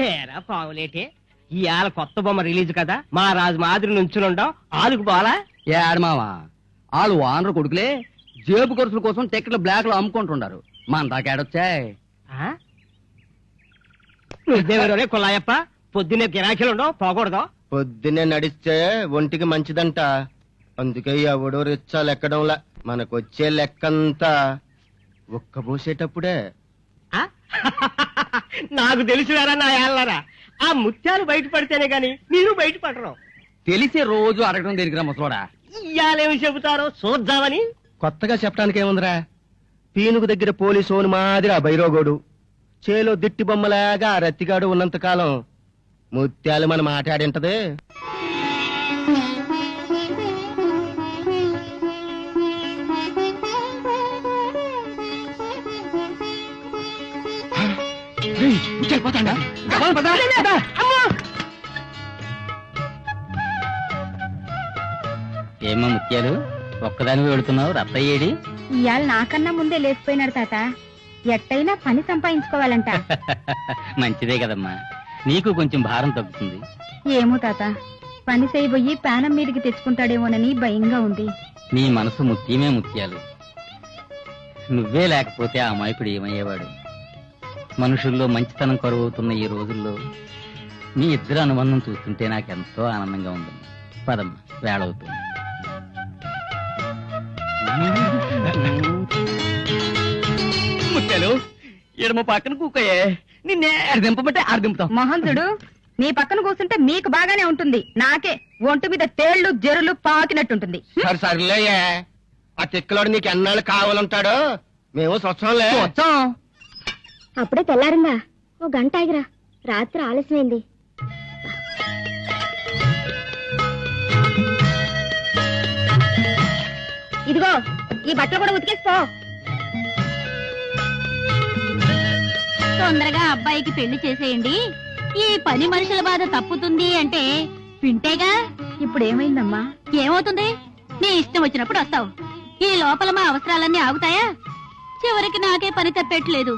ఏరా పావులేటే, ఇవాళ కొత్త బొమ్మ రిలీజ్ కదా, మా రాజు మాదిరి నుంచునుండం ఆలుకు పోలా. ఏడమావా వాళ్ళు వానరు కొడుకులే జేబు ఖర్చుల కోసం టికెట్లు బ్లాక్ లో అమ్ముకుంటుండారు. మన దాకేడొచ్చాయి. నువ్వేవరే కుల్లాయప్ప, పొద్దున్నే గిరాకీలు ఉండవు పోకూడదు. పొద్దున్నే నడిస్తే ఒంటికి మంచిదంట, అందుకే ఎవడో రిచ్చా లెక్కడంలా. మనకొచ్చే లెక్కంతా ఒక్కబోసేటప్పుడే. నాకు తెలిసినారా నా ఏళ్ళరా, ఆ ముత్యాలు బయట పడితేనే గాని మీరు బయట పడరు. తెలిసే రోజు అడగడం దేనికిరా ముసలోడా? ఇయ్యాలేమి చెబుతారో చూద్దామని. కొత్తగా చెప్పడానికి ఏముందిరా, పీనుగు దగ్గర పోలీసోని మాదిరి ఆ బైరోగోడు, చేలో దిట్టి బొమ్మలాగా ఆ రత్తిగాడు ఉన్నంతకాలం ముత్యాలు మన మాట్లాడింటది. ఏమో ముత్యాలు ఒక్కదాని వెళుతున్నావు? రత్తయ్యేడి ఇవాళ నాకన్నా ముందే లేచిపోయినాడు తాత. ఎట్టయినా పని సంపాదించుకోవాలంట. మంచిదే కదమ్మా, నీకు కొంచెం భారం తగ్గుతుంది. ఏమో తాత, పని చేయబోయి ప్రాణం మీదకి తెచ్చుకుంటాడేమోనని భయంగా ఉంది. నీ మనసు ముత్యమే ముత్యాలు. నువ్వే లేకపోతే ఆ అమాయకుడు ఏమయ్యేవాడు? మనుషుల్లో మంచితనం కరువవుతున్న ఈ రోజుల్లో మీ ఇద్దరు అనుబంధం చూస్తుంటే నాకెంతో ఆనందంగా ఉంది. పదమ్మ, వేళవుతుంది. ముత్యాలు ఎడమ పక్కన కూకయే, నిన్నే దింపమంటే దింపుతాం. మహంతుడు, నీ పక్కన కూర్చుంటే మీకు బాగానే ఉంటుంది, నాకే ఒంటి మీద తేళ్లు జరులు పాకినట్టుంటుంది. సరే సర్లేయే, ఆ తిక్కలోడు నీకు ఎన్నాళ్ళు కావాలంటాడు, మేము స్వచ్ఛంలే. వచ్చాం. అప్పుడే తెల్లారిందా? ఓ గంట ఆగిరా, రాత్రి ఆలస్యమైంది. ఇదిగో ఈ బట్టలు కూడా ఉతికేసుకో. తొందరగా అబ్బాయికి పెళ్లి చేసేయండి, ఈ పని మనుషుల బాధ తప్పుతుంది అంటే వింటేగా. ఇప్పుడు ఏమైందమ్మా? ఏమవుతుంది? నీ ఇష్టం వచ్చినప్పుడు వస్తావు, ఈ లోపల మా అవసరాలన్నీ ఆగుతాయా? చివరికి నాకే పని తప్పేట్లేదు.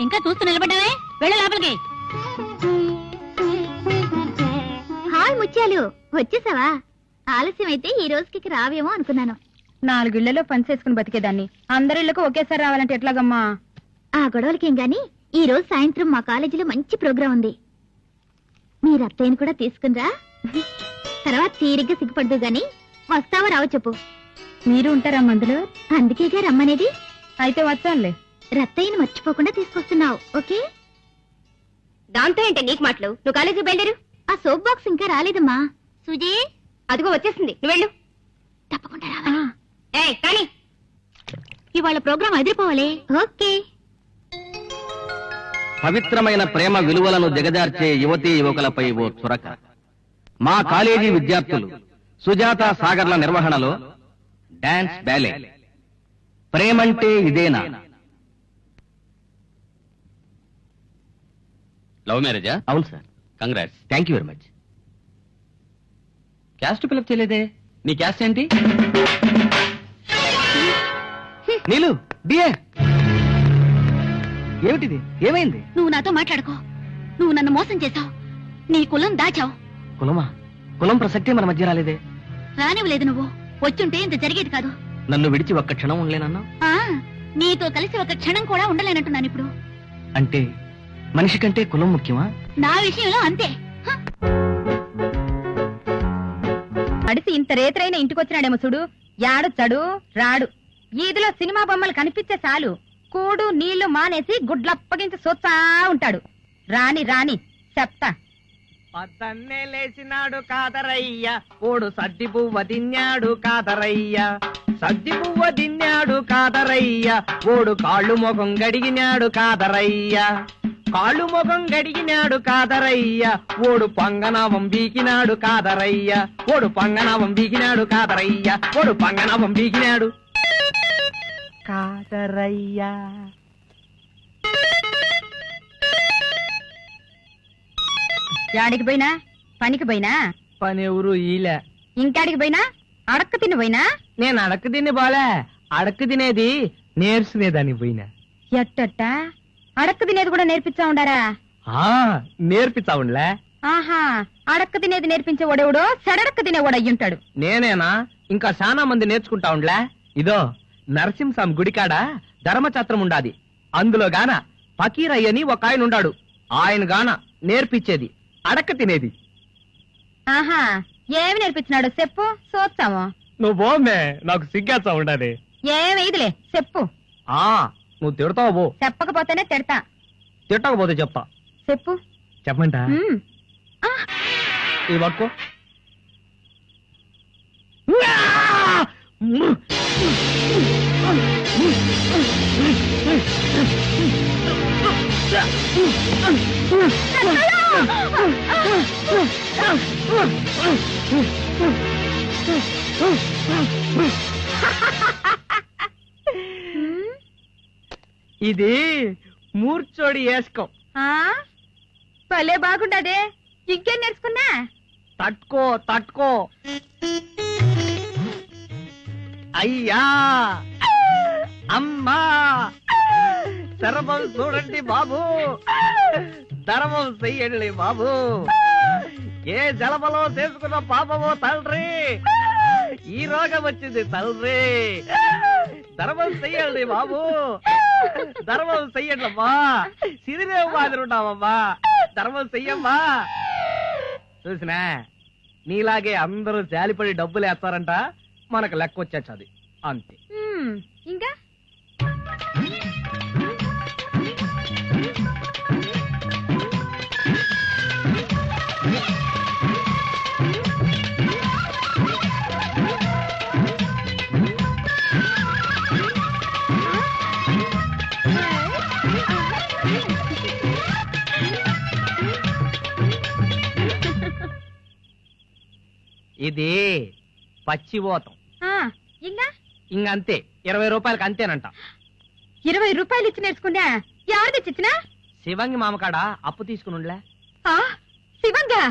ఇంకా చూస్తూ నిలబడ్డావే, వెళ్ళి లోపలికి. హాయ్ ముత్యాలు, వచ్చేసావా? ఆలస్యం అయితే ఈ రోజుకి రావేమో అనుకున్నాను. 4 ఇళ్లలో పని చేసుకుని బతికేదాన్ని, అందరిళ్లకు ఒకేసారి రావాలంటే ఎట్లాగమ్మా? ఆ గొడవలకేం గాని ఈ రోజు సాయంత్రం మా కాలేజీలో మంచి ప్రోగ్రాం ఉంది. మీరు అత్తయ్యని కూడా తీసుకునిరా, తర్వాత తీరిగ్గా సిగ్గుపడదు గాని వస్తావో రావో చెప్పు. మీరు ఉంటారా మందులో? అందుకేగా రమ్మనేది. అయితే వచ్చానులే. రత్తయ్యని మర్చిపోకుండా తీసుకొస్తున్నావు, ఓకే? దాంతో ఏంటే నీకు మాటలు? నువ్వు కాలేజీకి బయలుదేరు. ఆ సోప్ బాక్స్ ఇంకా రాలేదమ్మా. సుజీ, అదిగో వచ్చేసింది, నువ్వు వెళ్ళు. తప్పకుండా రావాలి. కానీ ఇవాళ ప్రోగ్రాం అదిరిపోవాలి. ఓకే. పవిత్రమైన ప్రేమ విలువలను దిగజార్చే యువతీ యువకులపై ఓ చురక. మా కాలేజీ విద్యార్థులు సుజాత సాగర్ల నిర్వహణలో డాన్స్ బ్యాలే ప్రేమంటే ఇదేనా. లవ్ మ్యారేజా? అవును sir. Congrats. Thank you very much. Caste fill up చేయలేదే. నీ క్యాస్ట్ ఏంటి? నీలు బిఏ. ఏమిటిది? ఏమైంది? నువ్వు నాతో మాట్లాడుకో. నువ్వు నన్ను మోసం చేశావు, నీ కులం దాచావు. కులమా? కులం ప్రసక్తే మన మధ్య రాలేదే. రానివ్వలేదు నువ్వు. వచ్చుంటే ఇంత జరిగేది కాదు. నన్ను విడిచి ఒక్క క్షణం ఉండలేనన్నా? నీతో కలిసి ఒక క్షణం కూడా ఉండలేనంటున్నాను ఇప్పుడు. అంటే మనిషి కంటే కులం ముఖ్యమా? నా విషయంలో అంతే. అడిసి ఇంత రేతరైన ఇంటికొచ్చినాడేమో చూడు. యాడొచ్చాడు రాడు. ఈదిలో సినిమా బొమ్మలు కనిపించే చాలు కూడు నీళ్లు మానేసి గుడ్లప్పగించి సొచ్చా ఉంటాడు. రాని రాని చెప్తా. పద్దన్నే లేచినాడు కాదరయ్య, ఓడు సద్ది పువ్వ తిన్నాడు కాదరయ్య. సద్ది పువ్వ తిన్నాడు కాదరయ్య, ఓడు కాళ్ళు మొఖం గడిగినాడు కాదరయ్య. కాళ్ళు మొఖం గడిగినాడు కాదరయ్య, ఓడు పంగనావం బీకినాడు కాదరయ్య. ఓడు పంగనావం బీకినాడు కాదరయ్య, ఓడు పంగనావం బీకినాడు కాదరయ్య. యాడికి పోయినా? పనికి పోయినా? పని ఎవరు ఈలే. ఇంకాడికి పోయినా? అడక్క తిని పోయినా? నేను అడక్క తిని బాలే, అడక్క తినేది నేర్చుకునేదాన్ని పోయినా. ఎట్టట్ట అడక్క తినేది కూడా నేర్పిస్తా ఉండారా? నేర్పించావులే. ఆహా, అడక్క తినేది నేర్పించే వాడెవడో సెడడక్క తినేవాడు అయ్యుంటాడు. నేనేనా? ఇంకా చాలా మంది నేర్చుకుంటా ఉండ్లే. ఇదో నరసింహస్వామి గుడికాడ ధర్మఛత్రం ఉండాది. అందులో గాన ఫకీరయ్యని ఒక ఆయన ఉండాడు. ఆయన గాన నేర్పించేది అడక్క తినేది. ఆహా, ఏమి నేర్పించినాడు చెప్పు, చూస్తాము. నువ్వు పోమే, నాకు సిగ్గేస్తా ఉండాలి. ఏమైదులే చెప్పు. నువ్వు తిడతావు పో. చెప్పకపోతేనే తిడతా. తిట్టకపోతే చెప్తా. చెప్పు. చెప్పమంటా? ఇది పట్టుకో. ఇది మూర్చోడి వేసుకో. భలే బాగుండదే. ఇంకేం నేర్చుకున్నా? తట్టుకో తట్టుకో. అయ్యా అమ్మా శరభం చూడండి బాబు, ధర్మం చెయ్యండి బాబు. ఏ జలమలో చేసుకున్న పాపమో తండ్రి, ఈ రోగం వచ్చింది తండ్రి. ధర్మం చెయ్యండి బాబు, ధర్మం చెయ్యండి అమ్మా. సిరిదేవు మాదిరి ఉంటావమ్మా, ధర్మం చెయ్యమ్మా. చూసినా, నీలాగే అందరూ జాలిపడి డబ్బులు వేస్తారంట, మనకు లెక్క వచ్చేది అంతే. ఇంకా ఇది పచ్చిపోతాం. ఇంకా ఇంకంతే, 20 రూపాయలకి అంతేనంట. 20 రూపాయలు ఇచ్చి నేర్చుకున్నా. ఎవరు తెచ్చిచ్చినా? శివంగి మామకాడ అప్పు తీసుకునిలే. శివంగా?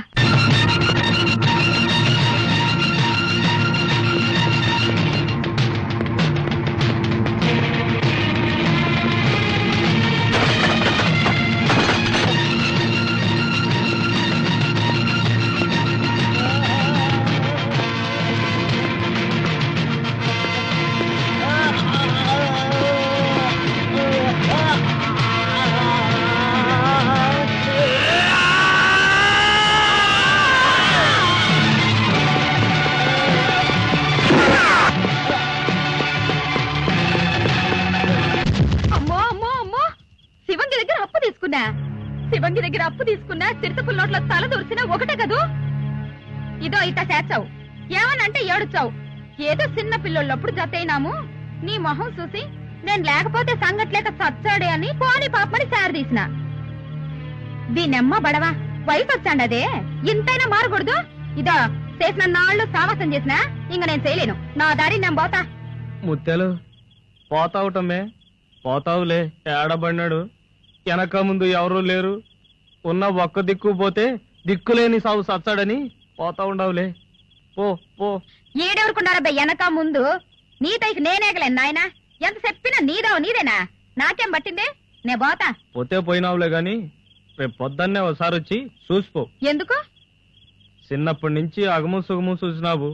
శివంగి దగ్గర అప్పు తీసుకున్నా, చిరుతపుల్ నోట్ల తల దూర్చినా ఒకటే కదూ. ఇదో ఇట చేర్చావు, ఏమనంటే ఏడుచావు. ఏదో చిన్న పిల్లలప్పుడు జతైనాము, నీ మొహం చూసి నేను లేకపోతే సంగట్లేక చచ్చాడే అని పోని పాపమని సారదీసిన. దీనెమ్మ బడవా, వయసు వచ్చాండదే, ఇంతైనా మారకూడదు. ఇదో చేసిన నాళ్ళు సావాసం చేసినా ఇంక నేను చేయలేను. నా దారి నేను పోతా. ముత్యాలు పోతావుటమే, పోతావులే. ఏడబడినాడు, వెనక ముందు ఎవరూ లేరు. ఉన్న ఒక్క దిక్కు పోతే దిక్కులేని సాగు సచ్చాడని పోతా ఉండవులే. పో పో. ఈడెవరుకున్నారబ్బా వెనక ముందు? నీతైకి నేనేగలేను నాయన. ఎంత చెప్పినా నీదేనా? నాకేం పట్టిందే, నే పోతా. పోతే పోయినావులే గాని రేపు పొద్దున్నే ఒకసారి వచ్చి చూసిపో. ఎందుకు? చిన్నప్పటి నుంచి అగము సుగము చూసినావు,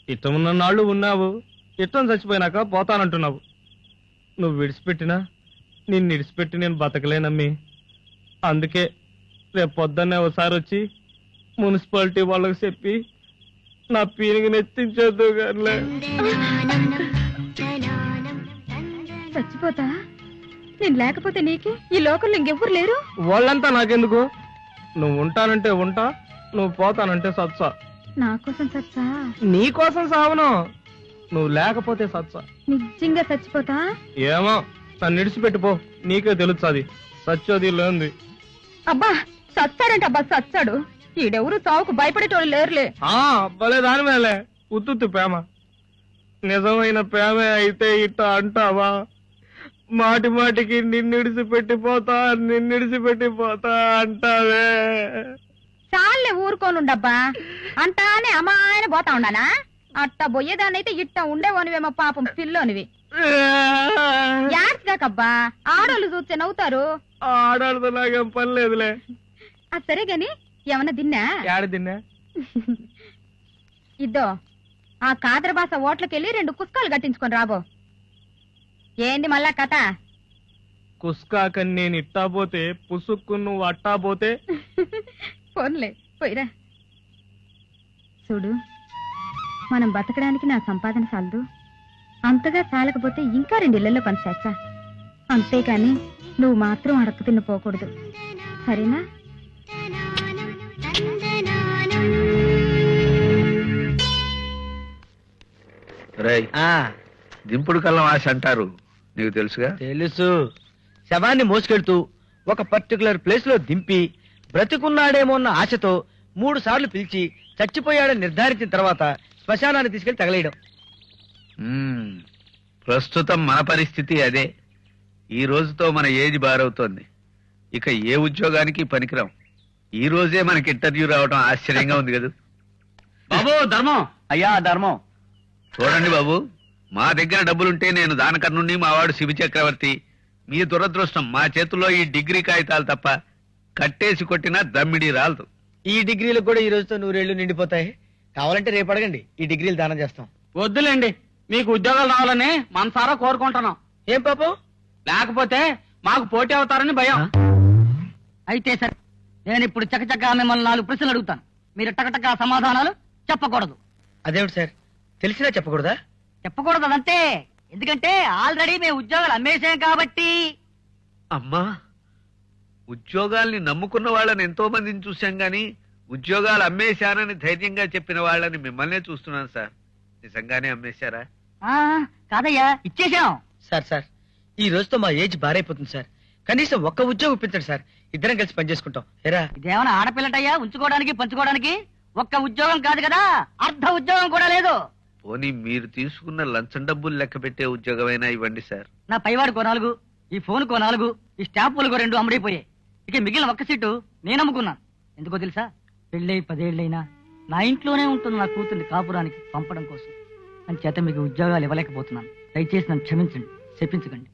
ఇష్టమున్న నాళ్ళు ఉన్నావు, ఇష్టం చచ్చిపోయినాక పోతానంటున్నావు. నువ్వు విడిచిపెట్టినా నిన్ను విడిచిపెట్టి నేను బతకలేనమ్మి. అందుకే రేపు పొద్దున్నే ఒకసారి వచ్చి మున్సిపాలిటీ వాళ్ళకి చెప్పి నా పీనికి నెత్తించొద్దు గారులే. చచ్చిపోతా? నేను లేకపోతే నీకే ఈ లోకంలో ఇంకెవ్వరు లేరు. వాళ్ళంతా నాకెందుకు? నువ్వు ఉంటానంటే ఉంటా, నువ్వు పోతానంటే సత్సా. నా కోసం సచ్చా? నీ కోసం సావను, నువ్వు లేకపోతే సత్సా. నిజంగా చచ్చిపోతా? ఏమో, నన్ను విడిచిపెట్టిపో, నీకే తెలుస్తుంది సచ్చోది లేంది. అబ్బా చచ్చాడంట. అబ్బా చచ్చాడు. ఈడెవరు చావుకు భయపడేటోళ్ళు లేరులే. భలే దాని మేలే ఉత్తు ప్రేమ. నిజమైన ప్రేమే అయితే ఇట్ట అంటావా? మాటి మాటికి నిన్నిడిచిపెట్టిపోతా అంటావే. చాలే ఊరుకోనుండబ్బా. అంటానే అమ్మాయన పోతా ఉండానా? అట్టా పోయేదాన్నైతే ఇట్ట ఉండేవనివేమో పాపం పిల్లోనివి. యాడ్స్గాకబ్బా, ఆడోళ్ళు చూస్తే నవ్వుతారు. ఆడాడితో నాకేం పని లేదులే. అది సరే గాని ఏమన్నా తిన్నా ఏడ తిన్నా ఇద్దో ఆ కాదరబాస ఓట్లకెళ్ళి 2 కుస్కాలు కట్టించుకొని రాబో. ఏంది మళ్ళా కథ? కుస్కాకని నేను ఇట్టా పోతే పుసుక్కు నువ్వు అట్టా పోతే ఫోన్లే పోయిరా. చూడు, మనం బతకడానికి నా సంపాదన చాలదు, అంతగా చాలకపోతే ఇంకా 2 ఇళ్లలో పనిచేస్తా. అంతేకాని నువ్వు మాత్రం అడక్కు తినిపోకూడదు, సరేనా? రేయ్, దింపుడు కళ్ళం ఆశ అంటారు, నీకు తెలుసుగా? తెలుసు. శవాన్ని మోసుకెళ్తూ ఒక పర్టికులర్ ప్లేస్ లో దింపి బ్రతికున్నాడేమో అన్న ఆశతో 3 సార్లు పిలిచి చచ్చిపోయాడని నిర్ధారించిన తర్వాత శ్మశానాన్ని తీసుకెళ్లి తగలేయడం. ప్రస్తుతం మన పరిస్థితి అదే. ఈ రోజుతో మన ఏజ్ బారవుతోంది. ఇక ఏ ఉద్యోగానికి పనికిరాం. ఈ రోజే మనకి ఇంటర్వ్యూ రావడం ఆశ్చర్యంగా ఉంది కదా. బాబు ధర్మం. అయ్యా ధర్మం. చూడండి బాబు, మా దగ్గర డబ్బులుంటే నేను దానకర్ణుణ్ణి, మావాడు శివ చక్రవర్తి. మీ దురదృష్టం, మా చేతుల్లో ఈ డిగ్రీ కాగితాలు తప్ప కట్టేసి కొట్టినా దమ్మిడి రాలదు. ఈ డిగ్రీలకు కూడా ఈ రోజుతో 100 ఏళ్లు నిండిపోతాయి. కావాలంటే రేపు అడగండి, ఈ డిగ్రీలు దానం చేస్తాం. వద్దులేండి, మీకు ఉద్యోగాలు రావాలని మనసారా కోరుకుంటున్నాం. ఏం పాపం? లేకపోతే మాకు పోటీ అవుతారని భయం. అయితే సరే, నేను ఇప్పుడు చకచకా మిమ్మల్ని 4 ప్రశ్నలు అడుగుతాను. మీరు టకటకా సమాధానాలు చెప్పకూడదు. అదేమిటి సార్, తెలిసినా చెప్పకూడదా? చెప్పకూడదు అంతే. ఎందుకంటే ఆల్రెడీ మేము ఉద్యోగాలు అమ్మేసాం కాబట్టి. అమ్మా, ఉద్యోగాల్ని నమ్ముకున్న వాళ్ళని ఎంతో మందిని చూశాం గాని ఉద్యోగాలు అమ్మేశానని ధైర్యంగా చెప్పిన వాళ్ళని మిమ్మల్నే చూస్తున్నాను సార్. నిజంగానే అమ్మేశారా? కాదయ్యా, ఇచ్చేసాం. సార్ ఈ రోజుతో మా ఏజ్ బారైపోతుంది సార్. కనీసం ఒక్క ఉద్యోగం ఇప్పించండి సార్, ఇద్దరం కలిసి పనిచేసుకుంటాం. ఏరా? ఇదేమైనా ఆడపిల్లటయ్యా ఉంచుకోవడానికి పంచుకోవడానికి? ఒక్క ఉద్యోగం కాదు కదా, అర్ధ ఉద్యోగం కూడా లేదు. పోనీ మీరు తీసుకున్న లంచం డబ్బులు లెక్క పెట్టే ఉద్యోగమైనా ఇవ్వండి సార్. నా పైవాడు 4, ఈ ఫోన్ 4, ఈ స్టాంపులు 2 అమ్ముడైపోయాయి. ఇక మిగిలిన ఒక్క సీటు నేను అమ్ముకున్నాను. ఎందుకో తెలుసా? పెళ్ళై 10 ఏళ్ళైనా నా ఇంట్లోనే ఉంటుంది నా కూతుర్ని కాపురానికి పంపడం కోసం. అంచేత మీకు ఉద్యోగాలు ఇవ్వలేకపోతున్నాను. దయచేసి నన్ను క్షమించండి, చెప్పించకండి.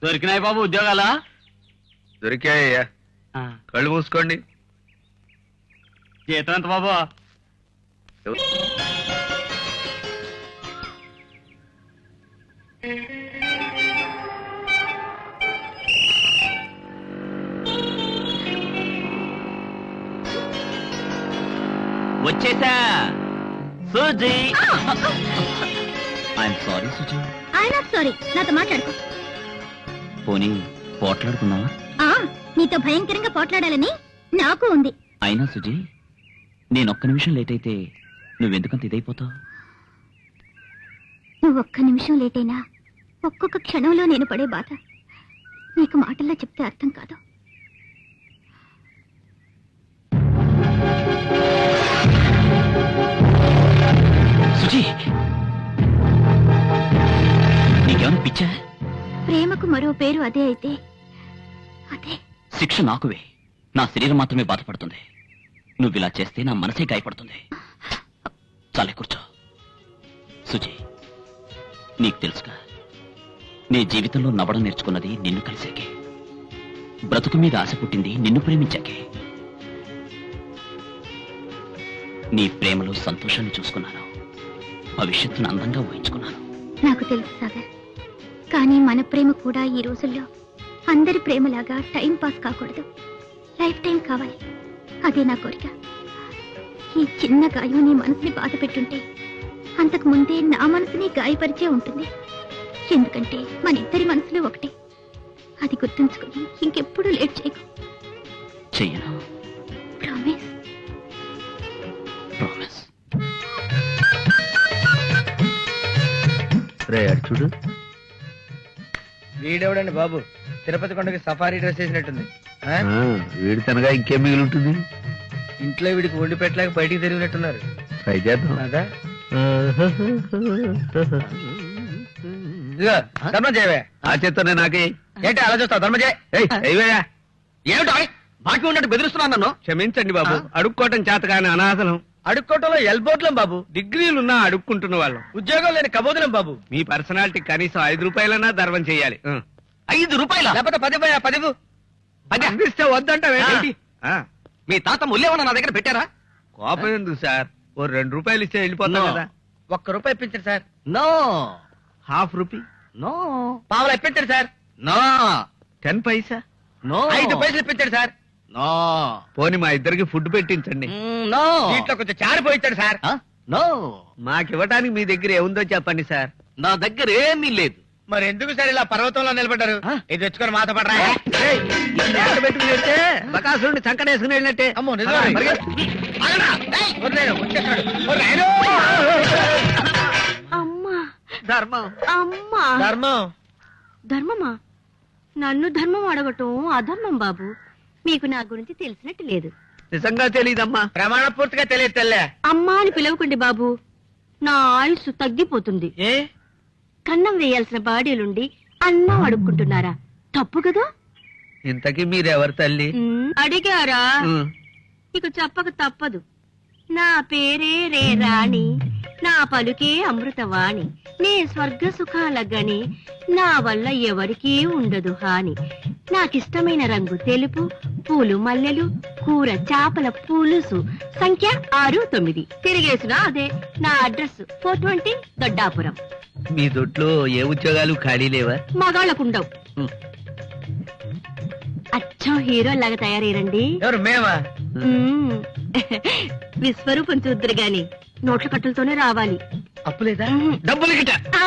దొరికినాయి బాబు ఉద్యోగాలా? దొరికాయ్యా, కళ్ళు మూసుకోండి. జీతం ఎంత బాబు? వచ్చేసా సుజీ. I'm sorry Suji. ఆయన సారీ, నాతో మాట్లాడుకో. పోనీ పోట్లాడుకుందామా? నీతో భయంకరంగా పోట్లాడాలని నాకు ఉంది. అయినా సుజీ, నేనొక్క నిమిషం లేట్ అయితే నువ్వెందుకంత ఇదైపోతావు? నువ్వు ఒక్క నిమిషం లేట్ అయినా ఒక్కొక్క క్షణంలో నేను పడే బాధ నీకు మాటల్లో చెప్తే అర్థం కాదు. సుజీ, నీకేమైనా పిచ్చా? ప్రేమకు మరో పేరు అదే అయితే అదే. శిక్ష నాకువే, నా శరీరం మాత్రమే బాధపడుతుంది. నువ్విలా చేస్తే నా మనసే గాయపడుతుంది. చాలే, కూర్చో. సుజీ, నీకు తెలుసుగా, నీ జీవితంలో నవ్వడం నేర్చుకున్నది నిన్ను కలిసాకే. బ్రతుకు మీద ఆశ పుట్టింది నిన్ను ప్రేమించాకే. నీ ప్రేమలో సంతోషాన్ని చూసుకున్నాను, భవిష్యత్తును అందంగా ఊహించుకున్నాను. నాకు తెలుసు సాగర్, కానీ మన ప్రేమ కూడా ఈ రోజుల్లో అందరి ప్రేమలాగా టైం పాస్ కాకూడదు, లైఫ్ టైం కావాలి. అదే నా కోరిక. ఈ చిన్న గాయం నీ మనసుని బాధ పెట్టుంటే అంతకు ముందే నా మనసుని గాయపరిచే ఉంటుంది. ఎందుకంటే మన ఇద్దరి మనసులు ఒకటే. అది గుర్తుంచుకుని ఇంకెప్పుడు లేట్ చేయకు. చెయ్యను. ప్రామిస్. ప్రామిస్. రే అటు చూడు. వీడెవడండి బాబు, తిరుపతి కొండకి సఫారీ డ్రెస్ వేసినట్టుంది. వీడి తనగా ఇంకేం మిగిలి ఉంటుంది? ఇంట్లో వీడికి వండి పెట్టలేక బయటికి తిరిగినట్టున్నారు. ట్రై చేద్దాం. అదా? ఇదిగో, ధర్మం చేయవే. ఆ చేత్తోనే నాకే. ఏంటి అలా చూస్తావు? ధర్మం చేయ. అయ్యా, ఏమిటో బాకీ ఉన్నట్టు బెదిరిస్తున్నాను నన్ను. క్షమించండి బాబు, అడుక్కోవటం చేత కానీ అనాథలం. అడుక్కోవటంలో ఎల్బోట్లం బాబు, డిగ్రీలున్నా అడుక్కుంటున్న వాళ్ళం. ఉద్యోగం లేని కబోదులం బాబు. మీ పర్సనాలిటీ కనీసం 5 రూపాయలన్నా ధర్మం చేయాలి. 5 రూపాయల లేకపోతే 10 అందిస్తే వద్దంటావేంటి మీ తాత ముల్లేమన్నా నా దగ్గర పెట్టారా? కోపం ఎందుకు సార్? ఓ 2 రూపాయలు ఇస్తే వెళ్ళిపోతాం No. కదా. 1 రూపాయి ఇప్పించండి sir. No half rupee, no. పావులా ఇప్పించండి సార్. నో 10 పైసా, నో. 5 పైసలు ఇప్పించండి సార్. నో పోని మా ఇద్దరికి ఫుడ్ పెట్టించండి. నో. దీంట్లో కొంచెం చారిపోయించండి సార్. నో. మాకివ్వటానికి మీ దగ్గర ఏముందో చెప్పండి సార్. నా దగ్గర ఏమీ లేదు. మరి ఎందుకు సార్ ఇలా పర్వతంలో నిలబడ్డారు? ఇది తెచ్చుకొని మాతో పడరా? ఏయ్, ఇది ఎక్కడ పెట్టుకుని వెళ్తే బకాసురుడిని చంకనేసుకుని వెళ్ళినట్టే. అమ్మో నిజమే. పరిగెత్తు. ఆగరా. ఏయ్, వదిలేయ్, వచ్చేస్తాడు. ఓ రాయుడు. అమ్మా ధర్మం. అమ్మా ధర్మం. ధర్మమా? నన్ను ధర్మం అడగటం అధర్మం బాబు. మీకు నా గురించి తెలిసినట్టు లేదు. నిజంగా తెలీదమ్మా. ప్రమాణ పూర్తిగా తెలియదు తెల్లే. అమ్మా అని పిలవకండి బాబు, నా ఆయుస్సు తగ్గిపోతుంది. ఏ కన్నం వేయాల్సిన బాడీలుండి అన్నం అడుక్కుంటున్నారా? తప్పు కదా. ఇంతకీ మీరెవరు తల్లి? అడిగారా? ఉమ్. ఇక చెప్పక తప్పదు. నా పేరే రే రాణి, నా పలుకే అమృతవాణి, నే స్వర్గ సుఖాల గని, నా వల్ల ఎవరికీ ఉండదు హాని. నాకిష్టమైన రంగు తెలుపు, పూలు మల్లెలు, కూర చేపల పులుసు, సంఖ్య 69. తిరిగేసిన అదే. నా అడ్రస్ 420 దొడ్డాపురం. మీ దొడ్లో ఏ ఉద్యోగాలు ఖాళీ లేవా? మగాళ్ళకుండవు. ఉమ్. అచ్చం హీరో లాగా తయారయ్యండి. ఎవరు మేమా? విశ్వరూపం చూద్దరు గాని నోట్ల కట్టలతోనే రావాలి. అప్పు లేదా? ఉహు. డబ్బులు గిట్ట. ఆ.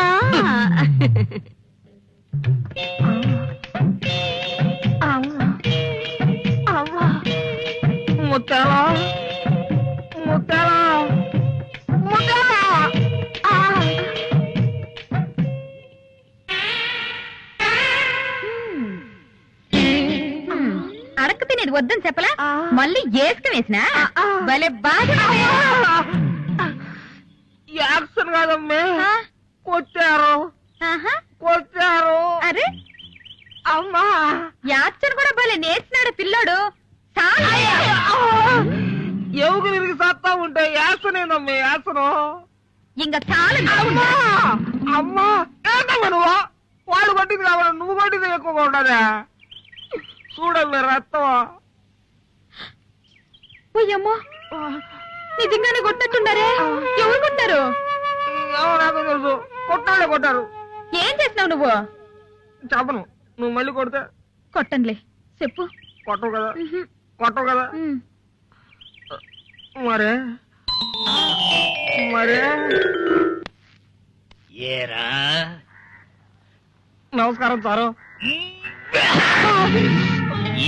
ముత్తాలా ముత్తాలా ముత్తాలా. అడక్క తినేది వద్దని చెప్పలా, మళ్ళీ ఏసుకు వేసినా భలే బాగా. యాక్షన్ కాదమ్మే, ఆ? కొట్టారు ఆహా. కొట్టారు. అరే అమ్మా యాక్షన్ కూడా భలే నేర్చినాడు పిల్లోడు. చాలా. ఎవరు తిరిగి సత్తా ఉంటే యాక్షన్ ఏందమ్మే యాక్షన్? ఇంకా చాలా. అమ్మా అమ్మా ఏంటమ్మా నువ్వు? వాళ్ళు కొట్టింది కావాలి, నువ్వు కొట్టింది ఎక్కువగా ఉండదా? చూడమ్మే రక్తం. పోయమ్మో, నిజంగానే కొట్టినట్టున్నారే. ఎవరు కొట్టారు? నాకు తెలుసు, కొట్టాలే కొట్టారు. ఏం చేసినావు నువ్వు? చెప్పను, నువ్వు మళ్ళీ కొడితే కొట్టనులే, చెప్పు. కొట్టవు కదా, ఉహు. కొట్టవు కదా. ఉమ్. మరే మరే ఏరా నమస్కారం సారు.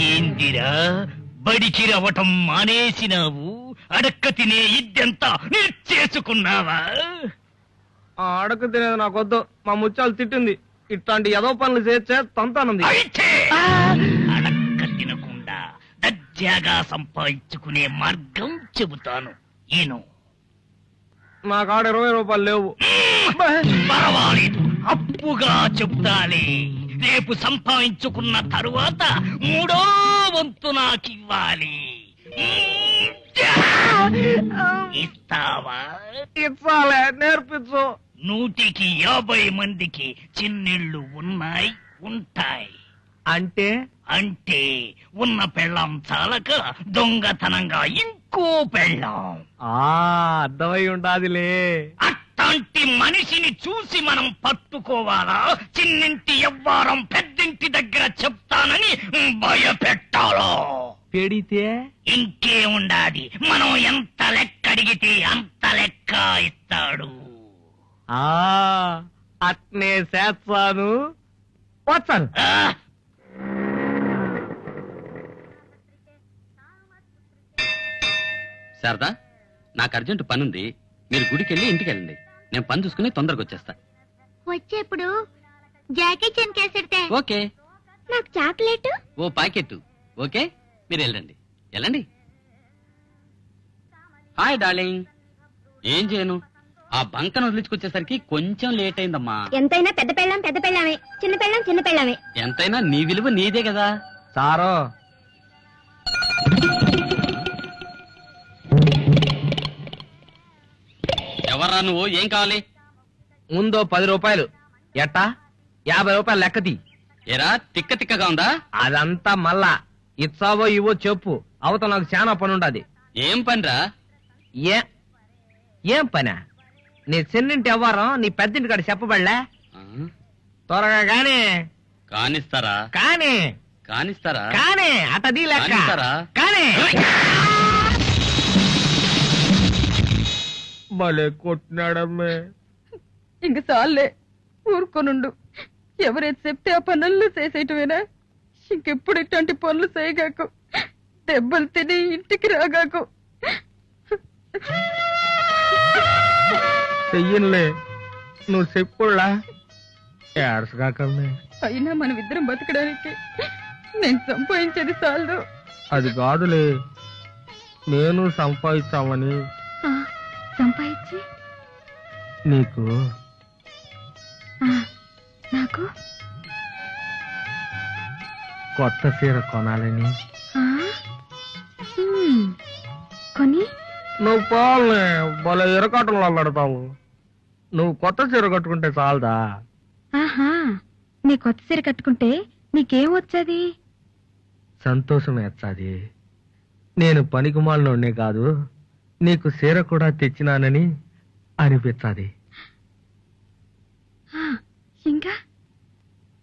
ఏందిరా బడికి రవ్వటం మానేసినావు? అడక్క తినే ఇద్దంతా నేర్చేసుకున్నావా? ఆ అడక తినేది నాకొద్దు, మా ముత్యాలు తిట్టింది. ఇట్లాంటి ఏదో పనులు చేస్తే తంతానుంది. అయితే అడక్క తినకుండా దర్జాగా సంపాదించుకునే మార్గం చెబుతాను. ఈను నా కాడ 20 రూపాయలు లేవు. పర్వాలేదు, అప్పుగా చెబుతాలే. రేపు సంపాదించుకున్న తరువాత 3వ వంతు నాకివ్వాలి. ఇస్తావా? ఇచ్చాలే, నేర్పించు. 150 మందికి చిన్నిళ్ళు ఉంటాయి. అంటే అంటే ఉన్న పెళ్ళాం చాలక దొంగతనంగా ఇంకో పెళ్ళాం. అర్థమై ఉండాదిలే. అట్లాంటి మనిషిని చూసి మనం పట్టుకోవాలా? చిన్నింటి ఎవ్వారం పెద్దింటి దగ్గర చెప్తానని భయపెట్టాలో? పెడితే ఇంకే ఉండాది, మనం ఎంత లెక్క అడిగితే అంత లెక్క ఇస్తాడు. అట్నే చేస్తాను. వచ్చాను. ఆ, శారదా, నాకు అర్జెంట్ పనుంది. మీరు గుడికెళ్ళి ఇంటికి వెళ్ళండి. నేను పని చూసుకుని తొందరగా వచ్చేస్తా. వచ్చేప్పుడు జాకీ చెన్ కేసెడితే ఓకే. నాకు చాక్లెట్. ఓ ప్యాకెట్. ఓకే, మీరు వెళ్ళండి. వెళ్ళండి. Hi darling. ఏం చేయను, ఆ బంకను వదిలించుకొచ్చేసరికి కొంచెం లేట్ అయిందమ్మా. ఎంతైనా పెద్ద పెళ్ళాం పెద్ద పెళ్ళామే, చిన్న పెళ్ళాం చిన్న పెళ్ళామే. ఎంతైనా నీ విలువ నీదే కదా. సారో ఎవర్రా నువ్వు? ఏం కావాలి? ముందో 10 రూపాయలు. ఎట్టా 50 రూపాయలు లెక్కతి. ఏరా తిక్క తిక్కగా ఉందా? అదంతా మళ్ళా ఇచ్చావో ఇవో చెప్పు, అవత నాకు చాలా పని ఉండదు. ఏం పనిరా? ఏం పనా? నీ చిన్నింటి ఎవ్వరం నీ పెద్దింటి కాడ చెప్పబడలే? త్వరగా గానీ కానిస్తారా? కానీ కానిస్తారా? కానీ అతది లెక్క కానిస్తారా? కానీ భలే కొట్టినాడమ్మే. ఇంక చాలే, ఊరుకోనుండు. ఎవరైతే చెప్తే ఆ పనులు చేసేటవేనా? ఇంకెప్పుడు ఇట్లాంటి పనులు చేయగాకు, దెబ్బలు తిని ఇంటికి రాగాకు. చెయ్యనులే, నువ్వు చెప్పులా ఏడ్చగాకమ్మే. అయినా మనం ఇద్దరం బతకడానికి నేను సంపాదించేది చాలదు. అది కాదులే, నేను సంపాదించామని సంపాదించి నీకు నాకు కొత్త చీర కొనాలని. కొని నువ్వు పోలే, భలే ఎరకాటంలో పెడతావు. నువ్వు కొత్త చీర కట్టుకుంటే చాలదా? ఆహా, నీ కొత్త చీర కట్టుకుంటే నీకేం వచ్చేది? సంతోషం వచ్చాది. నేను పనికిమాలినోడ్నే కాదు, నీకు చీర కూడా తెచ్చినానని అనిపించాది. ఇంకా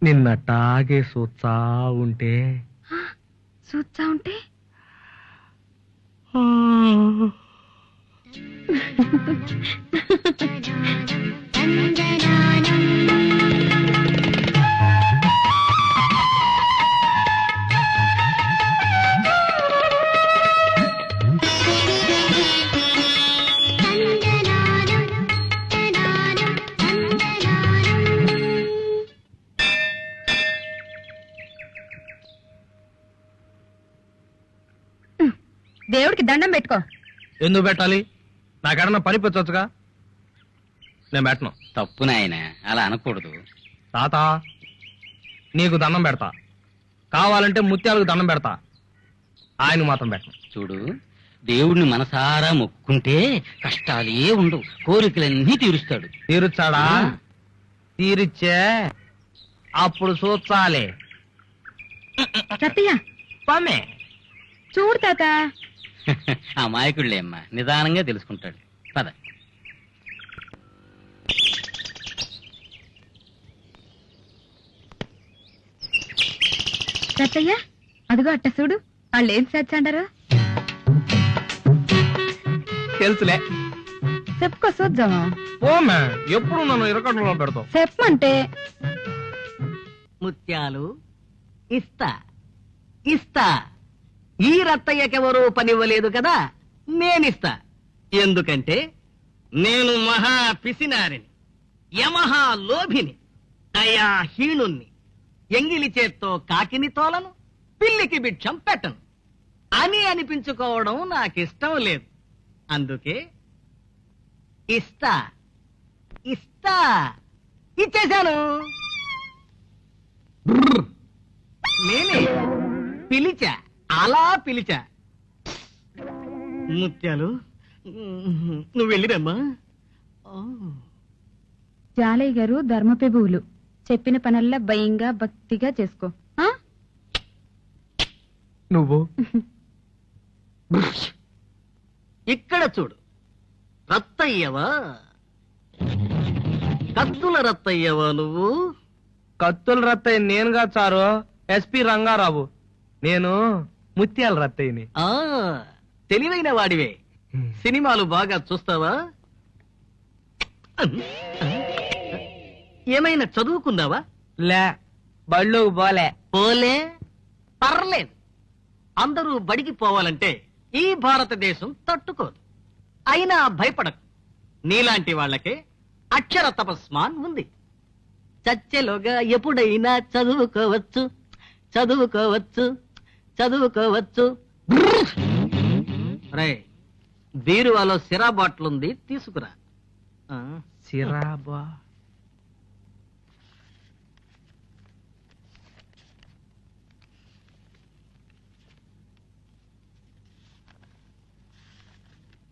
నిన్నట్టాగే చూస్తా ఉంటే చూస్తా ఉంటే దేవుడికి దండం పెట్టుకో. ఎందుకు పెట్టాలి? నాకెడన్నా పని పెట్టొచ్చుగా. నేను పెట్టను. తప్పు నాయన, అలా అనకూడదు. తాత, నీకు దండం పెడతా, కావాలంటే ముత్యాలకు దండం పెడతా, ఆయన మాత్రం పెట్టను. చూడు, దేవుడిని మనసారా మొక్కుంటే కష్టాలే ఉండవు, కోరికలన్నీ తీరుస్తాడు. తీరుచ్చాడా? తీరిచ్చే అప్పుడు చూచాలి. రత్తయ్య పమ్మే చూడు తాత. అమాయకుళ్ళే అమ్మా, నిదానంగా తెలుసుకుంటాడు. పద. రత్తయ్య అదిగో అట్ట చూడు, వాళ్ళు ఏం చేర్చండారు? తెలుసులే. చెప్పుకో చూద్దామా? పోమే, ఎప్పుడు నన్ను ఇరకట్లో పెడతావు. చెప్పమంటే ముత్యాలు ఇస్తా ఇస్తా. ఈ రత్తయ్యకెవరూ పనివ్వలేదు కదా, నేనిస్తా. ఎందుకంటే నేను మహా పిసినారిని, యమహా లోభిని, దయాహీనుణ్ణి. ఎంగిలి చేత్తో కాకిని తోలను, పిల్లికి భిక్షం పెట్టను అని అనిపించుకోవడం నాకిష్టం లేదు. అందుకే ఇస్తా ఇస్తా ఇచ్చేశాను. నేనే పిలిచా, అలా పిలిచా. ముత్యాలు, నువ్వు వెళ్ళిరమ్మా. జాలయ్య గారు ధర్మప్రభువులు, చెప్పిన పనల్లా భయంగా భక్తిగా చేసుకో. ఆ? నువ్వు ఇక్కడ చూడు, రత్తయ్యవా కత్తుల రత్తయ్యవా నువ్వు? కత్తుల రత్తయ్య నేనుగా చారు, ఎస్పి రంగారావు. నేను ముత్యాల రత్తయ్యని. ఆ, తెలివైన వాడివే. సినిమాలు బాగా చూస్తావా? ఏమైనా చదువుకున్నావా? లే, బళ్ళు పోలే. పోలే, పర్లేదు. అందరూ బడికి పోవాలంటే ఈ భారతదేశం తట్టుకోదు. అయినా భయపడకు, నీలాంటి వాళ్ళకే అక్షర తపస్మాన్ ఉంది. చచ్చెలోగా ఎప్పుడైనా చదువుకోవచ్చు, చదువుకోవచ్చు, చదువుకోవచ్చు. రే, బీరువాలో సిరా బాటిల్ ఉంది, తీసుకురా. సిరాబా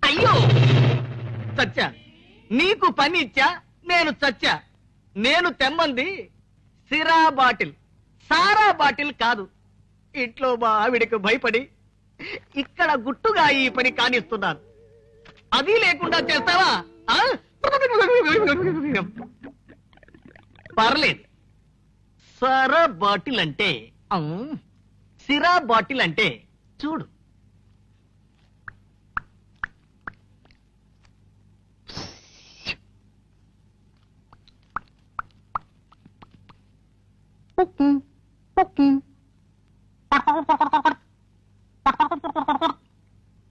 అయ్యో, చచ్చా. నీకు పని ఇచ్చా, నేను చచ్చా. నేను తెమ్మంది సిరా బాటిల్, సారా బాటిల్ కాదు. ఇంట్లో మా ఆవిడకు భయపడి ఇక్కడ గుట్టుగా ఈ పని కానిస్తున్నాను. అది లేకుండా చేస్తావా? ఆ? పర్లేదు. సారా బాటిల్ అంటే సిరా బాటిల్ అంటే చూడు.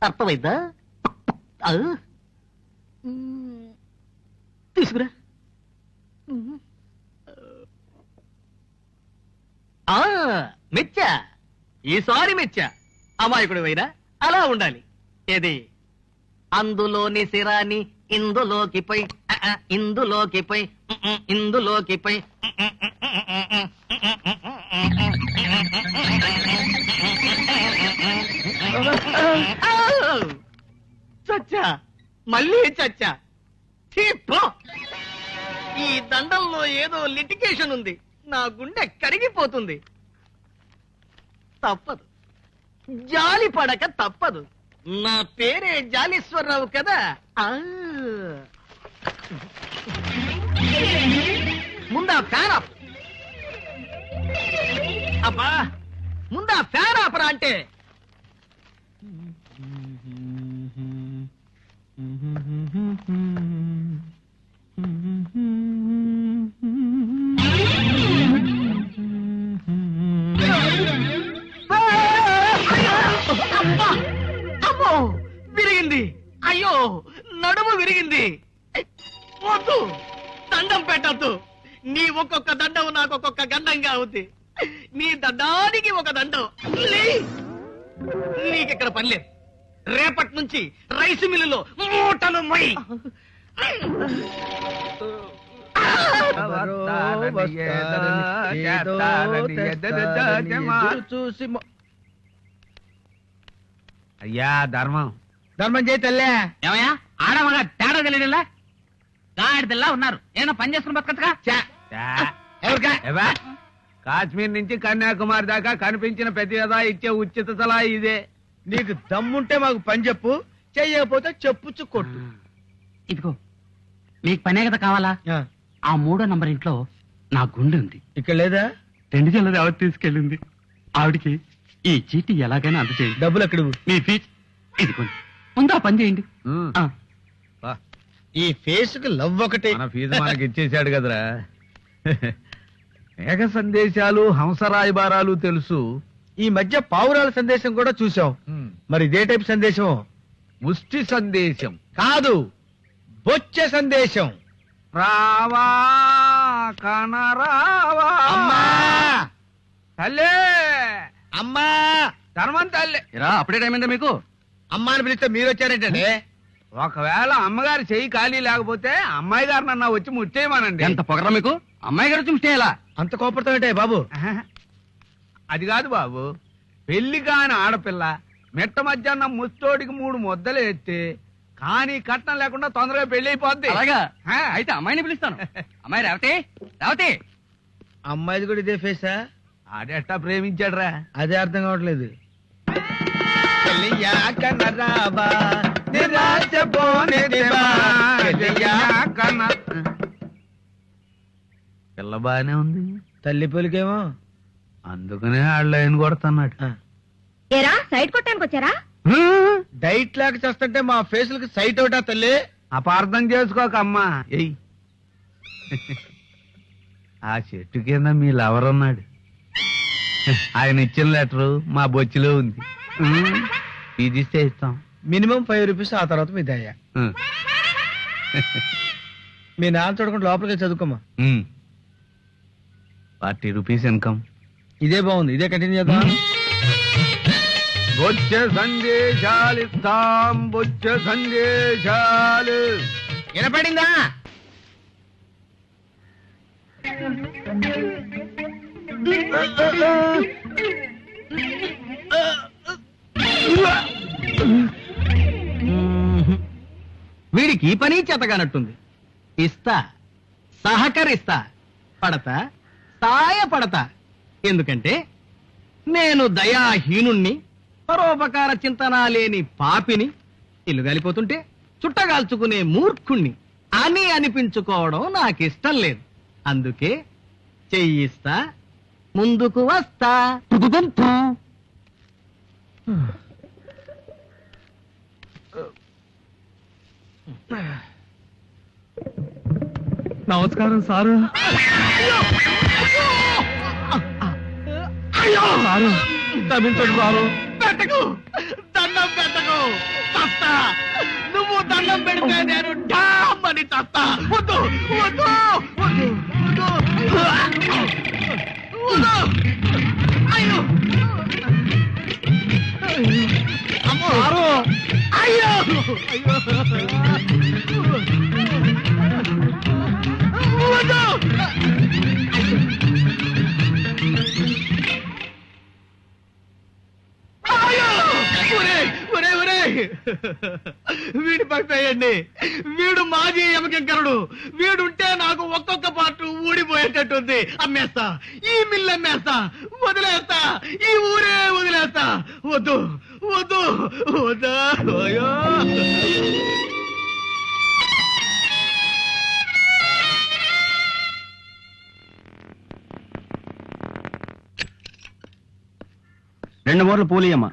అర్థమైందా? తీసుకురా. మెచ్చా, ఈసారి మెచ్చా. అమాయకుడు వైరా అలా ఉండాలి. ఏది అందులోని సిరాని ఇందులోకి పై ఇందులోకి పై ఇందులోకి పై చచ్చా, మళ్ళీ చచ్చా. ఈ దండంలో ఏదో లిటికేషన్ ఉంది. నా గుండె కరిగిపోతుంది. తప్పదు, జాలి పడక తప్పదు. నా పేరే జాలీశ్వరరావు కదా. ముందా ఫ్యాన్ ఆఫ్. అబ్బా, ముందా ఫ్యాన్ ఆపరా అంటే. అమ్మో, విరిగింది. అయ్యో, నడుము విరిగింది. వద్దు, దండం పెట్టద్దు. నీ ఒక్కొక్క దండం నాకు ఒక్కొక్క గండంగా అవుద్ది. నీ దండానికి ఒక దండం. నీకిక్కడ పనిలేదు. రేపటి నుంచి రైసు మిల్లులో మూటలు మొయ్. అయ్యా ధర్మం చేయి తల్లే. ఏమయ్యా, ఆడమగా తేడా తెలియదులా? గాడిదల్లా ఉన్నారు. ఏమైనా పని చేసుకుని బతకచ్చుగా? కాశ్మీర్ నుంచి కన్యాకుమారి దాకా కనిపించిన ప్రతి యదా ఇచ్చే ఉచిత సలహా ఇదే. నీకు దమ్ముంటే మాకు పని చెప్పు, చెయ్యకపోతే చెప్పుచ్చు కొట్టు. ఇదిగో, మీకు పనే కదా కావాలా? ఆ 3వ నంబర్ ఇంట్లో నా గుండె ఉంది. ఇక్కడ లేదా? 2 జల్లది ఆవిడ తీసుకెళ్ళింది. ఆవిడికి ఈ చీటీ ఎలాగైనా అందచేయండి. డబ్బులు ఎక్కడ? మీ ఫీజు ఇదిగోండి. ముందు ఆ పని చేయండి. ఈ ఫేస్ కి లవ్ ఒకటే. మన ఫీజు మనకి ఇచ్చేసాడు కదరా. మేఘ సందేశాలు, హంసరాయబారాలు తెలుసు. ఈ మధ్య పావురాల సందేశం కూడా చూసాం. మరి ఇదే టైప్ సందేశం? ముష్టి సందేశం కాదు, బొచ్చే సందేశం. రావా కనరావా అమ్మా, తల్లే, అమ్మా, ధర్మం తల్లే. అప్పుడే టైం ఏంటో మీకు? అమ్మా అని పిలిస్తే మీరు వచ్చారేంటండి? ఒకవేళ అమ్మగారి చెయ్యి ఖాళీ లేకపోతే అమ్మాయి గారు నన్ను వచ్చి ముట్టేయమనండి. ఎంత పొగరా మీకు? అమ్మాయి గారు చూస్తే ఎలా? అంత కోపడతామంటే బాబు? అది కాదు బాబు, పెళ్లి కాని ఆడపిల్ల మెట్ట మధ్యాహ్నం ముస్తోడికి 3 ముద్దలు ఎత్తే కానీ కట్నం లేకుండా తొందరగా పెళ్లి అయిపోద్ది. అలాగా? అయితే అమ్మాయిని పిలుస్తాను. అమ్మాయి రేవతి, రేవతి. అమ్మాయిది కూడా ఇదే ఫేసా? ఆడెట్టా ప్రేమించాడురా? అదే అర్థం కావట్లేదు. పిల్ల బానే ఉంది, తల్లి పొలికేమో, అందుకనే ఆళ్ళని కొడుతున్నాడు. ఏరా సైడ్ కొట్టడానికి వచ్చారా? డైట్ లేక చేస్తుంటే మా ఫేసులకి సైట్ అవుటా తల్లి? అపార్థం చేసుకోకమ్మా. ఎయ్, ఆ చెట్టు కింద మీ లవర్ ఉన్నాడు. ఆయన ఇచ్చిన లెటరు మా బొచ్చిలో ఉంది. ఇది ఇస్తే ఇస్తాం. మినిమం 5 రూపీస్, ఆ తర్వాత మీ దయ. మీ నాన్న చూడకుండా లోపలికి చదువుకోమా. 40 రూపీస్ ఇన్కమ్. ఇదే బాగుంది, ఇదే కంటిన్యూ చేద్దాం. బొచ్చ సందేశాలు ఇస్తాం, బొచ్చ సందేశాలు. వినపడిందా? వీడికి ఈ పని చేతగానట్టుంది. ఇస్తా, సహకరిస్తా, పడతా, సాయపడతా. ఎందుకంటే నేను దయాహీనుణ్ణి, పరోపకార చింతన లేని పాపిని, ఇల్లు గాలిపోతుంటే చుట్టగాల్చుకునే మూర్ఖుణ్ణి అని అనిపించుకోవడం నాకిష్టం లేదు. అందుకే చెయ్యిస్తా, ముందుకు వస్తా. నమస్కారం సారు. సారు క్షమించండి సారు. పెట్టకు, దండం పెట్టకు, చస్తా. నువ్వు దండం పెడితే నేను డామ్ అని చస్తా. వద్దు వద్దు వద్దు వద్దు వద్దు. అయ్యో అమ్మో సారు. అయ్యో అయ్యో వద్దు. వీడి పక్కయండి. వీడు మాజీ యమకింకరుడు. వీడుంటే నాకు ఒక్కొక్క పార్టు ఊడిపోయేటట్టుంది. అమ్మేస్తా, ఈ మిల్లు అమ్మేస్తా, వదిలేస్తా, ఈ ఊరే వదిలేస్తా. వద్దు వద్దు వద్దా. అయ్యో రెండు మూరలు పూలియమ్మా.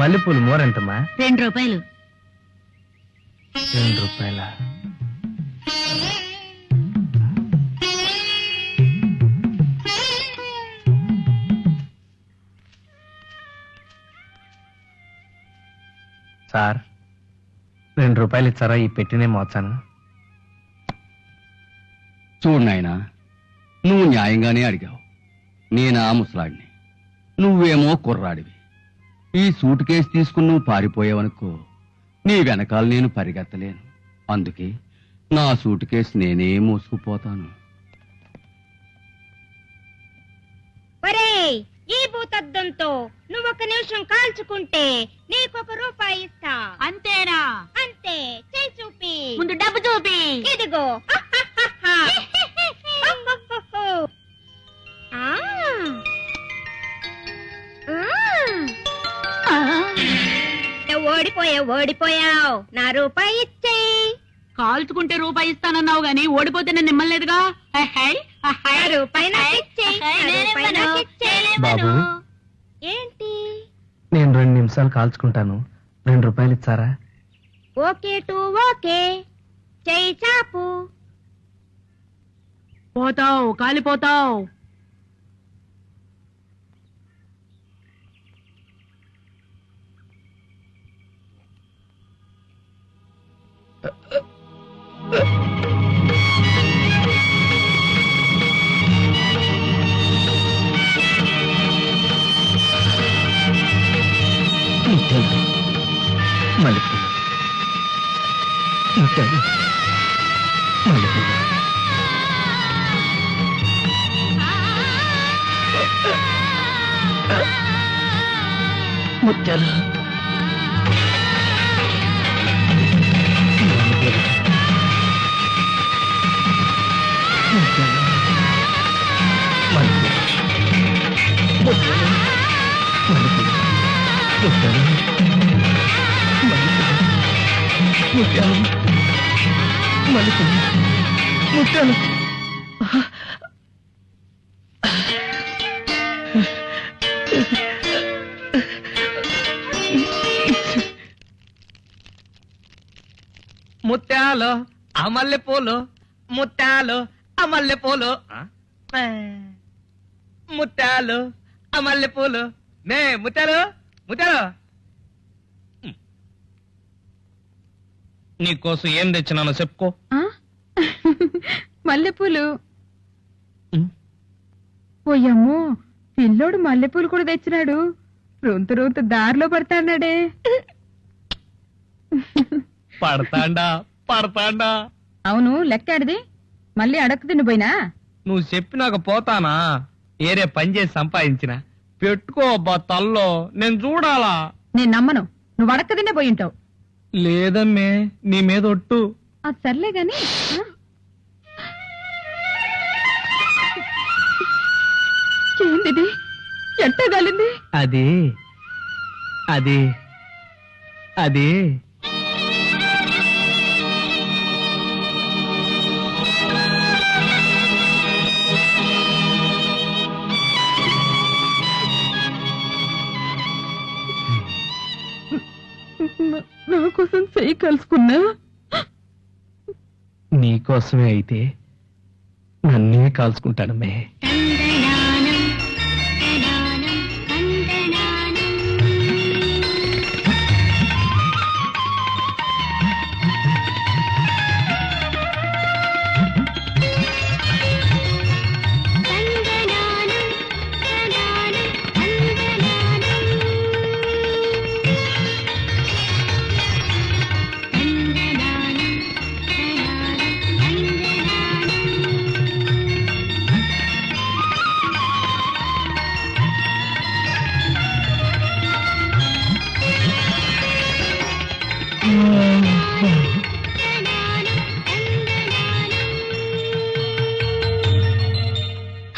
మల్లెపూలు మోరంటమ్మా? 2 రూపాయలు. 2 రూపాయల? సార్ 2 రూపాయలు ఇచ్చారా? ఈ పెట్టినే మోచాను. చూడు నాయనా, నువ్వు న్యాయంగానే అడిగావు. నేనా ముసలాడిని, నువ్వేమో కుర్రాడివి. ఈ సూట్ కేసు తీసుకుని నువ్వు పారిపోయావనుకో, నీ వెనకాల నేను పరిగెత్తలేను. అందుకే నా సూట్ కేసు నేనే మోసుకుపోతాను. ఒరేయ్, ఈ భూతద్దంతో నువ్వొక నిమిషం కాల్చుకుంటే నీకొక రూపాయి ఇస్తా. అంతేనా? అంతే. చేయి చూపి. ముందు డబ్బు చూపి. ఇదిగో. ఓడిపోయావు. నా రూపాయి ఇచ్చేయి. కాల్చుకుంటే రూపాయి ఇస్తానన్నావు గాని ఓడిపోతే నేను నిమ్మలేదుగా. రూపాయి నాకు ఇచ్చేయి. బాబు, ఏంటి? నేను 2 నిమిషాలు కాల్చుకుంటాను. 2 రూపాయలు ఇచ్చారా? Okay to okay. చెయ్యి చాపు. పోతావు, కాలిపోతావు. మల్లెపూలు, ముత్యాలు, మల్లెపూలు. ముత్యాలు, ముత్యాలు. ముత్యాలు, అమల్లె పూలు, ముత్యాలు, అమల్లె పూలు, ముత్యాలు, అమల్లె పూలు. నే ముత్యాలు, ముత్యాలు. నీకోసం ఏం తెచ్చినానో చెప్పుకో. ఆ? మల్లెపూలు. ఓయమ్మో, పిల్లోడు మల్లెపూలు కూడా తెచ్చినాడు. రొంతు రొంతు దారిలో పడతాడే. పడతాండా. అవును, లెక్కాడిది మళ్ళీ అడక్కు తినిపోయినా. నువ్వు చెప్పినాక పోతానా? ఏరే పని చేసి సంపాదించిన పెట్టుకో అబ్బా తల్లో, నేను చూడాలా. నేను నమ్మను, నువ్వు అడక్క తినే పోయి ఉంటావు. లేదమ్మే, నీ మీద ఒట్టు. అది సర్లే గాని ఆ? ఏంటిది ఎట్ట గాలింది? అది అది అది నా కోసం చెయ్యి కలుసుకున్నా. నీకోసమే అయితే నన్నే కాల్చుకుంటానమ్మే.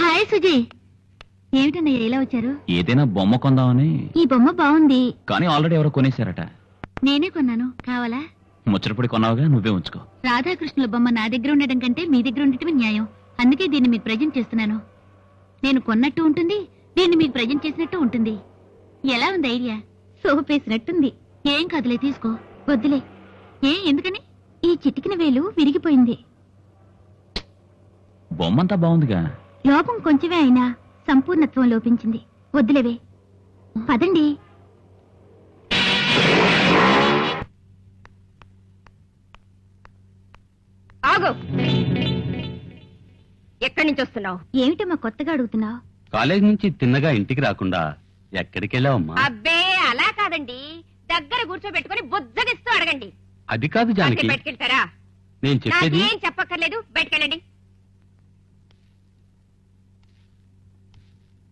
హాయ్ సుజీ. ఏమిటన్నయ్య ఇలా వచ్చారు? ఏదైనా బొమ్మ కొందామని. ఈ బొమ్మ బాగుంది. కానీ ఆల్రెడీ ఎవరో కొనేశారట. నేనే కొన్నాను, కావాలా? ముచ్చటపడి కొన్నావుగా, నువ్వే ఉంచుకో. రాధాకృష్ణుల బొమ్మ నా దగ్గర ఉండడం కంటే మీ దగ్గర ఉండటమే న్యాయం. అందుకే దీన్ని మీకు ప్రజెంట్ చేస్తున్నాను. నేను కొన్నట్టు ఉంటుంది, దీన్ని మీకు ప్రజెంట్ చేసినట్టు ఉంటుంది. ఎలా ఉంది ఐడియా? సోపేసినట్టుంది. ఏం కదలే, తీసుకో. వద్దులే. ఎందుకని? ఈ చిటికిన వేలు విరిగిపోయింది. బొమ్మంతా బాగుందిగా. లోపం కొంచెమే అయినా సంపూర్ణత్వం లోపించింది. వద్దులేవే, పదండి. ఆగు. ఎక్కడి నుంచి వస్తున్నావు? ఏమిటమ్మా కొత్తగా అడుగుతున్నావు? కాలేజ్ నుంచి తిన్నగా ఇంటికి రాకుండా ఎక్కడికి వెళ్ళావమ్మా? అబ్బే అలా కాదండి, దగ్గర కూర్చోబెట్టుకుని బుద్ధగిస్తూ అడగండి. అది కాదు జానకి, బయటకెళ్తారా? నేను చెప్పేది. నాకేం చెప్పక్కర్లేదు, బయటకెళ్ళండి.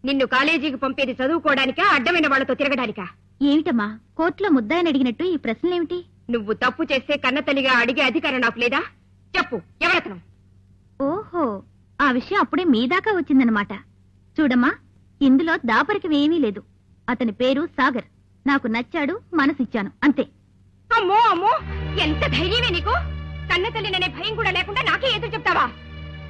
నిన్ను కాలేజీకి పంపేది చదువుకోవడానికా, అడ్డమైన వాళ్లతో తిరగడానికా? ఏమిటమ్మా కోర్టులో ముద్దాయని అడిగినట్టు ఈ ప్రశ్నలేమిటి? నువ్వు తప్పు చేస్తే కన్నతల్లిగా అడిగే అధికారం నాకు లేదా? చెప్పు, ఎవరతను? ఓహో, ఆ విషయం అప్పుడే మీ దాకా వచ్చిందనమాట. చూడమ్మా, ఇందులో దాపరికమేమీ లేదు. అతని పేరు సాగర్. నాకు నచ్చాడు, మనసిచ్చాను, అంతే. అమ్మో అమ్మో, ఎంత ధైర్యమే నీకు! కన్నతల్లిననే భయం కూడా లేకుండా నాకే ఎదురు చెప్తావా?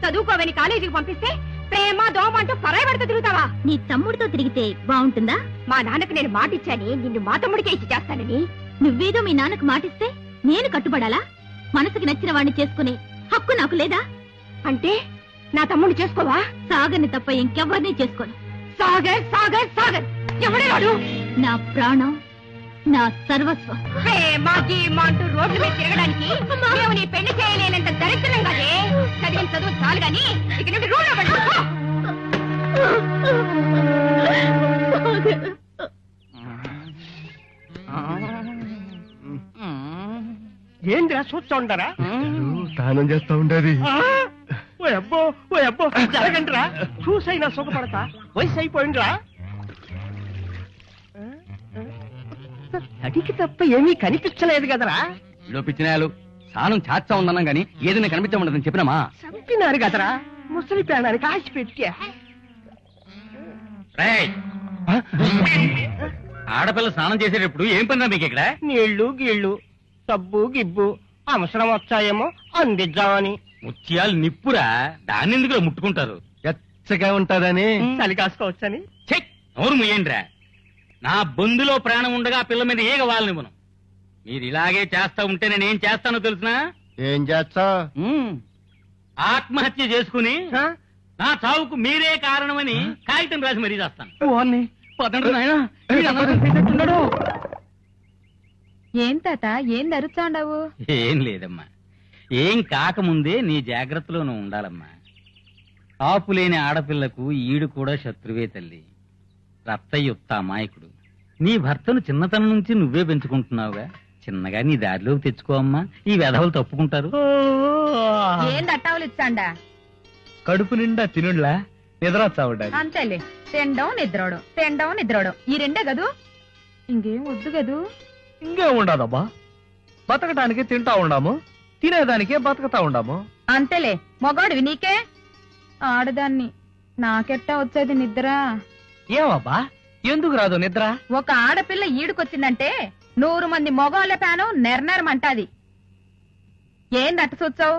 చదువుకోవని కాలేజీకి పంపిస్తే ప్రేమ దోమ అంటూ పరాయబడుతూ తిరుగుతావా? నీ తమ్ముడితో తిరిగితే బాగుంటుందా? మా నాన్నకు నేను మాటిచ్చాని, నిన్ను మా తమ్ముడికే ఇచ్చి చేస్తానని. నువ్వేదో మీ నాన్నకు మాటిస్తే నేను కట్టుబడాలా? మనసుకి నచ్చిన వాడిని చేసుకునే హక్కు నాకు లేదా? అంటే నా తమ్ముడిని చేసుకోవా? సాగర్ని తప్ప ఇంకెవ్వరినీ చేసుకోను. సాగర్ సాగర్ సాగర్ ఎవడే వాడు? నా ప్రాణం, నా సర్వస్వం. ప్రేమ గీమ అంటూ రోడ్డు మీద తిరగడానికి మేము నీ పెళ్లి చేయలేనంత దరిద్రం కాదే. చదివిన చదువు చాలు గాని ఇక నుండి రూల్లో పడు. ఏంద్రా చూస్తా ఉంటారా? స్నానం చేస్తా ఉండేది. ఓ అబ్బో జరగండిరా, చూసైనా సుఖపడతా. వయసు అయిపోయిందిరా. అడిగి తప్ప ఏమీ కనిపించలేదు కదరా. లోపించినాయాలు స్నానం చాచా ఉందన్నాం గాని ఏదైనా కనిపించమండదని చెప్పినామా? చంపినారు కదరా ముసలి ప్రాణానికి ఆశ పెట్టా. రేయ్, ఆడపిల్ల స్నానం చేసేటప్పుడు ఏం పనిరా మీకు ఇక్కడ? నీళ్లు గీళ్లు సబ్బు గిబ్బు అవసరం వచ్చాయేమో అందిద్దామని. ముత్యాలు నిప్పురా, దాన్ని ఎందుకు ముట్టుకుంటారు? ఎచ్చగా ఉంటారని. చలి కాసుకోవచ్చని. చెక్ నోరు ముయ్యండిరా. నా బొందులో ప్రాణం ఉండగా ఆ పిల్ల మీద ఏగ వాళ్ళనివ్వను. మీరు ఇలాగే చేస్తా ఉంటే నేనేం చేస్తానో తెలుసునా? ఏం చేస్తా? ఆత్మహత్య చేసుకుని నా చావుకు మీరే కారణమని కాగితం రాసి మరీ చేస్తాను. పదండి నాయనా, వీడు అనాథం చేసేట్టున్నాడు. ఏం తాత ఏం ధరుచాండావు? ఏం లేదమ్మా, ఏం కాకముందే నీ జాగ్రత్తలో నువ్వు ఉండాలమ్మా. ఆపులేని ఆడపిల్లకు ఈడు కూడా శత్రువే తల్లి. రత్తయ్యుత్త అమాయకుడు. నీ భర్తను చిన్నతనం నుంచి నువ్వే పెంచుకుంటున్నావుగా, చిన్నగా నీ దారిలోకి తెచ్చుకో అమ్మా. ఈ వెధవలు తప్పుకుంటారు. ఏం దట్టావులు ఇచ్చాండా? కడుపు నిండా తినుడ్లా నిద్రొచ్చా ఉండాలి. అంతేలే, తినడం నిద్రవడం, తినడం నిద్రవడం, ఈ రెండే కదూ, ఇంకేం వద్దు కదూ. ఇంకేం ఉండదబ్బా, బతకటానికి తింటా ఉండాము, తినేదానికే బతకతా ఉండాము. అంతేలే, మొగాడివి నీకే. ఆడదాన్ని నాకెట్టా వచ్చేది నిద్ర? ఏమబ్బా, ఎందుకు రాదు నిద్ర? ఒక ఆడపిల్ల ఈడుకొచ్చిందంటే 100 మంది మొగాళ్ళ ప్యాను నెర్నరమంటాది. ఏం దట్టసొచ్చావు?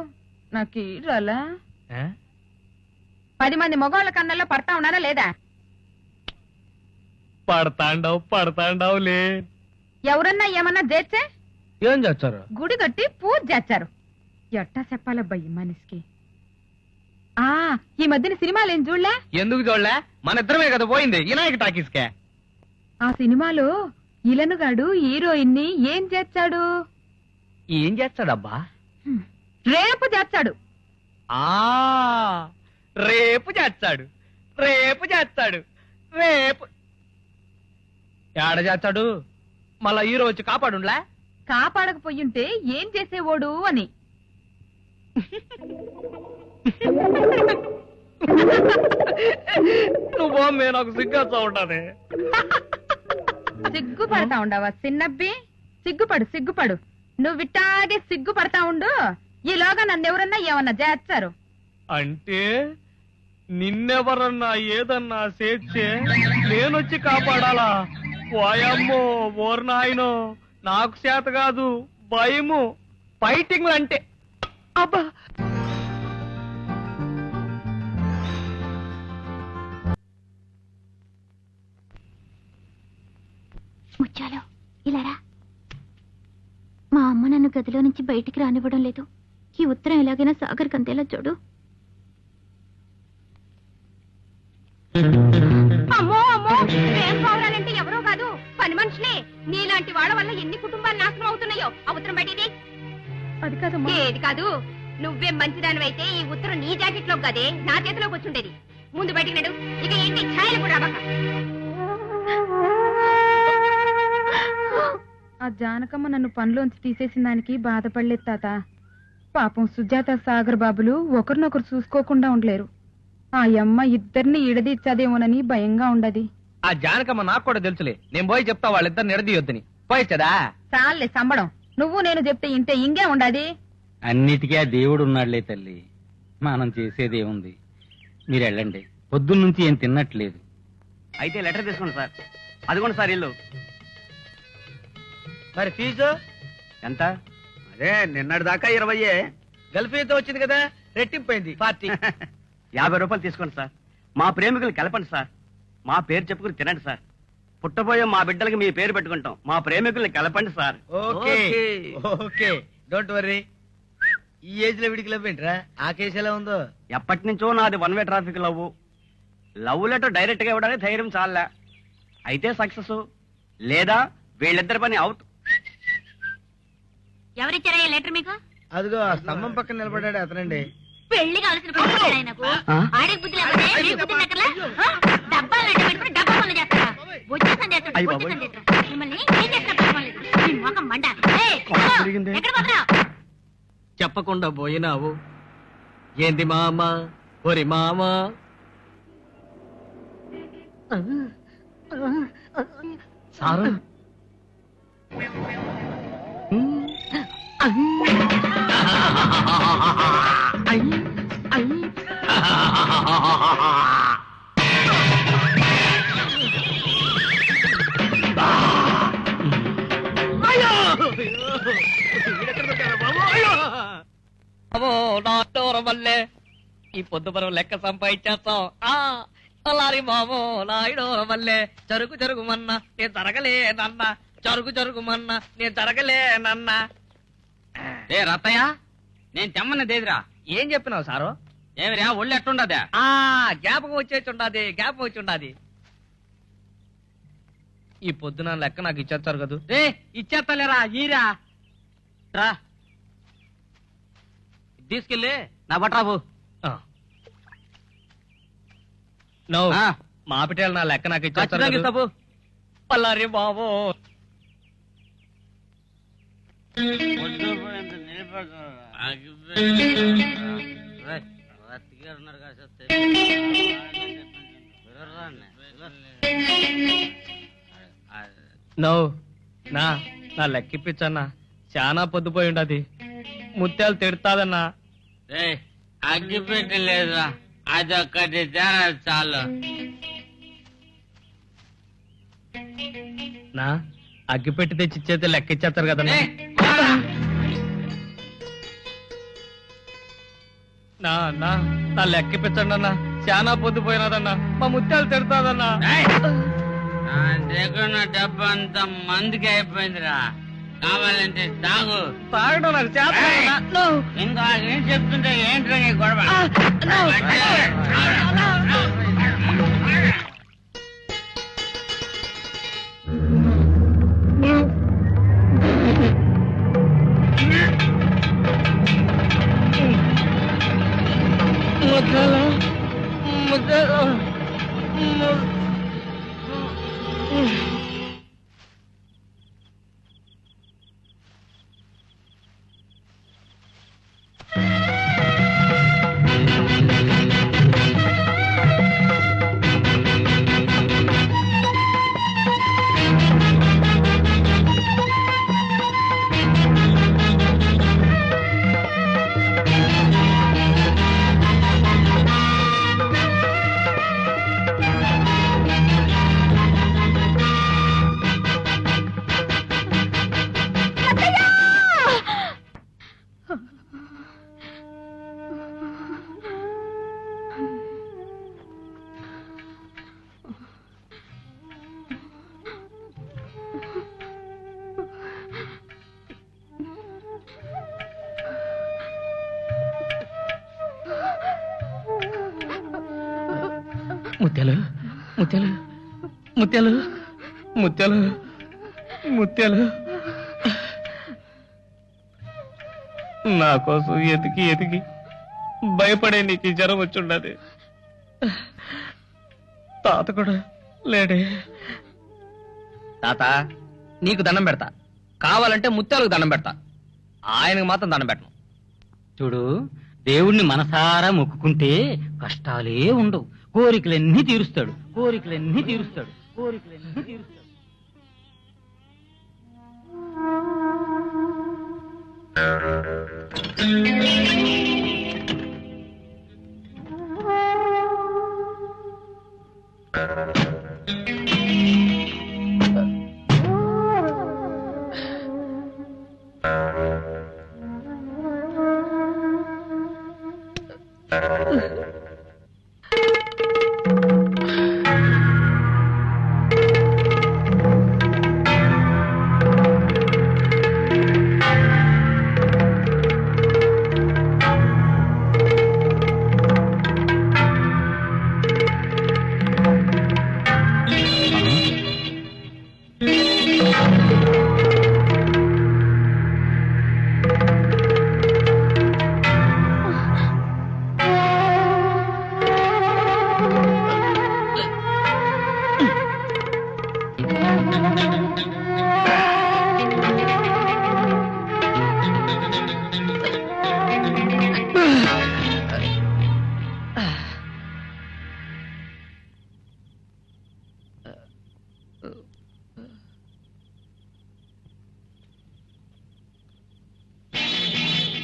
నాకు రాలా? 10 మంది మొగాళ్ళ కన్నల్లో పడతా ఉన్నారా లేదా? పడతాండావులే. ఎవరన్నా ఏమన్నా చేర్చే ఏం చేస్తారు? గుడి కట్టి పూజ చేస్తారు. ఎట్టా చెప్పాలబ్బా ఈ మనిషికి. ఈ మధ్యన సినిమాలు ఏం చూడలే? ఎందుకు చూడలే, మన ఇద్దరమే కదా పోయింది వినాయక టాకీస్కే. ఆ సినిమాలో ఇలనుగాడు హీరోయిన్ ని ఏం చేస్తాడు? ఏం చేస్తాడబ్బా? రేపు చేస్తాడు. రేపు చేస్తాడు, రేపు చేస్తాడు, రేపు ఏడ చేస్తాడు? మళ్ళా హీరో వచ్చి కాపాడుండ్లా? కాపాడకపోయింటే ఏం చేసేవాడు అని. నువ్వు నాకు సిగ్గొస్తా ఉంటానే. సిగ్గుపడతా ఉండవా చిన్నబ్బి? సిగ్గుపడు. నువ్వు విట్టాగే సిగ్గుపడతా ఉండు. ఈలోగా నన్నెవరన్నా ఏమన్నా చేస్తారు. అంటే నిన్నెవరన్నా ఏదన్నా చేస్తే నేనొచ్చి కాపాడాలా? పోయమ్మో ఓర్ నాయనో, నాకు చేత కాదు, భయము. ఫైటింగ్ అంటే అబ్బా. ముత్యాలు ఇలారా. మా అమ్మ నన్ను గదిలో నుంచి బయటికి రానివ్వడం లేదు. ఈ ఉత్తరం ఎలాగైనా సాగర్ కందేలా చూడు. అమ్మో అమ్మో, ప్రేమ పౌరాలంటే ఎవరో కాదు, పని మనుషులే. నీలాంటి వాళ్ళ వల్ల ఎన్ని కుటుంబాలు నాశనం అవుతున్నాయో. ఆ ఉత్తరం బయటిది. అది కాదమ్మా. ఏది కాదు, నువ్వే మంచిదానివైతే ఈ ఉత్తరం నీ జాకెట్ లో కదే నా చేతిలోకి వచ్చుండేది. ముందు బయటికి నడు. ఇక ఏంటి ఛాయలు కూడా అవ్వక. ఆ జానకమ్మ నన్ను పనిలోంచి తీసేసిన దానికి బాధపడలేదు తాత. పాపం సుజాత సాగర్ బాబులు ఒకరినొకరు చూసుకోకుండా ఉండలేరు. ఆ అమ్మ ఇద్దరిని ఇడదీచ్చదేమోనని భయంగా ఉండది. ఆ జానకమ్మ నాకు కూడా తెలుసులే, నేను పోయి చెప్తా వాళ్ళిద్దరిని నిడదీయొద్దని. పోయిచ్చదా? చాలే సంబడం. నువ్వు నేను చెప్తే ఇంటే ఇంకే ఉండది. అన్నిటికీ ఆ దేవుడు ఉన్నాడులే తల్లి, మనం చేసేదేముంది. మీరు వెళ్ళండి, పొద్దున్నుంచి ఏం తిన్నట్లేదు. అయితే లెటర్ తీసుకోండి సార్. అదిగోండి సార్ ఇల్లు. మరి ఫీజు ఎంత? అదే నిన్నటి దాకా 20. గల్ఫీతో వచ్చింది కదా, రెట్టింపోయింది 40. 50 రూపాయలు తీసుకోండి సార్. మా ప్రేమికులు కలపండి సార్. మా పేరు చెప్పుకుని తినండి సార్. పుట్టబోయే మా బిడ్డలకి మీ పేరు పెట్టుకుంటాం. మా ప్రేమికుల్ని కలపండి sir. Okay okay, don't worry. ఈ ఏజ్ లో విడికి లవ్వేంట్రా? ఆ కేసు ఎలా ఉందో? ఎప్పటి నుంచో నాది 1 way traffic love letter direct గా ఇవ్వడానికి ధైర్యం చాలా. అయితే సక్సెస్, లేదా వీళ్ళిద్దరి పని అవుట్. ఎవరిచ్చారా ఈ లెటర్ మీకు? అదిగో ఆ స్తంభం పక్కన నిలబడ్డాడు అతనండి. పెళ్లి కావాల్సిన ఆడికి బుద్ధి లేకపోతే మీకు బుద్ధి ఎక్కర్లా? డబ్బాలు అడ్డ పెట్టుకుని డబ్బా పనులు చేస్తారా? వచ్చేసాను చేస్తాడు. మిమ్మల్ని ఏం చేస్తున్నా మొఖం మండ. ఎక్కడ పోతున్నా? చెప్పకుండా పోయినావు ఏంది మామ? ఒరి మామ, సారు వల్లే ఈ పొద్దుపరం లెక్క సంపాదించేస్తాం. అలారి మామో నాయుడోర వల్లే జరుగు జరుగుమన్నా నేను జరగలేనన్నా, జరుగుమన్నా నేను జరగలేనన్నా. ఏ రత్తయ్య, నేను తెమ్మన్నదేదిరా? ఏం చెప్పినావు సారు? ఏమిరా ఒళ్ళు ఎట్టుండదా? జ్ఞాపకం వచ్చేసి ఉండాది, జ్ఞాపకం వచ్చి ఉండాది. ఈ పొద్దున లెక్క నాకు ఇచ్చేస్తారు కదా. రే ఇచ్చేస్తలేరా ఈరా రా తీసుకెళ్ళి నా బట్రాబు. నో మాపిటేళ్ళు నా లెక్క నాకు ఇచ్చేస్తారు సబ్బు పల్లారి బాబు. నో నా నా లెక్కిప్పించన్నా, చాలా పొద్దుపోయి ఉండదు. ముత్యాలు తిడతాదన్నా. అగ్గి పెట్టలేదా, అదొక్కటి చాలు. నా అగ్గి పెట్టి తెచ్చి ఇచ్చేస్తే లెక్క ఇచ్చేస్తారు కదన్నా. నా నా నా లెక్క ఇప్పించండి అన్నా, చాలా పొద్దుపోయినదన్నా. మా ముత్యాలు తిడతాదన్నా. దగ్గర డబ్బు అంతా మందికి అయిపోయిందిరా, కావాలంటే తాగు. తాగడం నాకు చేత. ఇంకా ఏం చెప్తుంటే ఏంట్రా నీ గొడవ? ముత్యాలు ముత్యాలు ముత్యాలు ముత్యాలు ముత్యాలు నా కోసం ఎతికి ఎతికి భయపడే నీకు జ్వరం వచ్చుండది. తాత కూడా లేడే. తాత నీకు దండం పెడతా, కావాలంటే ముత్యాలకు దండం పెడతా, ఆయనకు మాత్రం దండం పెట్టను. చూడు, దేవుణ్ణి మనసారా మొక్కుకుంటే కష్టాలే ఉండవు. కోరికలన్నీ తీరుస్తాడు, కోరికలన్నీ తీరుస్తాడు, కోరికలన్నీ తీరుస్తాడు.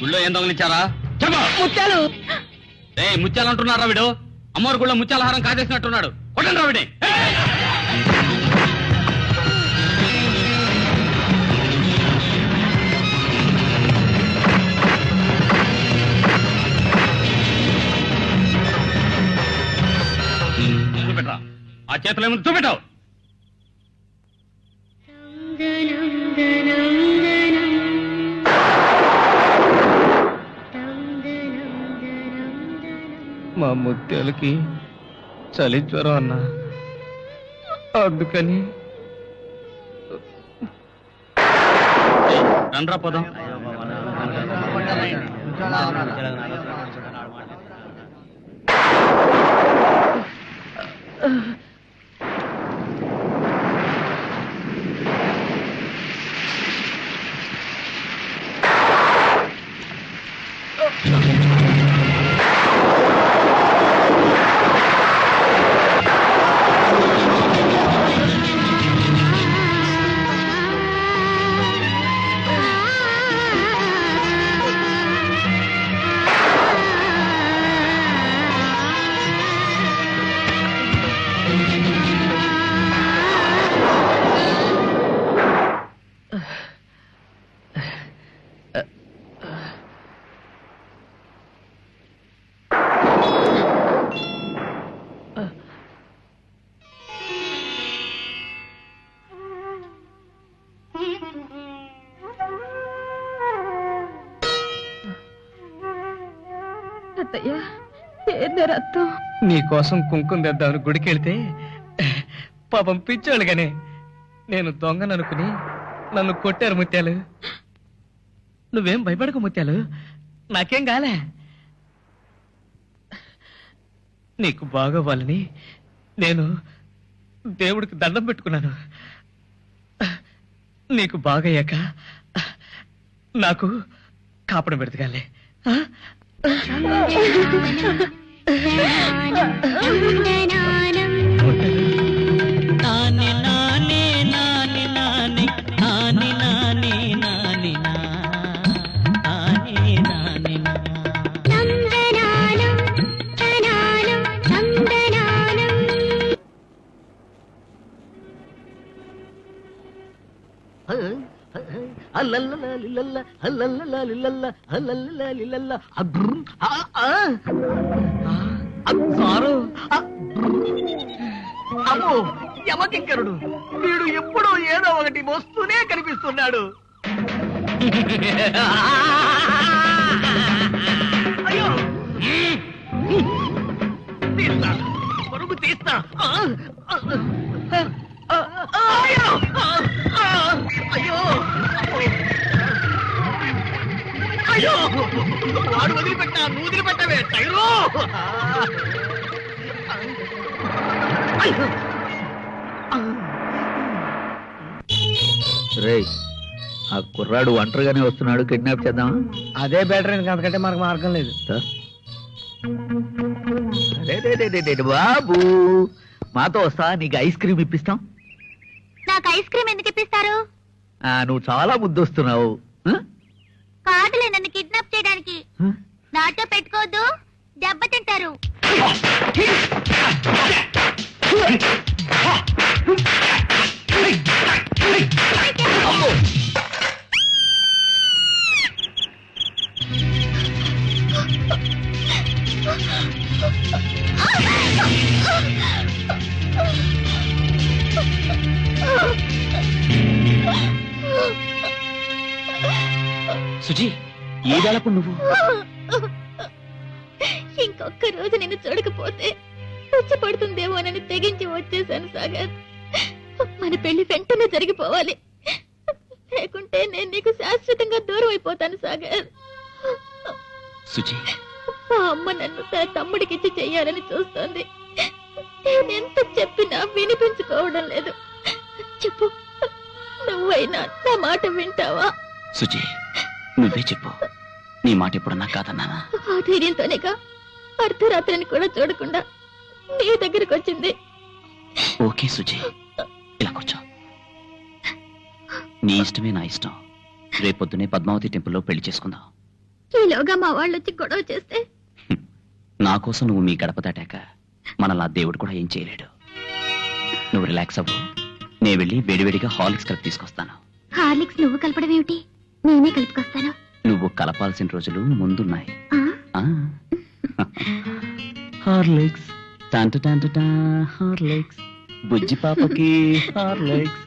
గుళ్ళో ఏం దొంగలించారా? ముత్యాలు ముత్యాలు అంటున్నారా వీడు? అమ్మవారి గుళ్ళో ముత్యాలహారం కాజేసినట్టున్నాడు. కొట్టండి రా వీడిని. చూపెట్టరా, ఆ చేతిలో ఏముంది చూపెట్టావు. మా ముత్యాలకి చలి జ్వరం అన్నా, అందుకని రండ్రా పోదాం. అత్తయ్య ఏంది రక్తం? నీకోసం కుంకుమ తెద్దామని గుడికెళ్తే పాపం పిచ్చోళ్ళుగానే నేను దొంగననుకుని నన్ను కొట్టారు ముత్యాలు. నువ్వేం భయపడకు ముత్యాలు, నాకేం కాలే. నీకు బాగోవాలని నేను దేవుడికి దండం పెట్టుకున్నాను. నీకు బాగయ్యాక నాకు కాపడం పెడతగాలే. అమ్మో, యమకింకరుడు వీడు ఎప్పుడూ ఏదో ఒకటి మోస్తూనే కనిపిస్తున్నాడు. అయ్యో తీస్తా, పరుగు తీస్తా. అయ్యో అయ్యో అయ్యో, వాడు వదిలిపెట్టా, నువ్వు వదిలిపెట్టవే టైరు. రేయ్, ఆ కుర్రాడు ఒంటరిగానే వస్తున్నాడు, కిడ్నాప్ చేద్దామా? అదే బెటర్, ఎందుకంటే మనకు మార్గం లేదు. బాబు మాతో వస్తా, నీకు ఐస్ క్రీమ్ ఇప్పిస్తాం. నాకు ఐస్ క్రీమ్ ఎందుకు ఇప్పిస్తారు? నువ్వు చాలా ముద్దొస్తున్నావు. కాదులే నన్ను కిడ్నాప్ చేయడానికి. నాతో పెట్టుకోవద్దు, దెబ్బతింటారు. సుజీ, ఏ వేళకు నువ్వు? ఇంకొక్క రోజు నిన్ను చూడకపోతే పిచ్చి పడుతుందేమోనని తెగించి వచ్చేసాను సాగర్. మన పెళ్లి వెంటనే జరిగిపోవాలి, లేకుంటే నేను నీకు శాశ్వతంగా దూరం అయిపోతాను సాగర్. సుజీ, మా అమ్మ నన్ను తన తమ్ముడికిచ్చి చెయ్యాలని చూస్తోంది. నేనెంత చెప్పినా వినిపించుకోవడం లేదు. చెప్పు, నువ్వైనా నా మాట వింటావా? సుజీ, నువ్వే చెప్పు, నీ మాట ఎప్పుడన్నా కాదన్నానా? ఆ ధైర్యంతోనేగా అర్ధరాత్రిని కూడా చూడకుండా నీ దగ్గరికి వచ్చింది. ఓకే సుజీ, ఇలా కూర్చో. నీ ఇష్టమే నా ఇష్టం. రేపొద్దునే పద్మావతి టెంపుల్లో పెళ్లి చేసుకుందాం. ఈలోగా మా వాళ్ళు వచ్చి గొడవ చేస్తే? నా కోసం నువ్వు మీ గడప దాటాక మనలా దేవుడు కూడా ఏం చేయలేడు. నువ్వు రిలాక్స్ అవ్వు, నేను వెళ్ళి వేడివేడిగా హార్లిక్స్ కలిపి తీసుకొస్తాను. హార్లిక్స్ నువ్వు కలపడం ఏమిటి? నేనే కలుపుకొస్తాను. నువ్వు కలపాల్సిన రోజులు ముందున్నాయి. ఆ? హార్లిక్స్ టంటటంటటా, హార్లిక్స్ బుజ్జి పాపకి Horlicks,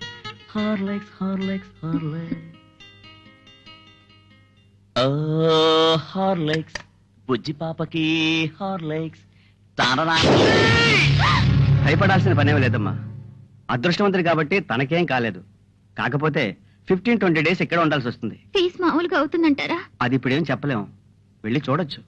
Horlicks Horlicks Horlicks. Horlicks బుజ్జి పాపకి హార్లిక్స్. భయపడాల్సిన పనేం లేదమ్మా. అదృష్టవంతుడు కాబట్టి తనకేం కాలేదు. కాకపోతే 15-20 డేస్ ఇక్కడ ఉండాల్సి వస్తుంది. ఫీజు మామూలుగా అవుతుందంటారా? అది ఇప్పుడేం చెప్పలేము, వెళ్ళి చూడొచ్చు.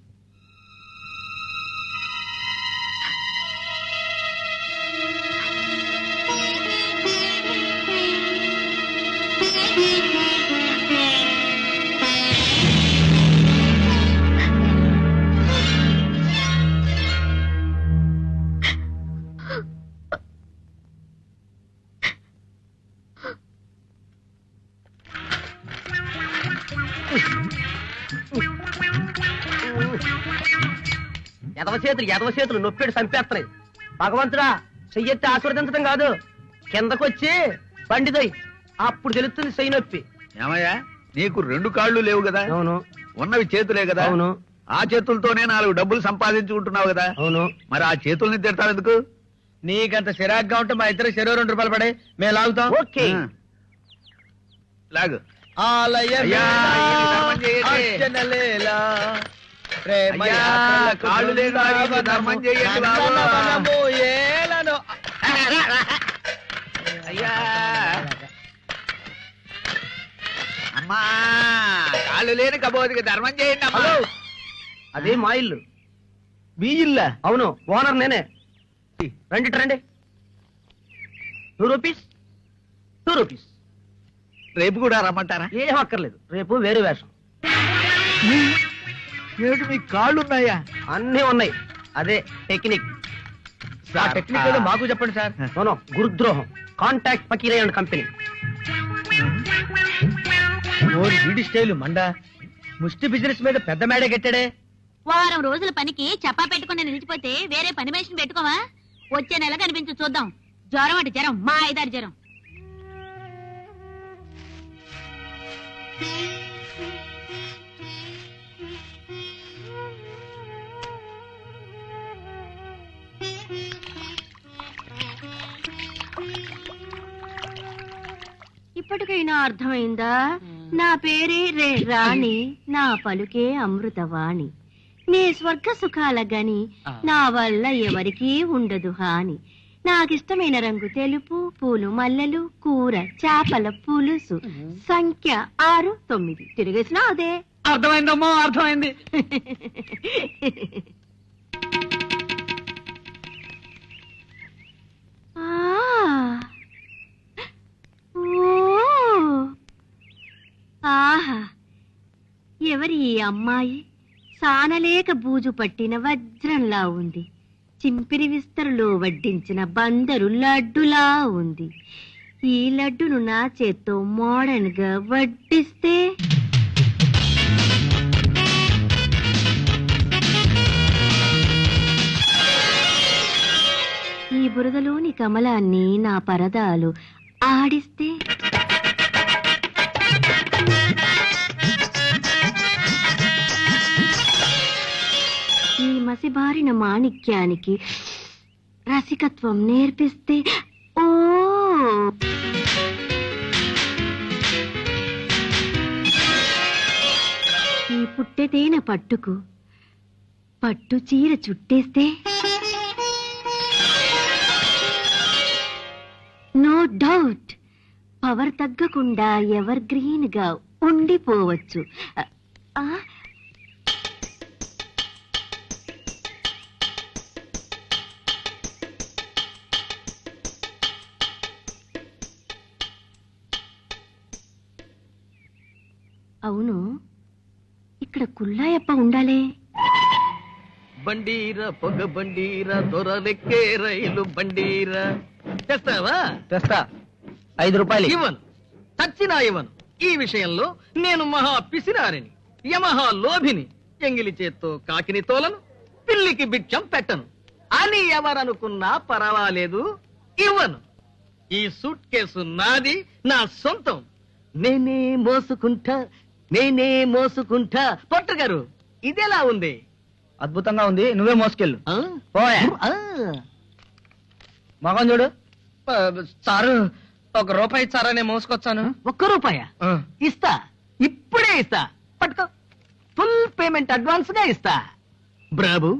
ఎదవ చేతులు నొప్పిడి చంపేస్తున్నాయి. భగవంతుడా, చెయ్యెత్తి ఆశీర్వదించడం కాదు, కిందకొచ్చి బండిదోయ్, అప్పుడు తెలుస్తుంది చెయ్యి నొప్పి. ఏమయ్యా, నీకు 2 కాళ్ళు లేవు కదా? అవును. ఉన్నవి చేతులే కదా? అవును. ఆ చేతులతోనే 4 డబ్బులు సంపాదించుకుంటున్నావు కదా? అవును. మరి ఆ చేతుల్ని తిడతావు ఎందుకు? నీకంత చిరాగ్గా ఉంటే మా ఇద్దరు చెరో 2 రూపాయలు పడే, మేము లాగుతాం. ఓకే, లాగు. ఆలయ అయ్యా, ధర్మం చేయండి. అయ్యా, కాళ్ళు లేని వారికి ధర్మం చేయండి బాబు. అయ్యా, అమ్మా, కాళ్ళు లేని కబోదికి ధర్మం చేయండి అమ్మా. అదే మా ఇల్లు. మీ ఇల్లా? అవును, ఓనర్ నేనే. రండి రండి. 2 రూపీస్, 2 రూపీస్. రేపు కూడా రమ్మంటారా? ఏం అక్కర్లేదు, రేపు వేరే వేషం. ఏమిటి, మీ కాళ్ళున్నాయా? అన్నీ ఉన్నాయి, అదే టెక్నిక్. ఆ టెక్నిక్ ఏదో మాకు చెప్పండి సార్. నో, గురుద్రోహం. Contact Pakeerayya and company. వీడి స్టైల్ మండా, ముష్టి బిజినెస్ మీద పెద్ద మేడే కట్టాడే. వారం రోజుల పనికి చెప్పా పెట్టుకుని నిలిచిపోతే వేరే పని మనిషిని పెట్టుకోవా? వచ్చే నెల కనిపించు చూద్దాం. జ్వరం అంటే జ్వరం, మా 5-6 జ్వరం. ఇప్పటికైనా అర్థమైందా? నా పేరే రే రాణి, నా పలుకే అమృతవాణి. నే స్వర్గ సుఖాల గని, నా వల్ల ఎవరికీ ఉండదు హాని. నాకిష్టమైన రంగు తెలుపు, పూలు మల్లెలు, కూర చేపల పులుసు. సంఖ్య 6, 9. తిరిగేసినా అదే. అర్థమైందమ్మో, అర్థమైంది. ఆహా, ఎవరి ఈ అమ్మాయి? సానలేక బూజు పట్టిన వజ్రంలా ఉంది. చింపిరి విస్తరులో వడ్డించిన బందరు లడ్డులా ఉంది. ఈ లడ్డును నా చేత్తో మోడర్న్ గా వడ్డిస్తే ఈ బురదలోని కమలాన్ని నా పరదాలు ఆడిస్తే ఈ మసిబారిన మాణిక్యానికి రసికత్వం నేర్పిస్తే ఓ ఈ పుట్టెతేన పట్టుకు పట్టు చీర చుట్టేస్తే నో డౌట్ పవర్ తగ్గకుండా ఎవర్ గ్రీన్ గా ఉండిపోవచ్చు. అవును, ఇక్కడ కుల్లాయప్ప ఉండాలే. బండీరా పొగ బండీరా, దొరలెక్కే రైలు బండీరా. తెస్తావా? తెస్తా. 5 రూపాయలు ఇవ్వను, చచ్చినా ఇవ్వను. ఈ విషయంలో నేను మహా పిసినారిని, యమహా లోభిని. ఎంగిలి చేత్తో కాకిని తోలను, పిల్లికి బిచ్చం పెట్టను అని ఎవరనుకున్నా పర్వాలేదు, ఇవ్వను. ఈ సూట్ కేసు నాది, నా సొంతం. నేనే మోసుకుంటా, నేనే మోసుకుంటా. పొట్ట గారు, ఇదెలా ఉంది? అద్భుతంగా ఉంది, నువ్వే మోసుకెళ్ళు. మగం చూడు. సారు, 1 రూపాయి ఇచ్చారా? నేను మోసుకొచ్చాను. 1 రూపాయ ఇస్తా, ఇప్పుడే ఇస్తా. పట్టుకో, ఫుల్ పేమెంట్ అడ్వాన్స్ గా ఇస్తా. బ్రాబు,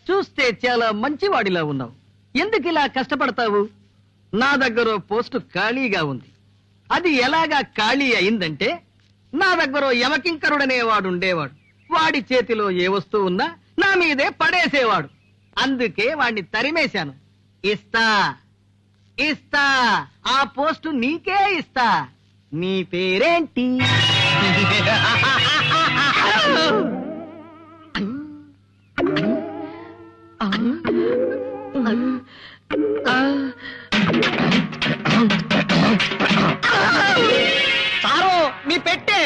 చూస్తే చాలా మంచివాడిలా ఉన్నావు. ఎందుకు ఇలా కష్టపడతావు? నా దగ్గర పోస్టు ఖాళీగా ఉంది. అది ఎలాగా ఖాళీ అయిందంటే నా దగ్గర యమకింకరుడనేవాడు ఉండేవాడు. వాడి చేతిలో ఏ వస్తువు ఉన్నా నా మీదే పడేసేవాడు. అందుకే వాడిని తరిమేశాను. ఇస్తా ఇస్తా ఆ పోస్టు నీకే ఇస్తా. నీ పేరేంటి? సారు మీ పెట్టే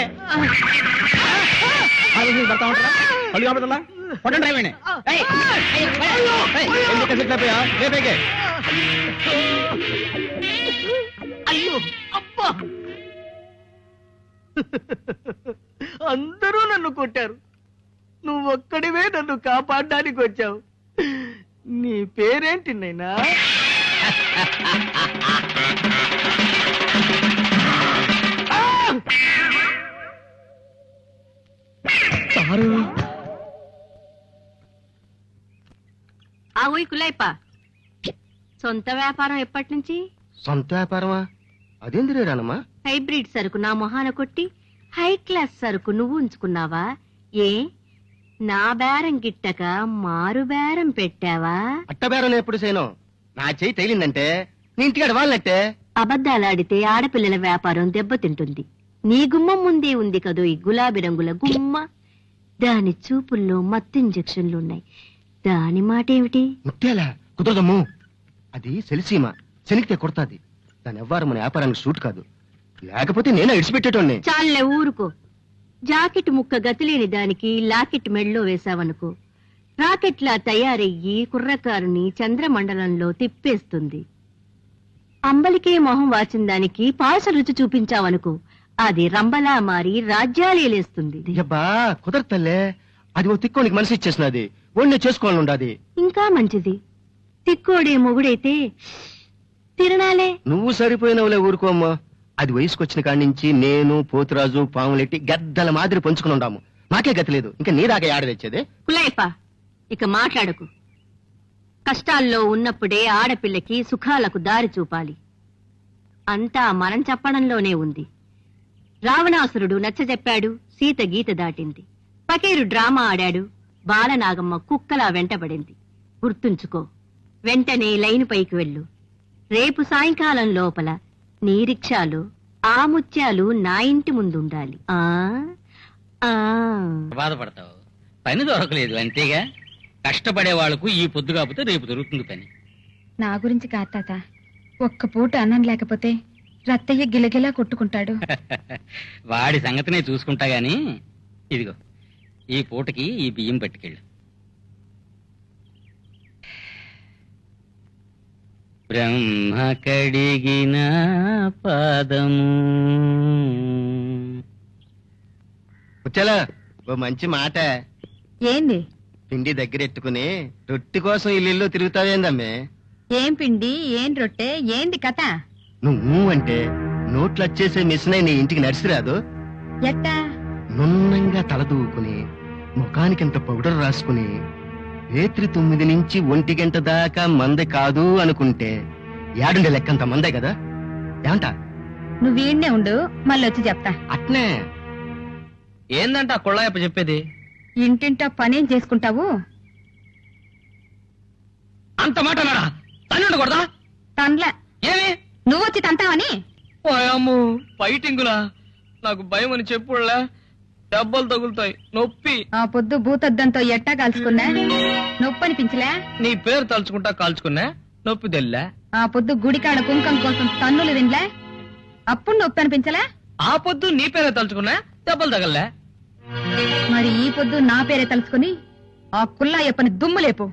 అయ్యో అబ్బా! అందరూ నన్ను కొట్టారు, నువ్వొక్కడివే నన్ను కాపాడడానికి వచ్చావు. నీ పేరేంటి నైనా? ఆగోయ్ కులాయిపా, సొంత వ్యాపారం ఎప్పటి నుంచి? సొంత వ్యాపారమా? అదేంది రానమ్మా? హైబ్రిడ్ సరుకు నా మొహాన కొట్టి హై క్లాస్ సరుకు నువ్వు ఉంచుకున్నావా? ఏ నా బేరం గిట్టక మారు బేరం పెట్టావా? అట్టబేరం ఎప్పుడు చేయను. నా చెయ్యి తగిలిందంటే నీ ఇంటికాడ వాళ్ళనట్టే. అబద్ధాలాడితే ఆడపిల్లల వ్యాపారం దెబ్బతింటుంది. నీ గుమ్మం ముందే ఉంది కదో ఈ గులాబీ రంగుల గుమ్మ. దాని చూపుల్లో మత్తు ఇంజెక్షన్లున్నాయి. దాని మాట ఏమిటి? ముత్యాలా కుదరదమ్ము. అది సెలిసీమ, శనికితే కొడతాది. దాని ఎవ్వరు మన వ్యాపారానికి సూట్ కాదు. లేకపోతే నేనే ఇడిచిపెట్టేటోన్ని. చాలే ఊరుకో. జాకెట్ ముక్క గతిలేని దానికి లాకెట్ మెడలో వేశావనుకో, రాకెట్లా తయారయ్యి కుర్రకారుని చంద్రమండలంలో తిప్పేస్తుంది. అంబలికే మొహం వాచిన దానికి పాయస రుచి చూపించావనుకో, అది రంబలా మారి రాజ్యాలేలేస్తుంది. అబ్బా కుదరతల్లే. అది ఓ తిక్కోనికి మనసు ఇచ్చేసినది. ఒళ్ళే చేసుకోవాలని ఉండాది. ఇంకా మంచిది. తిక్కోడే మొగుడైతే తిరణాలే. నువ్వు సరిపోయినవులే, ఊరుకోమ్మా. అది వయసుకొచ్చిన కాడి నుంచి నేను పోతురాజు పాములెట్టి గద్దల మాదిరి పంచుకుని ఉండాము. నాకే గతి లేదు. ఇంకా నీ దాకా ఆడ తెచ్చేదే. కులాయిపా, ఇక మాట్లాడకు. కష్టాల్లో ఉన్నప్పుడే ఆడపిల్లకి సుఖాలకు దారి చూపాలి. అంతా మనం చెప్పడంలోనే ఉంది. రావణాసురుడు నచ్చజెప్పాడు, సీత గీత దాటింది. పకీరు డ్రామా ఆడాడు, బాలనాగమ్మ కుక్కలా వెంటబడింది. గుర్తుంచుకో. వెంటనే లైను పైకి వెళ్ళు. రేపు సాయంకాలం లోపల నీ రిక్షాలో ఆ ముత్యాలు నా ఇంటి ముందుండాలి. బాధపడతావు, పని దొరకలేదు అంతేగా. కష్టపడే వాళ్లకు ఈ పొద్దు కాకపోతే రేపు దొరుకుతుంది పని. నా గురించి కాదు తాత, ఒక్క పూట అన్నం లేకపోతే రత్తయ్య గిలగిలా కొట్టుకుంటాడు. వాడి సంగతినే చూసుకుంటా గాని, ఇదిగో ఈ పూటకి ఈ బియ్యం పట్టుకెళ్ళు. బ్రహ్మ కడిగిన పాదము. ముత్యాలా ఓ మంచి మాట. ఏంది? పిండి దగ్గరెట్టుకుని రొట్టి కోసం ఇల్లు తిరుగుతావేందమ్మే? ఏం పిండి, ఏం రొట్టె, ఏంది కథ? నువ్వు అంటే నోట్లు వచ్చేసే మిషన్ నీ ఇంటికి నడిచిరాదు. ఎట్టా? నున్నంగా తలదూకుని ముఖానికింత పౌడర్ రాసుకుని రాత్రి 9 నుంచి 1 గంట దాకా మందే కాదు అనుకుంటే ఏడుండే లెక్కంత మందే కదా. ఏమంటా? నువ్వు వీడినే ఉండు, మళ్ళీ వచ్చి చెప్తా. అట్నే ఏందంట కుళ్ళాయప్ప చెప్పేది? ఇంటింటా పనేం చేసుకుంటావు? అంత మాట నాడా? తల్లి ఉండకూడదా? తన్లా. ఏమి నువ్వొచ్చి తంతావని? అమ్ము ఫైటింగులా? నాకు భయం అని చెప్పుడులా. దెబ్బలు తగులుతాయి, నొప్పి. ఆ పొద్దు భూతద్దంతో ఎట్టా కాల్చుకున్నా? నొప్పి అనిపించలే? నీ పేరు తలుచుకుంటా కాల్చుకున్నా, నొప్పి తెల్లా? ఆ పొద్దు గుడికాడ కుంకం కోసం తన్నులు తినలే? అప్పుడు నొప్పి అనిపించలే? ఆ పొద్దు నీ పేరే తలుచుకున్నా, దెబ్బలు తగలే? మరి ఈ పొద్దు నా పేరే తలుచుకుని ఆ కుల్లాయప్పని దుమ్ము లేపు.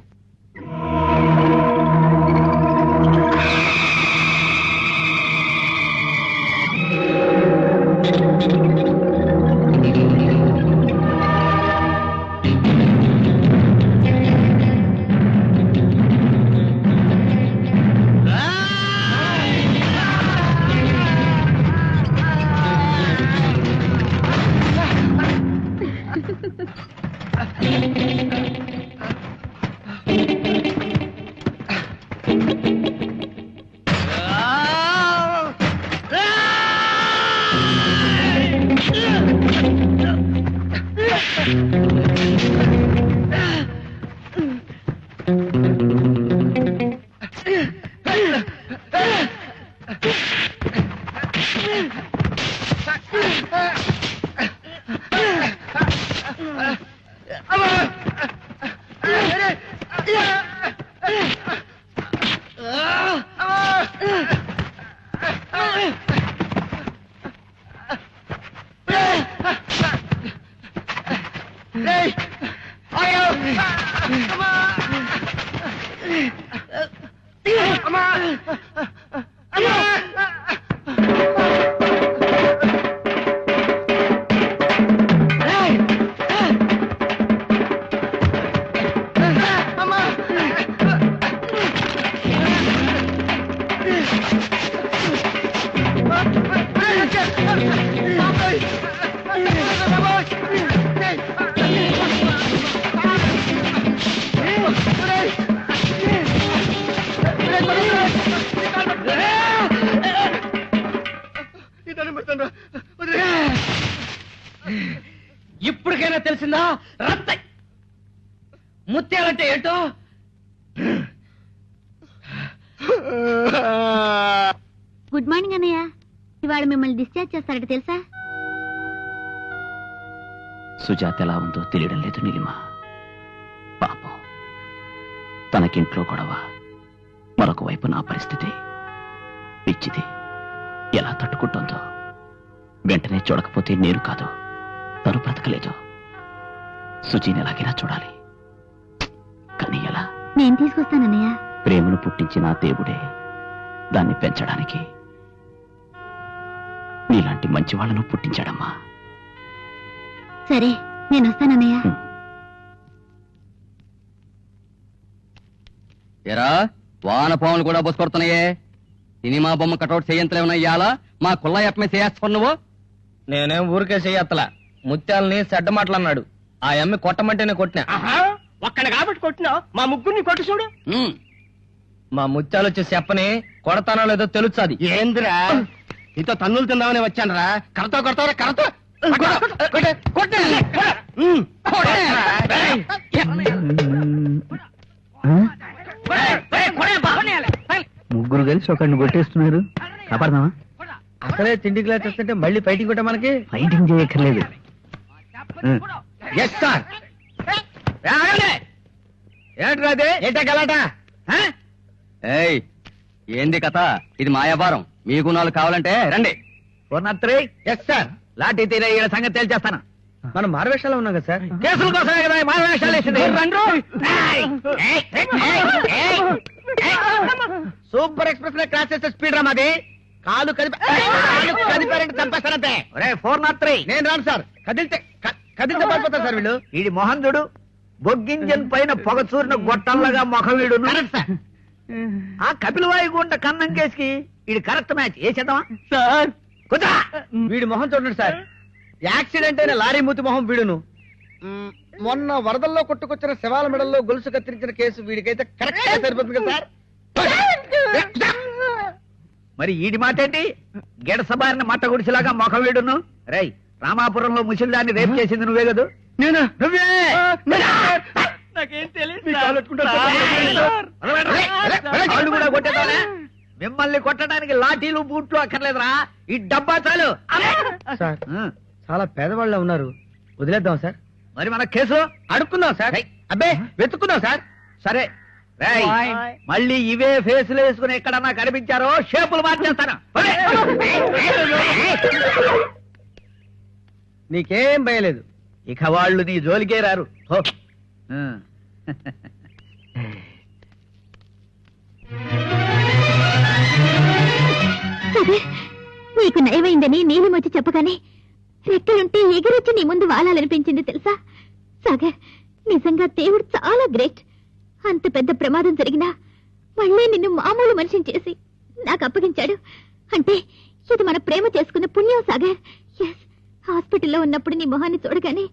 ఇప్పటికైనా తెలిసిందా రత్త ముత్యాలంటే ఏంటో? గుడ్ మార్నింగ్ అన్నయ్య. ఇవాళ మిమ్మల్ని డిశ్చార్జ్ చేస్తారట తెలుసా? సుజాత ఎలా ఉందో తెలియడం లేదు నీలిమ. పాపం, తనకింట్లో గొడవ, మరొక వైపు నా పరిస్థితి. పిచ్చిది ఎలా తట్టుకుంటుందో. వెంటనే చూడకపోతే నేను కాదు, తను బ్రతకలేదు. సుజీని ఎలాగైనా చూడాలి. కానీ ఎలా? నేను తీసుకొస్తానన్నయ్య. ప్రేమను పుట్టించిన ఆ దేవుడే దాన్ని పెంచడానికి నీలాంటి మంచి వాళ్ళను పుట్టించాడమ్మా. సరే, నేను వస్తానన్నయ్య. ఎరా, వానపాములు కూడా బొసుకొడుతున్నాయే. సినిమా బొమ్మ కటౌట్ చేయంతలేమన్నా ఇయ్యాలా? మా కుళ్ళయ్యప్పమే చేస్తావు నువ్వు? నేనేం ఊరికే చెయ్యత్తలా. ముత్యాలని చెడ్డ మాటలన్నాడు. ఆ అమ్మి కొట్టమంటేనే కొట్టినా. ఒక్కడ కాబట్టి కొట్టినావు, మా ముగ్గురిని కొట్టు చూడు. మా ముత్యాలు వచ్చి చెప్పని కొడతానో లేదో తెలుస్తుంది. ఏంద్రా నీతో తన్నులు తిందామని వచ్చానరా? కరతో కొడతావరా? కరతో ముగ్గురు కలిసి ఒకరిని కొట్టేస్తున్నారు. కాపాడదామా? అసలే తిండి గ్లాస్ వస్తుంటే మళ్ళీ ఫైటింగ్ కొట్ట మనకి. ఫైటింగ్ చేయక్కర్లేదు. Yes sir. ఏంట్రా అది? ఏంటా గలాట? ఏయ్, ఏంది కథ? ఇది మా వ్యాపారం. మీకు నాలుగు కావాలంటే రండి. Yes sir. లాఠీ తీరే ఈడ సంగతి తేల్చేస్తాను. మనం మారవేషాలు ఉన్నాం కదా సార్. కేసుల కోసమే కదా మాల వేషాలు వేసింది. సూపర్ ఎక్స్ప్రెస్ లో క్రాస్ చేసే స్పీడ్ రా మాది. కాలు కదిపారంటే చంపేస్తానంతే. 403 నేను రాను సార్. కదిలితే పడిపోతారు సార్ వీళ్ళు. వీడి మొహం చూడు, బొగ్గింజన్ పైన పొగచూరిన గొట్టంలాగా మొఖం వీడు. ఆ కపిలవాయి గుంట కన్నం కేసుకి వీడి కరెక్ట్ మ్యాచ్. ఏ చేద్దామా సార్? కుదా వీడి మొహం చూడండి సార్. యాక్సిడెంట్ అయిన లారీ మూతి మొహం వీడును. మొన్న వరదల్లో కొట్టుకొచ్చిన శవాల మెడల్లో గొలుసు కత్తిరించిన కేసు వీడికైతే కరెక్ట్ గా సరిపోతుంది కదా సార్. మరి ఈడి మాట ఏంటి? గెడసబారిన మట్ట గుడిసిలాగా మొఖం వీడును. రై, రామాపురంలో ముసలిదాన్ని రేపు చేసింది నువ్వే కదా? నేనా? నువ్వే. నాకేం తెలియదు. వాళ్ళు కూడా కొట్టేదానే. మిమ్మల్ని కొట్టడానికి లాఠీలు బూట్లు అక్కర్లేదురా, ఈ డబ్బా చాలు. సార్, చాలా పేదవాళ్ళ ఉన్నారు, వదిలేద్దాం సార్. మరి మన కేసు అడుక్కుందాం సార్. అబ్బే, వెతుక్కుందాం సార్. సరే. రేయ్, మళ్ళీ ఇవే ఫేసులు వేసుకుని ఎక్కడన్నా కనిపించారో షేపులు మార్చేస్తాను. నీకేం భయలేదు. ఇక వాళ్ళు నీ జోలికే రారు. హో. సరే, నీకు నయమైందని నీలిమ వచ్చి చెప్పగానే రెక్కలుంటే ఎగిరొచ్చి నీ ముందు వాలాలనిపించింది తెలుసా? సాగర్, నిజంగా దేవుడు చాలా గ్రేట్. అంత పెద్ద ప్రమాదం జరిగినా మళ్ళీ నిన్ను మామూలు మనిషిని చేసి నాకు అప్పగించాడు. అంటే ఇది మన ప్రేమ చేసుకున్న పుణ్యం సాగర్. ఎస్, హాస్పిటల్లో ఉన్నప్పుడు నీ మొహాన్ని చూడగానే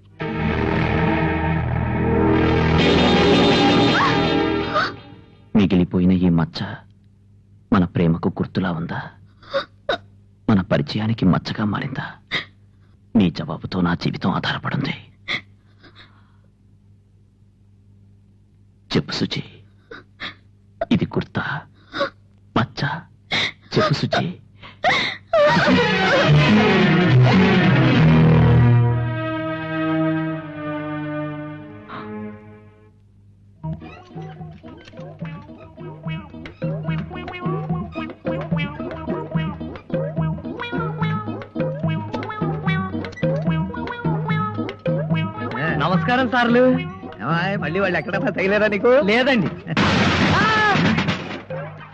మిగిలిపోయిన ఈ మచ్చ మన ప్రేమకు గుర్తులా ఉందా? మన పరిచయానికి మచ్చగా మారిందా? నీ జవాబుతో నా జీవితం ఆధారపడింది. సుచి, ఇది కుర్తా పచ్చ, చెప్పు సుచి. నమస్కారం సార్లు. మళ్ళీ వాళ్ళు ఎక్కడన్నా తగిలేరా నీకు? లేదండి.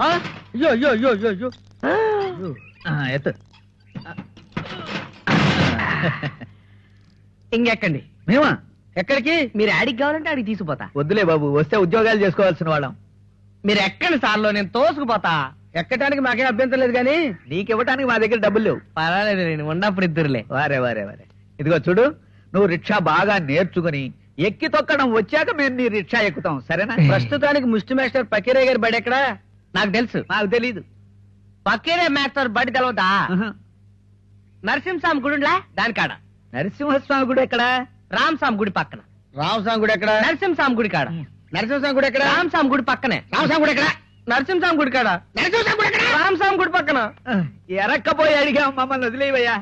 అయ్యో అయ్యో అయ్యో అయ్యో అయ్యో. ఎత్తు. ఇంకెక్కండి. మేమా? ఎక్కడికి? మీరు ఆడికి కావాలంటే ఆడికి తీసుకుపోతా. వద్దులే బాబు, వస్తే ఉద్యోగాలు చేసుకోవాల్సిన వాళ్ళం. మీరు ఎక్కండి సార్లు, నేను తోసుకుపోతా. ఎక్కడానికి మాకేం అభ్యంతరం లేదు కానీ నీకివ్వటానికి మా దగ్గర డబ్బులు లేవు. పర్వాలేదు, నేను ఉన్నప్పుడు ఇద్దరులే. వారే వారే వారే. ఇదిగో చూడు, నువ్వు రిక్షా బాగా నేర్చుకుని ఎక్కి తొక్కడం వచ్చాక మేము నీ రిక్షా ఎక్కుతాం, సరేనా? ప్రస్తుతానికి ముష్టి మాస్టర్ పకీరయ్య గారి బడి ఎక్కడా? నాకు తెలుసు. నాకు తెలీదు. పకీరే మాస్టర్ బడి తెలవదా? నరసింహస్వామి గుడిలా దాని కాడ. నరసింహస్వామి గుడి ఎక్కడ? రామస్వామి గుడి పక్కన. రామస్వామి గుడి ఎక్కడ? నరసింహస్వామి గుడి కాడ. నరసింహస్వామి గుడి ఎక్కడ? రామస్వామి గుడి పక్కనే. రామస్వామి గుడి ఎక్కడ? నరసింహస్వామి గుడి కాడ. నరసింహస్వామి గుడి ఎక్కడ? రామస్వామి గుడి పక్కన. ఎరక్కపోయి అడిగాం, మమ్మల్ని వదిలేవయ్యా.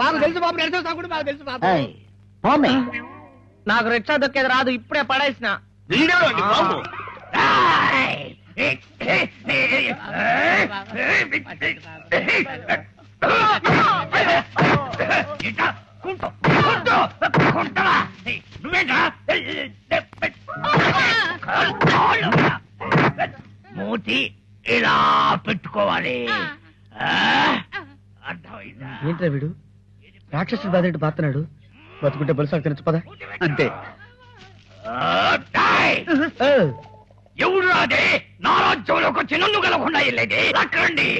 మాకు తెలుసు బాబు, నరసింహస్వామి గుడి మాకు తెలుసు బాబు. నాకు రిక్షా దొక్కేది రాదు, ఇప్పుడే పడేసిన. మూతి ఇలా పెట్టుకోవాలి. ఏంట్రా వీడు రాక్షసుడు బాధ బాతున్నాడు? బతుకుంటే బలుసు తినచ్చు పద. అంతే. ఎవడు అదే నా రాజ్యంలోకి వచ్చి నన్ను కలగకుండా వెళ్ళేది? అక్కడండి.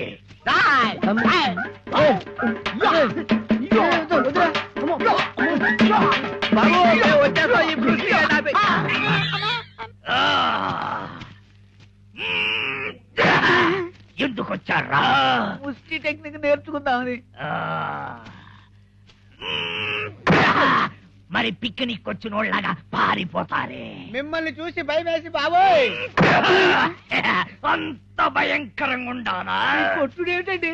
ఎందుకు వచ్చారా? ముష్టి టెక్నిక్ నేర్చుకుందామని. మరి పిక్నిక్ వచ్చిన వాళ్ళగా పారిపోతారే. మిమ్మల్ని చూసి భయం వేసి బాబోయ్ అంత భయంకరంగా ఉండాలా? కొట్టుడు ఏమిటండి?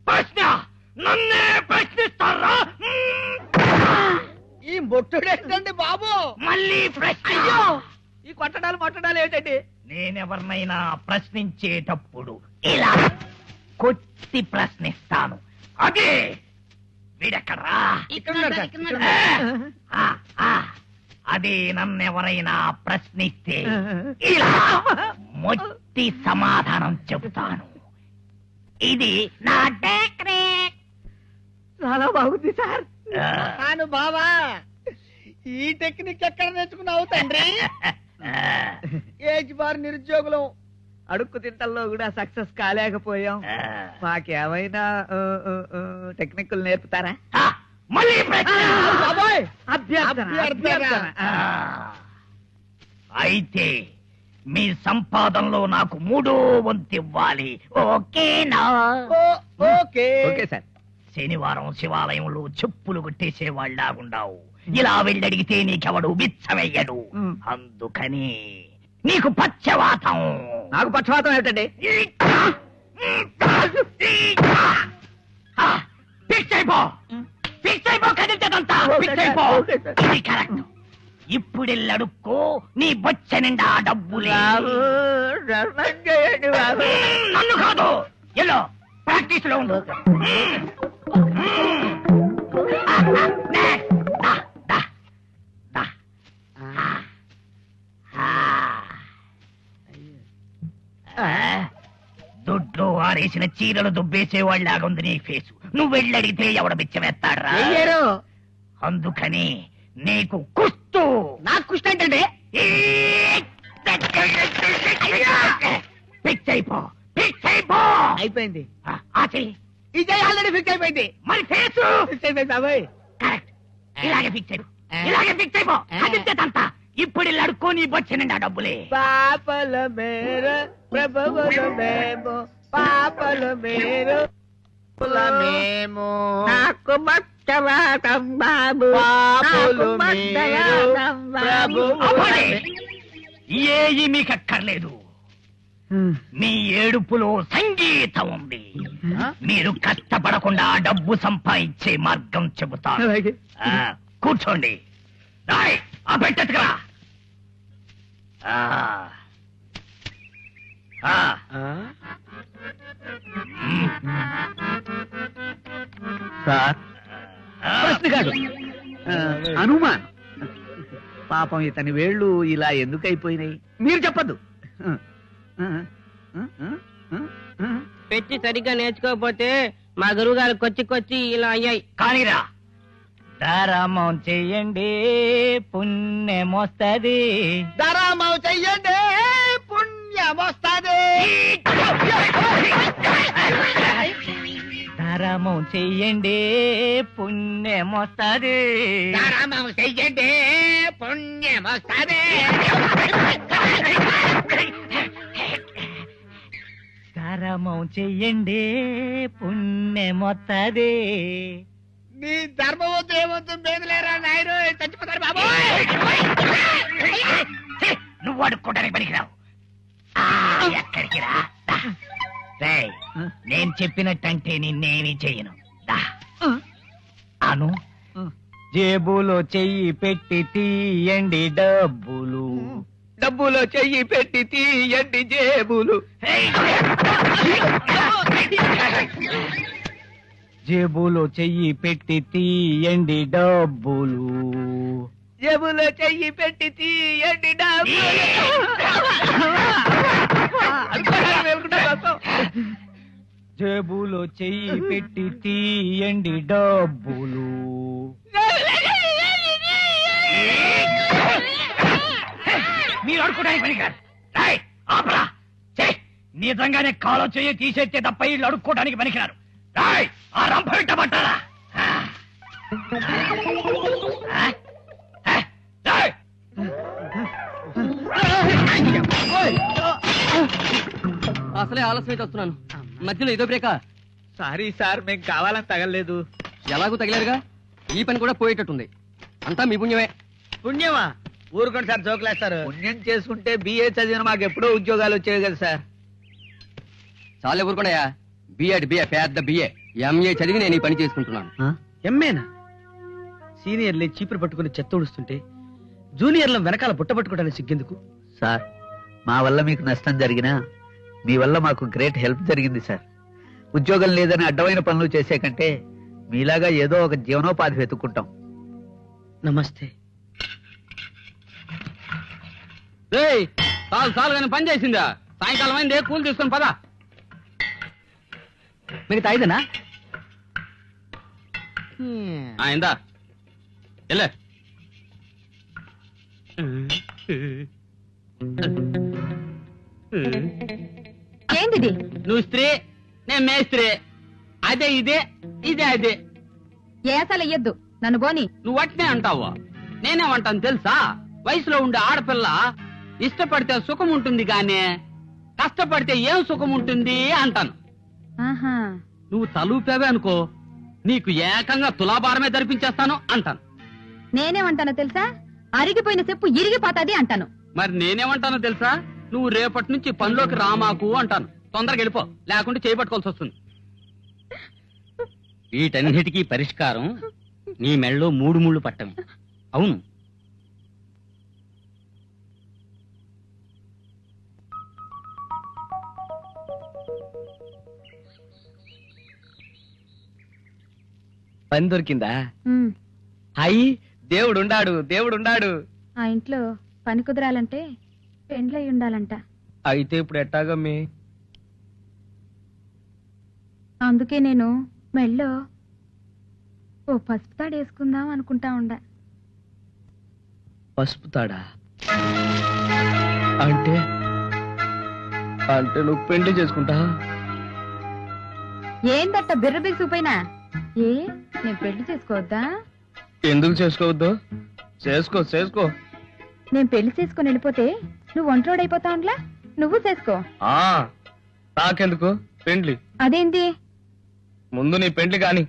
ప్రశ్న నన్నే ప్రశ్నిస్తారా? ఈ బొట్టుడేంటండి బాబు? మళ్ళీ ప్రశ్న. ఈ కొట్టడాలు మొట్టడాలు ఏమిటండి? నేనెవరినైనా ప్రశ్నించేటప్పుడు ఇలా కొట్టి ప్రశ్నిస్తాను. అదే వీడెక్కడ్రా? అదే నన్నెవరైనా ప్రశ్నిస్తే ఇలా మొత్తి సమాధానం చెబుతాను. ఇది నా టెక్నిక్. చాలా బాగుంది సార్. కాను బావా, ఈ టెక్నిక్ ఎక్కడ నేర్చుకున్నావు తండ్రి? ఏజ్ బార్ నిరుద్యోగులం, అడుక్కు తింటల్లో కూడా సక్సెస్ కాలేకపోయాం. మాకేమైనా టెక్నిక్లు నేర్పుతారా? మళ్ళీ ప్రశ్న. బాబాయ్ అభ్యర్థన. అయితే మీ సంపాదనలో నాకు 3వ వంతు ఇవ్వాలి. ఓకేనా? Okay okay sir. శనివారం శివాలయంలో చెప్పులు కొట్టేసేవాళ్ళాగుండావు. ఇలా వెళ్ళడిగితే నీకెవడు బిచ్చమెయ్యడు. అందుకని నీకు పచ్చవాతం. నాకు పక్షవాతం ఏమిటండి? కదిలితేదంతా ఇది కరెక్ట్. ఇప్పుడెళ్ళడుక్కో, నీ బొచ్చ నిండా డబ్బులే. నన్ను కాదు, ఎల్లో ప్రాక్టీస్ లో ఉండు. దొడ్లో ఆరేసిన చీరలు దుబ్బేసేవాళ్ళలాగా ఉంది నీ ఫేసు. నువ్వు వెళ్ళడిగితే ఎవడ బిచ్చమెత్తాడ్రా? అందుకని నీకు కుస్తూ. నాకు కుష్టి ఏంటండి? ఫిక్స్ అయిపో, ఫిక్స్ అయిపో. అయిపోయింది. ఆచి ఈ జై ఆల్రెడీ ఫిక్స్ అయిపోయింది. మరి ఫేసు ఫిక్స్ అయిపోయింది బాబాయ్. కరెక్ట్. ఇలాగే ఫిక్స్ అయిపో, ఇలాగే ఫిక్స్ అయిపో. అదింతేదంతా. ఇప్పుడు అడుక్కో, నీ బొచ్చ నిండా డబ్బులే. పాపల మేర ప్రభువుల మేము, పాపల మేరు మేము, నాకు పక్షవాతం బాబు. పాపులు మీరు ప్రభువుల. అవ్వాలి. ఏయి మీకు అక్కర్లేదు. మీ ఏడుపులో సంగీతం ఉంది. మీరు కష్టపడకుండా డబ్బు సంపాదించే మార్గం చెబుతాను. కూర్చోండి. రాయ్, ఆ పెట్టెత్తుకురా. సార్ ప్రశ్న కాదు, అనుమానం. పాపం ఇతని వేళ్ళు ఇలా ఎందుకు అయిపోయినాయి మీరు చెప్పద్దు. పెట్టి సరిగ్గా నేర్చుకోకపోతే మా గురువు గారు కొచ్చి ఇలా అయ్యాయి. కానీరా. దారామం చెయ్యండి పుణ్యమొస్తది. దారామం చెయ్యండి పుణ్యమొస్తది. దారామం చెయ్యండి పుణ్యమొస్తది. దారామం చెయ్యండి పుణ్యమొస్తది. దారామం చెయ్యండి పుణ్యమొస్తది. నీ ధర్మవద్దు ఏమొద్దు బేదలేరా నాయన, చచ్చిపోతారు బాబు. నువ్వు అడుక్కోటానికి పనికిరావు. ఎక్కడికి రా. రేయ్, నేను చెప్పినట్టంటే నిన్నేమీ చెయ్యను. అను, జేబులో చెయ్యి పెట్టి తీయండి డబ్బులు. డబ్బులో చెయ్యి పెట్టి తీయండి జేబులు. జేబులో చెయ్యి పెట్టి తీయండి డబ్బులు. జేబులో చెయ్యి పెట్టి తీయండి డబ్బులు. జేబులో చెయ్యి పెట్టి తీయండి డబ్బులు. మీరు అడుక్కోడానికి పనికారు. ఆపరా. నిజంగానే కాలో చెయ్యి తీసేస్తే తప్ప వీళ్ళు అడుక్కోవడానికి పనికిరారు. రాయ్, ఆ రంప పెట్టమంటారా? అసలే ఆలస్యం వస్తున్నాను. మధ్యలో ఇదో బ్రేకా. సారీ సార్, మేము కావాలని తగలలేదు. ఎలాగూ తగిలారుగా, ఈ పని కూడా పోయేటట్టుంది. అంతా మీ పుణ్యమే. పుణ్యమా? ఊరుకోండి సార్, జోకులేస్తారు. పుణ్యం చేసుకుంటే బిఏ చదివిన మాకు ఎప్పుడో ఉద్యోగాలు వచ్చేవి కదా సార్. చాలే ఊరుకోండియా. బిఏ పెద్ద బిఏ, ఎంఏ చదివి నేను ఈ పని చేసుకుంటున్నాను. ఎమ్మేనా? సీనియర్లే చీపురు పట్టుకుని చెత్త ఊడుస్తుంటే జూనియర్ల వెనకాల బుట్ట పట్టుకోవడానికి సిగ్గెందుకు? సార్, మా వల్ల మీకు నష్టం జరిగినా మీ వల్ల మాకు గ్రేట్ హెల్ప్ జరిగింది సార్. ఉద్యోగం లేదని అడ్డమైన పనులు చేసే కంటే మీలాగా ఏదో ఒక జీవనోపాధి వెతుక్కుంటాం. నమస్తే. చాలు కానీ పని చేసిందా? సాయంకాలం అయింది, కూలి తీసుకొని పదా. మిగతా ఐదనా? ఇందా వెళ్ళే. ఏంటిది? నువ్వు స్త్రీ, నేను మేస్త్రీ. అదే ఇదే అదే. ఏసాలు ఇయ్యద్దు, నన్ను పోని. నువ్వు అట్నే అంటావా? నేనేమంటాను తెలుసా? వయసులో ఉండే ఆడపిల్ల ఇష్టపడితే సుఖం ఉంటుంది గానీ కష్టపడితే ఏం సుఖం ఉంటుంది అంటాను. ఆహా, నువ్వు తలూపావే అనుకో, నీకు ఏకంగా తులాభారమే ధరిపించేస్తాను అంటాను. నేనేమంటానో తెలుసా? అరిగిపోయిన చెప్పు ఇరిగిపోతాది అంటాను. మరి నేనేమంటానో తెలుసా? నువ్వు రేపటి నుంచి పనిలోకి రామాకు అంటాను. తొందరగా వెళ్ళిపో, లేకుంటే చేపట్టుకోవాల్సి వస్తుంది. వీటన్నిటికీ పరిష్కారం నీ మెళ్ళలో 3 ముళ్ళు పట్టమే. అవును, పని దొరికిందా? ఉమ్, అయ్యి దేవుడుండాడు. ఆ ఇంట్లో పని కుదరాలంటే పెండ్లై ఉండాలంట. అయితే ఇప్పుడు ఎట్టాగమ్మి? అందుకే నేను మెళ్ళో ఓ పసుపు తాడు వేసుకుందాం అనుకుంటా ఉండా. పసుపు తాడా? అంటే నువ్వు పెళ్లి చేసుకుంటా? ఏందట్ట బిర్ర బిగుసుకుపోయినా? నేను పెళ్లి చేసుకోవద్దా? ఎందుకు చేసుకోవద్దు? చేసుకో. నేను పెళ్లి చేసుకుని వెళ్ళిపోతే నువ్వు ఒంటరోడైపోతావులా? నువ్వు చేసుకో. నాకెందుకు పెండ్లి? అదేంటి? ముందు నీ పెండ్లి కాని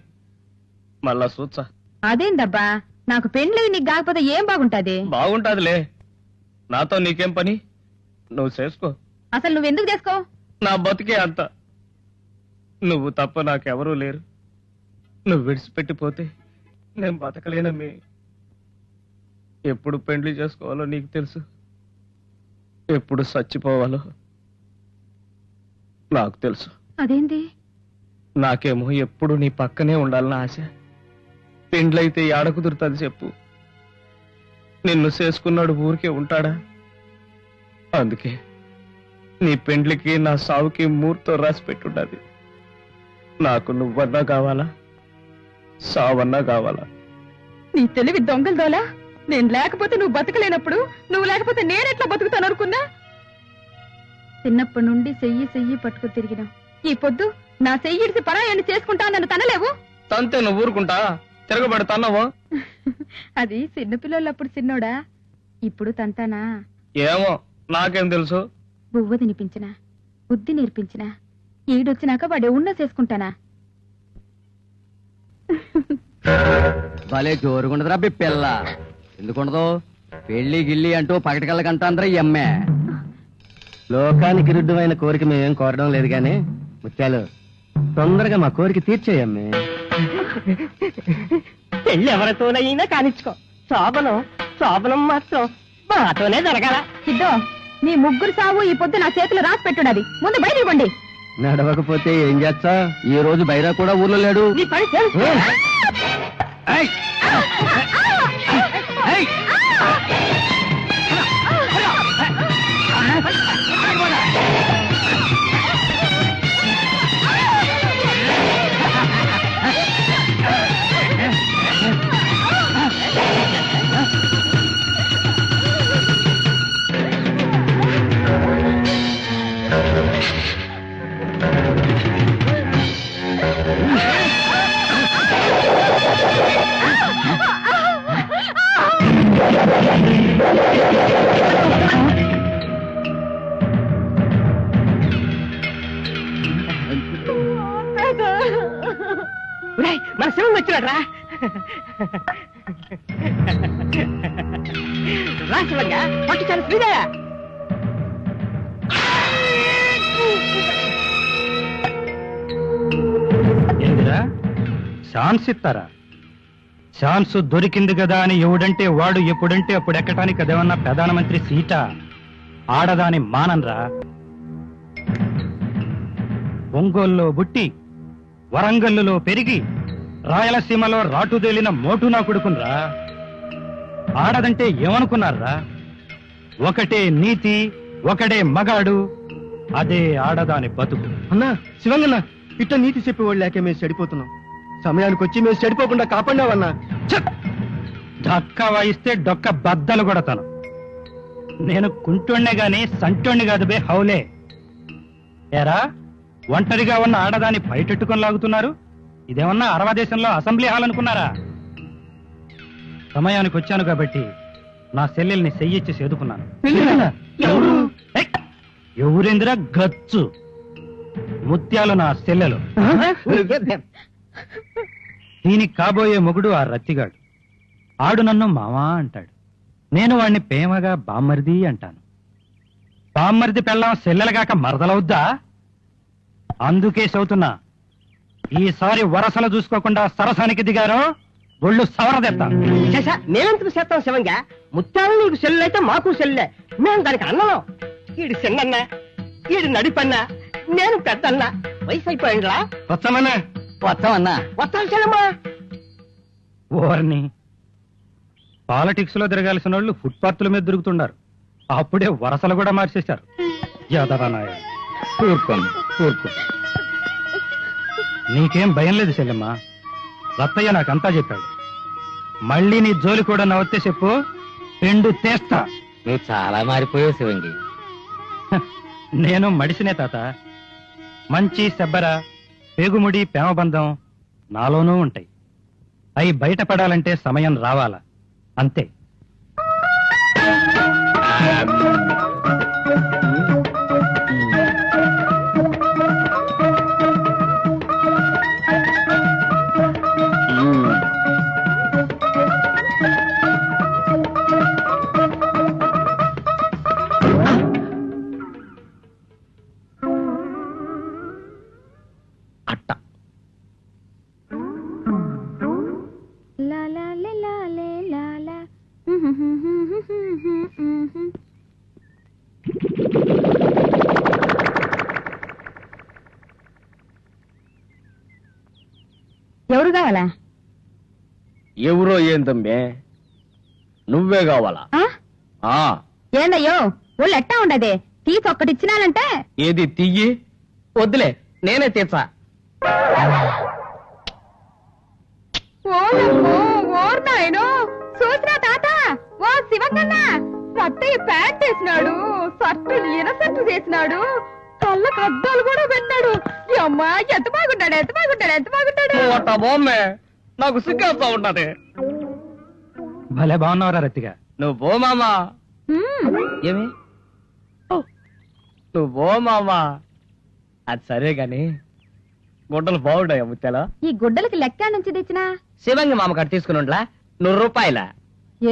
మళ్ళా చూచా. అదేందబ్బా, నాకు పెండ్లై నీకు కాకపోతే ఏం బాగుంటది? బాగుంటాదిలే. నాతో నీకేం పని? నువ్వు చేసుకో. అసలు నువ్వెందుకు చేసుకో? నా బతికే అంత. నువ్వు తప్ప నాకెవరూ లేరు. నువ్వు విడిచిపెట్టిపోతే నేను బతకలేనమ్మి. ఎప్పుడు పెండ్లి చేసుకోవాలో నీకు తెలుసు, ఎప్పుడు చచ్చిపోవాలో నాకు తెలుసు. అదేంటి? నాకేమో ఎప్పుడు నీ పక్కనే ఉండాలని ఆశ. పెండ్లైతే ఏడ కుదురుతుంది చెప్పు? నిన్ను చేసుకున్నాడు ఊరికే ఉంటాడా? అందుకే నీ పెండ్లికి నా సావుకి మూర్తో రాసి పెట్టుండది. నాకు నువ్వన్నా కావాలా, సావన్నా కావాలా? నీ తెలివి దొంగల దోలా. నేను లేకపోతే నువ్వు బతకలేనప్పుడు, నువ్వు లేకపోతే నేనెట్లా బతుకుతాను అనుకున్నా? చిన్నప్పటి నుండి చెయ్యి పట్టుకు తిరిగినా ఈ పొద్దు నా చెయ్యిడిసి పరాయాన్ని చేసుకుంటా నన్ను తనలేవు. తంతే నువ్వు ఊరుకుంటా? తిరగబడతాన్నావో? అది చిన్నపిల్లలప్పుడు చిన్నోడా, ఇప్పుడు తంతానా? ఏమో నాకేం తెలుసు. బువ్వ తినిపించినా, బుద్ధి నేర్పించినా, ఈడొచ్చినాక వాడే ఉన్న చేసుకుంటానా? భలే జోరుగుండదురా పిల్ల. ఎందుకుండదు? పెళ్లి గిల్లి అంటూ పగటికల్లకంటా అందరూ ఎమ్మే. లోకానికి విరుద్ధమైన కోరిక మేమేం కోరడం లేదు గాని ముత్యాలు, తొందరగా మా కోరిక తీర్చేయమ్మే. పెళ్లి ఎవరితోనైనా కానిచ్చుకో, శోభనం మాత్రం మాతోనే జరగాల. సిద్ధో, నీ ముగ్గురు సావు ఈ పొద్దు నా చేతులు రాసి పెట్టున్నది. ముందు బయటికి పండి. నడవకపోతే ఏం చేస్తా? ఈ రోజు బైరా కూడా ఊర్లో లేడు. నీ పని తెలుసు. ఏయ్! ఏయ్! మన శివం వచ్చినాడు రా. రా శివంగా, పట్టు చాలా స్పీడా. ఏందిరా ఛాన్స్ ఇస్తారా? ఛాన్స్ దొరికింది కదా అని ఎవడంటే వాడు ఎప్పుడంటే అప్పుడు ఎక్కటానికి అదేమన్నా ప్రధానమంత్రి సీటా? ఆడదాని మానన్రా. ఒంగోల్లో బుట్టి, వరంగల్లులో పెరిగి, రాయలసీమలో రాటుదేలిన మోటు నా కొడుకున్రా. ఆడదంటే ఏమనుకున్నారా? ఒకటే నీతి, ఒకడే మగాడు, అదే ఆడదాని బతుకు. అన్నా శివంగన్నా, ఇట్లా నీతి చెప్పేవాళ్ళు లేక మేము చెడిపోతున్నాం. సమయానికి వచ్చి మేము చెడిపోకుండా కాపాడినావన్నా. ధక్కా వాయిస్తే డొక్క బద్దలు కొడతాను. నేను కుంటోణ్ణే గాని సంటోణ్ణి కాదు బే హౌలే. ఏరా, ఒంటరిగా ఉన్న ఆడదాన్ని బయటెట్టుకొని లాగుతున్నారు. ఇదేమన్నా అరవ దేశంలో అసెంబ్లీ హాల్ అనుకున్నారా? సమయానికి వచ్చాను కాబట్టి నా సెల్లెల్ని సెయ్యిచ్చి సేదుకున్నాను. ఏయ్! ఎవరేందిరా గచ్చు? ముత్యాలు నా సెల్లెలు. దీనికి కాబోయే మొగుడు ఆ రత్తిగాడు. ఆడు నన్ను మావా అంటాడు, నేను వాణ్ణి ప్రేమగా బామ్మరిది అంటాను. బామ్మరిది పెళ్ళాం సెల్లెలగాక మరదలవుద్దా? అందుకే చదువుతున్నా, ఈసారి వరసలు చూసుకోకుండా సరసానికి దిగారో ఒళ్ళు సవరదెత్తా. మేమెందుకు చేస్తాం శివంగా? ముత్యాలు నీకు సెల్లు అయితే మాకు సెల్లే. మేము దానికి అన్నలో. ఈడు చిన్నన్నా, ఈడు నడిపన్నా, నేను పెద్దన్నా. వయసు అయిపోయిండ్రా. వస్తామన్నా. వస్తామన్నా. వస్తాను చెల్లమ్మా. ఓర్ని, పాలిటిక్స్ లో తిరగాల్సిన వాళ్ళు ఫుట్పాత్ల మీద దొరుకుతున్నారు. అప్పుడే వరసలు కూడా మార్చేశారు. యాదవనాయ. ఊరుకో. నీకేం భయం లేదు చెల్లెమ్మా. రత్తయ్య నాకంతా చెప్పాడు. మళ్ళీ నీ జోలి కూడా నవ్వుతే చెప్పు, పెండు తెస్తా. నువ్వు చాలా మారిపోయావు శివంగి. నేను మడిసినే తాత. మంచి సెబ్బర, పేగుముడి, ప్రేమబంధం నాలోనూ ఉంటాయి. అవి బయటపడాలంటే సమయం రావాలా, అంతే. కావాలా? ఎవరో ఏందమ్మే, నువ్వే కావాలా? ఆ ఏందయ్యో ఒళ్ళు ఎట్టా ఉండదే, తీసి ఒక్కటిచ్చినానంటే. ఏది తీయి? వద్దులే, నేనే తీర్చా. ఓర్నాయనో చూసినా తాత, ఓ శివకన్న రత్తయ్య ప్యాంట్ చేసినాడు, షర్టు ఇనసట్టు చేసినాడు, కళ్ళకు అద్దాలు కూడా పెట్టాడు. అమ్మా ఎంత బాగుంటాడు, ఎంత బాగుంటాడు, ఎంత బాగుంటాడు. బొమ్మే, నాకు సిగ్గేస్తా ఉన్నది. భలే బాగున్నావురా రతిగా. నువ్వు పో మామా. ఏమి నువ్వు పో మామా. అది సరే గాని గుడ్డలు బాగుంటాయా ముత్యాల? ఈ గుడ్డలకి లెక్క నుంచి తెచ్చినా? శివంగి మామకాడు తీసుకుని ఉండలా, 100 రూపాయల.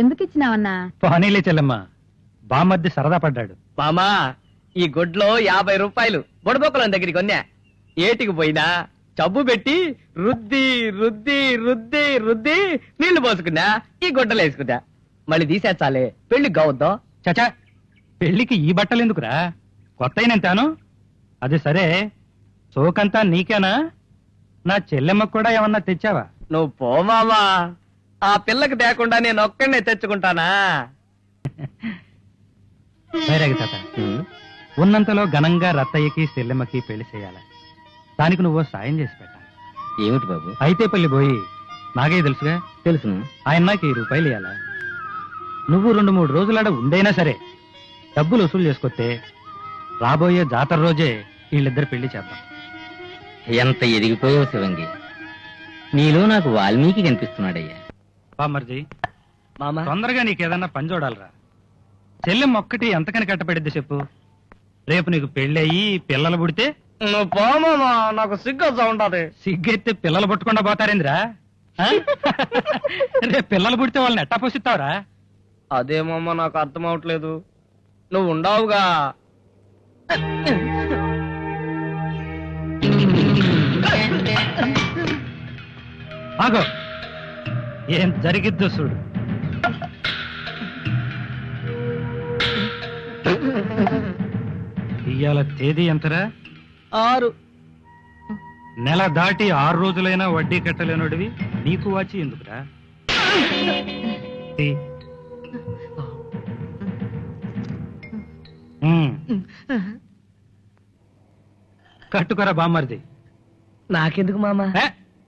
ఎందుకు ఇచ్చినావన్నా? పోనీలే చెల్లెమ్మ, బామర్ది సరదా పడ్డాడు. మామా, ఈ గుడ్లో 50 రూపాయలు బొడబొక్కల దగ్గరికి కొన్నా. ఏటికి పోయినా చబ్బు పెట్టి రుద్ది రుద్ది రుద్ది రుద్ది నీళ్లు పోసుకున్నా, ఈ గుడ్డలు వేసుకున్నా. మళ్ళీ తీసేచ్చాలే, పెళ్లికి కావద్దాం. చచా, పెళ్లికి ఈ బట్టలు ఎందుకురా, కొత్తయినంతాను. అది సరే, సోకంతా నీకేనా? నా చెల్లెమ్మకు కూడా ఏమన్నా తెచ్చావా? నువ్వు పో మామా, ఆ పిల్లకి తేకుండా నేను ఒక్కడనే తెచ్చుకుంటానా? సరే తాత, ఉన్నంతలో ఘనంగా రత్తయ్యకి చెల్లెమ్మకి పెళ్లి చేయాలి. దానికి నువ్వు సాయం చేసి పెట్టాలి. ఏమిటి బాబు? అయితే పల్లి పోయి, నాగే తెలుసుగా. తెలుసును. ఆయన నాకు 10 రూపాయలు ఇవ్వాలా. నువ్వు 2-3 రోజులాడ ఉండైనా సరే డబ్బులు వసూలు చేసుకొస్తే రాబోయే జాతర రోజే వీళ్ళిద్దరు పెళ్లి చేద్దాం. ఎంత ఎదిగిపోయావు శివంగి, నీలో నాకు వాల్మీకి కనిపిస్తున్నాడయ్యా. బామర్జీ, మామా, తొందరగా నీకేదన్నా పని చూడాలరా. చెల్లెమ్మ ఒక్కటి ఎంతకని కట్టబడిద్ది చెప్పు. రేపు నీకు పెళ్ళయి పిల్లలు పుడితే నువ్వు పో మామా, నాకు సిగ్గొస్తా ఉంటది. సిగ్గెత్తే పిల్లలు పుట్టకుండా పోతారేంద్రా? ఆ? రేపు పిల్లలు పుడితే వాళ్ళని ఎట్టా పోషిస్తావురా? అదేమమ్మా నాకు అర్థం అవట్లేదు. నువ్వు ఉండవుగా. ఆగో, ఏం జరిగిద్దో చూడు. ఇవాళ తేదీ ఎంతరా? 6. నెల దాటి 6 రోజులైనా వడ్డీ కట్టలేనోడివి నీకు వాచి ఎందుకురా? తీ. కట్టుకరా బామ్మర్ది. నాకెందుకు మామా?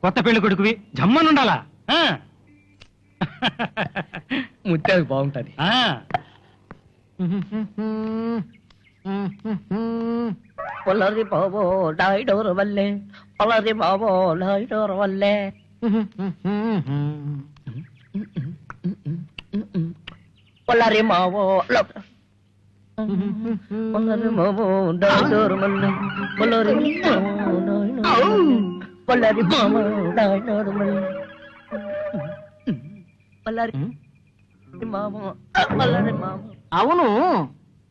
కొత్త పెళ్లి కొడుకువి, జమ్మనుండాలా. ముత్యాలు బాగుంటది. పొలరి బాబో డైడోర్ వల్లే, పొలరి బాబో డైడోర్ వల్లే. పొలరి మావో పొలరి మావో డైడోర్ వల్లే, పొలరి పొలరి మావో డైడోర్ వల్లే, పొలరి మావో పొలరి మావో. అవును,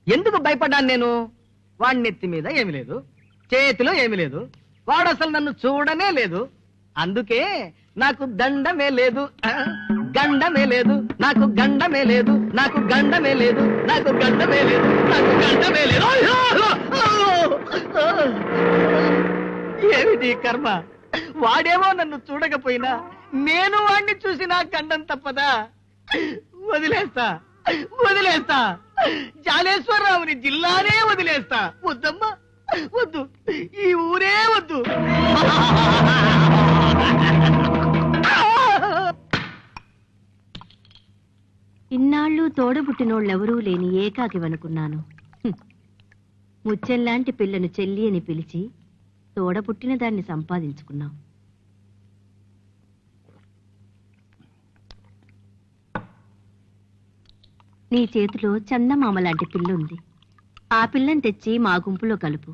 ఎందుకు భయపడ్డాను నేను? వాడి నెత్తి మీద ఏమి లేదు, చేతిలో ఏమి లేదు, వాడు అసలు నన్ను చూడనే లేదు. అందుకే నాకు దండమే లేదు, గండమే లేదు, నాకు గండమే లేదు, నాకు గండమే లేదు, నాకు గండమే లేదు, నాకు గండమే లేదు. ఏమిటి కర్మ? వాడేమో నన్ను చూడకపోయినా నేను వాడిని చూసి నా గండం తప్పదా? వదిలేస్తా, వదిలేస్తా. జాలేశ్వరరావుని జిల్లానే వదిలేస్తా. వద్దమ్మా, వద్దు, ఈ ఊరే వద్దు. ఇన్నాళ్ళు తోడబుట్టినోళ్ళెవరూ లేని ఏకాకివనుకున్నాను. ముచ్చెల్లాంటి పిల్లను చెల్లి అని పిలిచి తోడబుట్టిన దాన్ని సంపాదించుకున్నాం. నీ చేతిలో చందమామ లాంటి పిల్లుంది. ఆ పిల్లని తెచ్చి మా గుంపులో కలుపు.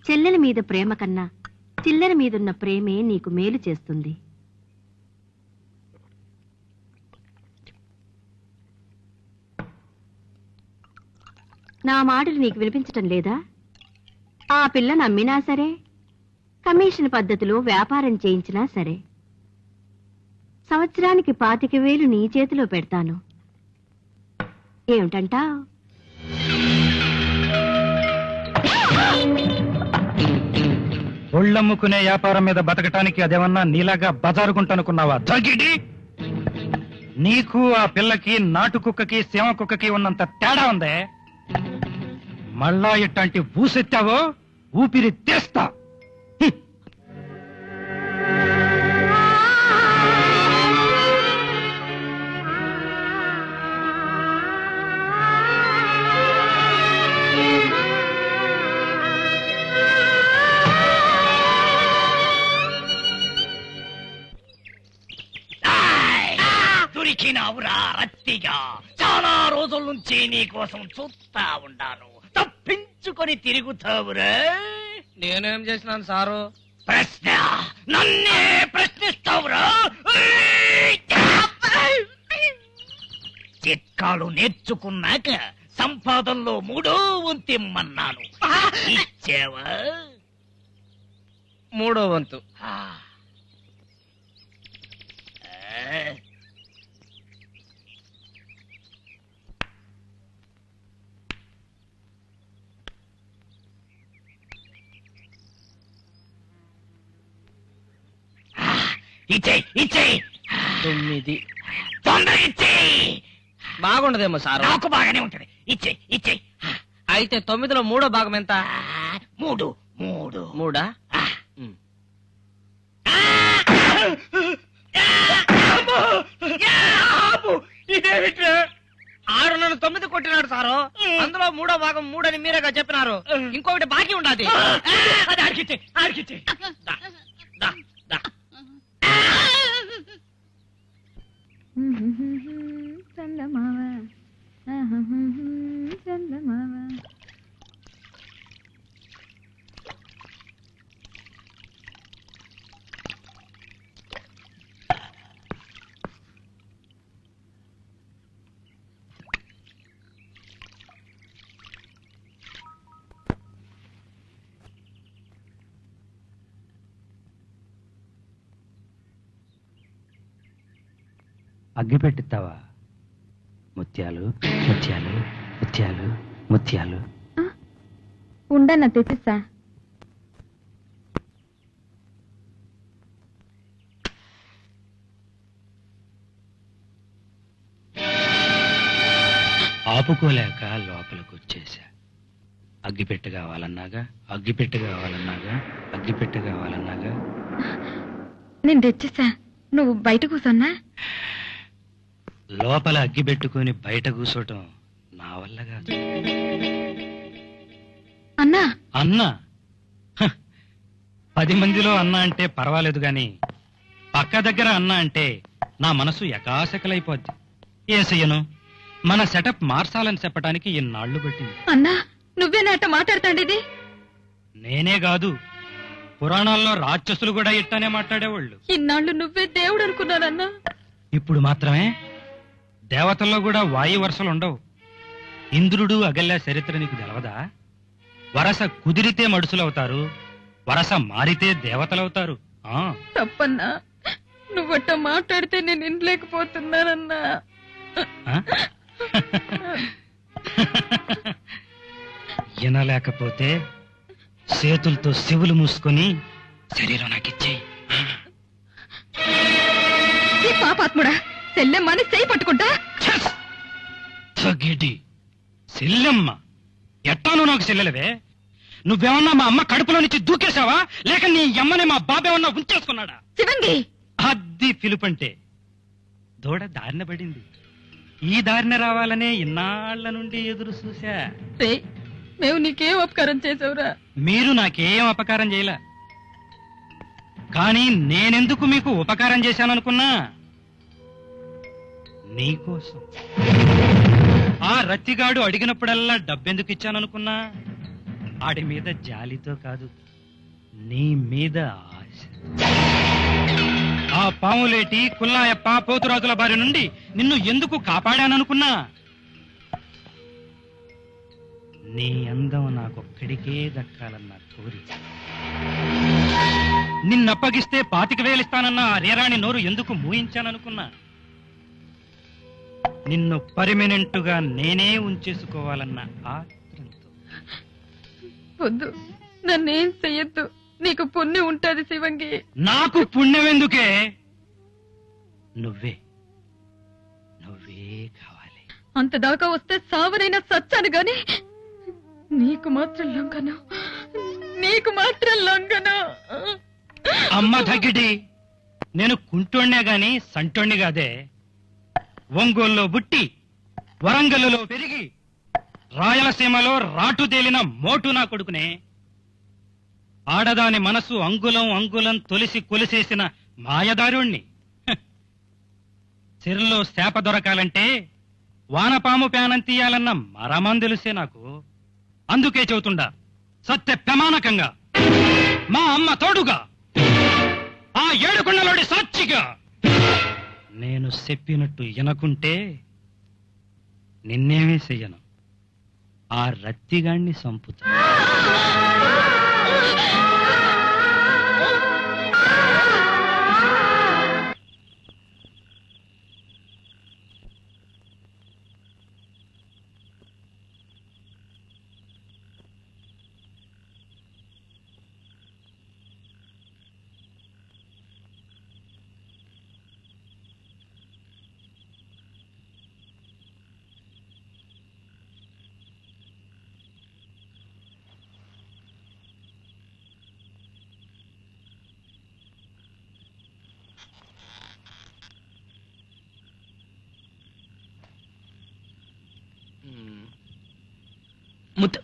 చెల్లెల మీద ప్రేమ కన్నా చిల్లర మీదున్న ప్రేమే నీకు మేలు చేస్తుంది. నా మాటలు నీకు వినిపించటం లేదా? ఆ పిల్ల నమ్మినా సరే, కమిషన్ పద్ధతిలో వ్యాపారం చేయించినా సరే, సంవత్సరానికి 25,000 నీ చేతిలో పెడతాను. ఏమిటంటావ్? ఒళ్ళమ్ముకునే వ్యాపారం మీద బతకటానికి అదేమన్నా నీలాగా బజారుకుంటనుకున్నావా దగిడి? నీకు ఆ పిల్లకి నాటు కుక్కకి సీమ కుక్కకి ఉన్నంత తేడా ఉందే. మళ్ళా ఇట్లాంటి ఊసెత్తావో ఊపిరి తీస్తా. దొరికినావురా రత్తిగా. చాలా రోజుల నుంచి నీ కోసం చూస్తా ఉండాను. తప్పించుకొని తిరుగుతావురా. నేనేం చేసినాను సారు? ప్రశ్న నన్నే ప్రశ్నిస్తావురా. చిట్కాలు నేర్చుకున్నాక సంపాదనలో 3వ వంతిమ్మన్నాను. ఇచ్చావా? 3వ వంతు. ఇచ్చేయి 9. తొందర ఇచ్చేయి. బాగుండదేమో సారు. నాకు బాగానే ఉంటది. ఇచ్చేయి. అయితే 9లో 3వ భాగం ఎంత? 3. 3. ఇదేమిట్రా? 6 నన్ను 9 కొట్టినాడు సారు. అందులో 3వ భాగం 3 అని మీరేగా చెప్పినారు. ఇంకొకటి బాకీ ఉండాది. అది ఆడికిచ్చే. చందమావ చందమావ. అగ్గి పెట్టిస్తావా? ముత్యాలు ముత్యాలు ముత్యాలు ముత్యాలు. ఉండన్న తెచ్చిస్తా. ఆపుకోలేక లోపలికొచ్చేసా. అగ్గిపెట్టు కావాలన్నాగా. నేను తెచ్చిస్తా. నువ్వు బయట కూర్చోన్నా? లోపల అగ్గి పెట్టుకుని బయట కూర్చోటం నా వల్ల కాదు. అన్నా 10 మందిలో అన్నా అంటే పర్వాలేదు గాని పక్క దగ్గర అన్నా అంటే నా మనసు ఎకాశకలైపోద్ది. ఏసయ్యను మన సెటప్ మార్చాలని చెప్పడానికి ఇన్నాళ్లు పట్టింది. అన్నా నువ్వేనాట మాట్లాడుతాండేది? నేనే కాదు, పురాణాల్లో రాక్షసులు కూడా ఇట్టానే మాట్లాడేవాళ్ళు. ఇన్నాళ్ళు నువ్వే దేవుడు అనుకున్నానన్నా. ఇప్పుడు మాత్రమే దేవతల్లో కూడా వాయు వరుసలు ఉండవు. ఇంద్రుడు అగల్య చరిత్ర నీకు తెలవదా? వరస కుదిరితే మడుసులవుతారు, వరస మారితే దేవతలవుతారు. తప్పన్నా, నువ్వట్ట మాట్లాడితే నేను వినలేకపోతున్నానన్నా. వినలేకపోతే చేతులతో శివులు మూసుకొని శరీరం నాకిచ్చేయి. పాపాత్ముడా, సెల్లెమ్మని చేయి పట్టుకుంటా. సెల్లెమ్మ ఎట్టాను నాకు చెల్లెలవే? నువ్వేమన్నా మా అమ్మ కడుపులో నుంచి దూకేశావా, లేక నీ అమ్మని మా బాబేమన్నా ఉంచేసుకున్నాడా? శివంగి, అది పిలుపంటే. దూడ దారిన పడింది. ఈ దారిన రావాలనే ఇన్నాళ్ల నుండి ఎదురు చూసా. మేము నీకేం అపకారం చేసావురా? మీరు నాకేం అపకారం చేయలే, కానీ నేనెందుకు మీకు ఉపకారం చేశాననుకున్నా? నీకోసం. ఆ రత్తిగాడు అడిగినప్పుడల్లా డబ్బెందుకు ఇచ్చాననుకున్నా? ఆడి మీద జాలితో కాదు, నీ మీద ఆశ. ఆ పాములేటి కుల్లాయప్ప పోతురాజుల బారి నుండి నిన్ను ఎందుకు కాపాడాననుకున్నా? నీ అందం నాకొక్కడికే దక్కాలన్న కోరిక. నిన్నప్పగిస్తే 25,000 ఇస్తానన్న ఆ రేరాణి నోరు ఎందుకు మూయించాననుకున్నా? నిన్ను పర్మినెంటుగా నేనే ఉంచేసుకోవాలన్న ఆత్రంతో. వద్దు, నన్నేం చెయ్యొద్దు. నీకు పుణ్యం ఉంటది శివంగి. నాకు పుణ్యం ఎందుకే? నువ్వే నువ్వే కావాలి. అంతదాకా వస్తే సావరైనా సచ్చాను గాని నీకు మాత్రం లొంగను, నీకు మాత్రం లొంగను. అమ్మ తగ్గిటి, నేను కుంటోణ్ణే గాని సంటోణ్ణి కాదే. ఒంగోల్లో బుట్టి వరంగల్లో పెరిగి రాయలసీమలో రాటు తేలిన మోటు నా కొడుకునే. ఆడదాని మనసు అంగుళం అంగుళం తొలిసి కొలిసేసిన మాయదారుణ్ణి. చెరులో శాప దొరకాలంటే వానపాము ప్యానం తీయాలన్న మరమందెలుసే నాకు. అందుకే చెబుతుండా సత్య ప్రమాణకంగా, మా అమ్మ తోడుగా, ఆ ఏడుకొండలోడి సాక్షిగా, నేను చెప్పినట్టు వినకుంటే నిన్నేమీ చెయ్యను, ఆ రత్తిగాణ్ణి సంపుతా. ముద్ద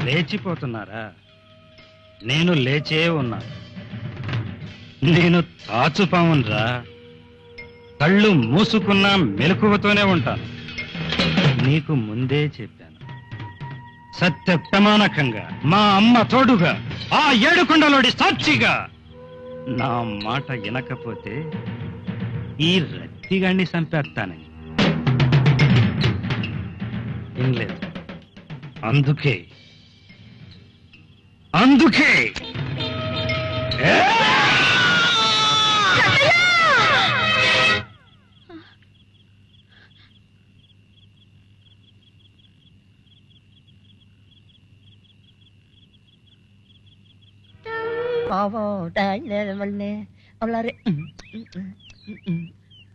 లేచిపోతున్నారా? నేను లేచే ఉన్నాను. నేను తాచుపామున్రా. కళ్ళు మూసుకున్నా మెలకువతోనే ఉంటాను. నీకు ముందే చెప్పాను, సత్య ప్రమాణకంగా, మా అమ్మ తోడుగా, ఆ ఏడుకొండలోడి సాక్షిగా. నా మాట వినకపోతే ఈ రత్తిగాన్ని చంపేస్తానని. వినలేదు. అందుకే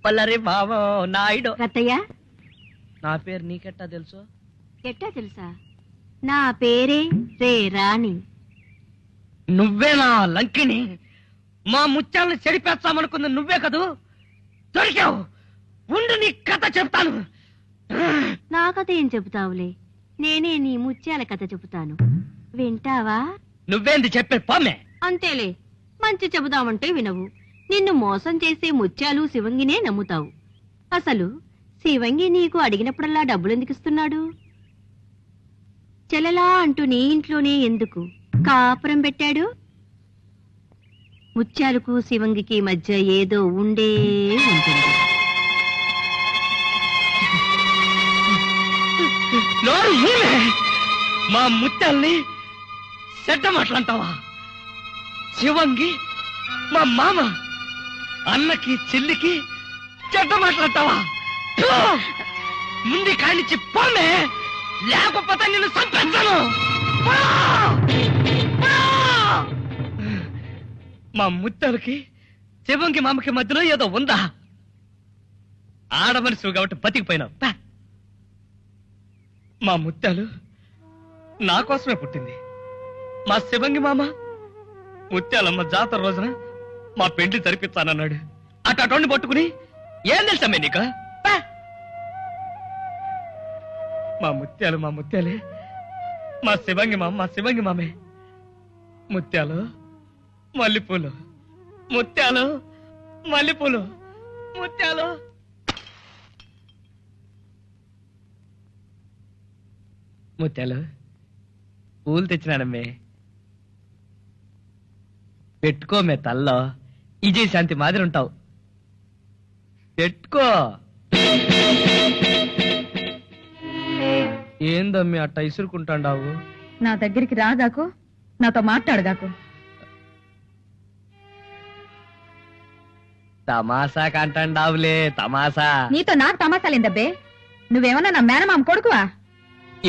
పల్లరి బావో నాయుడు. రత్తయ్య, నా పేరు నీకెట్టా తెలుసు? ఎట్టా తెలుసా? నా పేరే రే రాణి. నువ్వే నా లంకిని. మా ముత్యాలను చెడిపేస్తామనుకుంది నువ్వే కదూ. దొరికావు. ఉండు, నీ కథ చెప్తాను. నా కథ ఏం చెబుతావులే, నేనే నీ ముత్యాల కథ చెబుతాను, వింటావా? నువ్వేంది చెప్పే పామే? అంతేలే, మంచి చెబుదామంటే వినవు. నిన్ను మోసం చేసే ముత్యాలు శివంగినే నమ్ముతావు. అసలు శివంగి నీకు అడిగినప్పుడల్లా డబ్బులెందుకు ఇస్తున్నాడు? చెలలా అంటూ నీ ఇంట్లోనే ఎందుకు కాపురం పెట్టాడు? ముత్యాలకు శివంగికి మధ్య ఏదో ఉండే ఉంటుంది. మా ముత్యాల్ని చెడ్డ మాట్లాంటావా? శివంగి మా మామ, అన్నకి చెల్లికి చెడ్డ మాట్లాడతావా? ముందు కానిచ్చి పోమే, లేకపోతే నిన్ను చంపేస్తాను. మా ముత్యాలకి శివంగి మామకి మధ్యలో ఏదో ఉందా? ఆడమనిషి కాబట్టి బతికిపోయినావు. మా ముత్యాలు నా కోసమే పుట్టింది. మా శివంగి మామ ముత్యాలమ్మ జాతర రోజున మా పెండ్లి జరిపిస్తానన్నాడు. అటోని పట్టుకుని ఏం తెలుసమ్మే నీకు? మా ముత్యాలే మా శివంగి మామే ముత్యాలు మల్లెపూలు ముత్యాలు పూలు తెచ్చినానమ్మే. పెట్టుకోమే తల్లో ఇజయ్ శాంతి మాదిరి ఉంటావు. పెట్టుకో. ఏందమ్మి అట్ట ఇసురుకుంటాండావు? నా దగ్గరికి రాగాకు, నాతో మాట్లాడగాకు. తమాసా కంటాండావులే తమాసా. నీతో నాకు తమాసాలేందబ్బే? నువ్వేమన్నా నా మేనమామ కొడుకువా?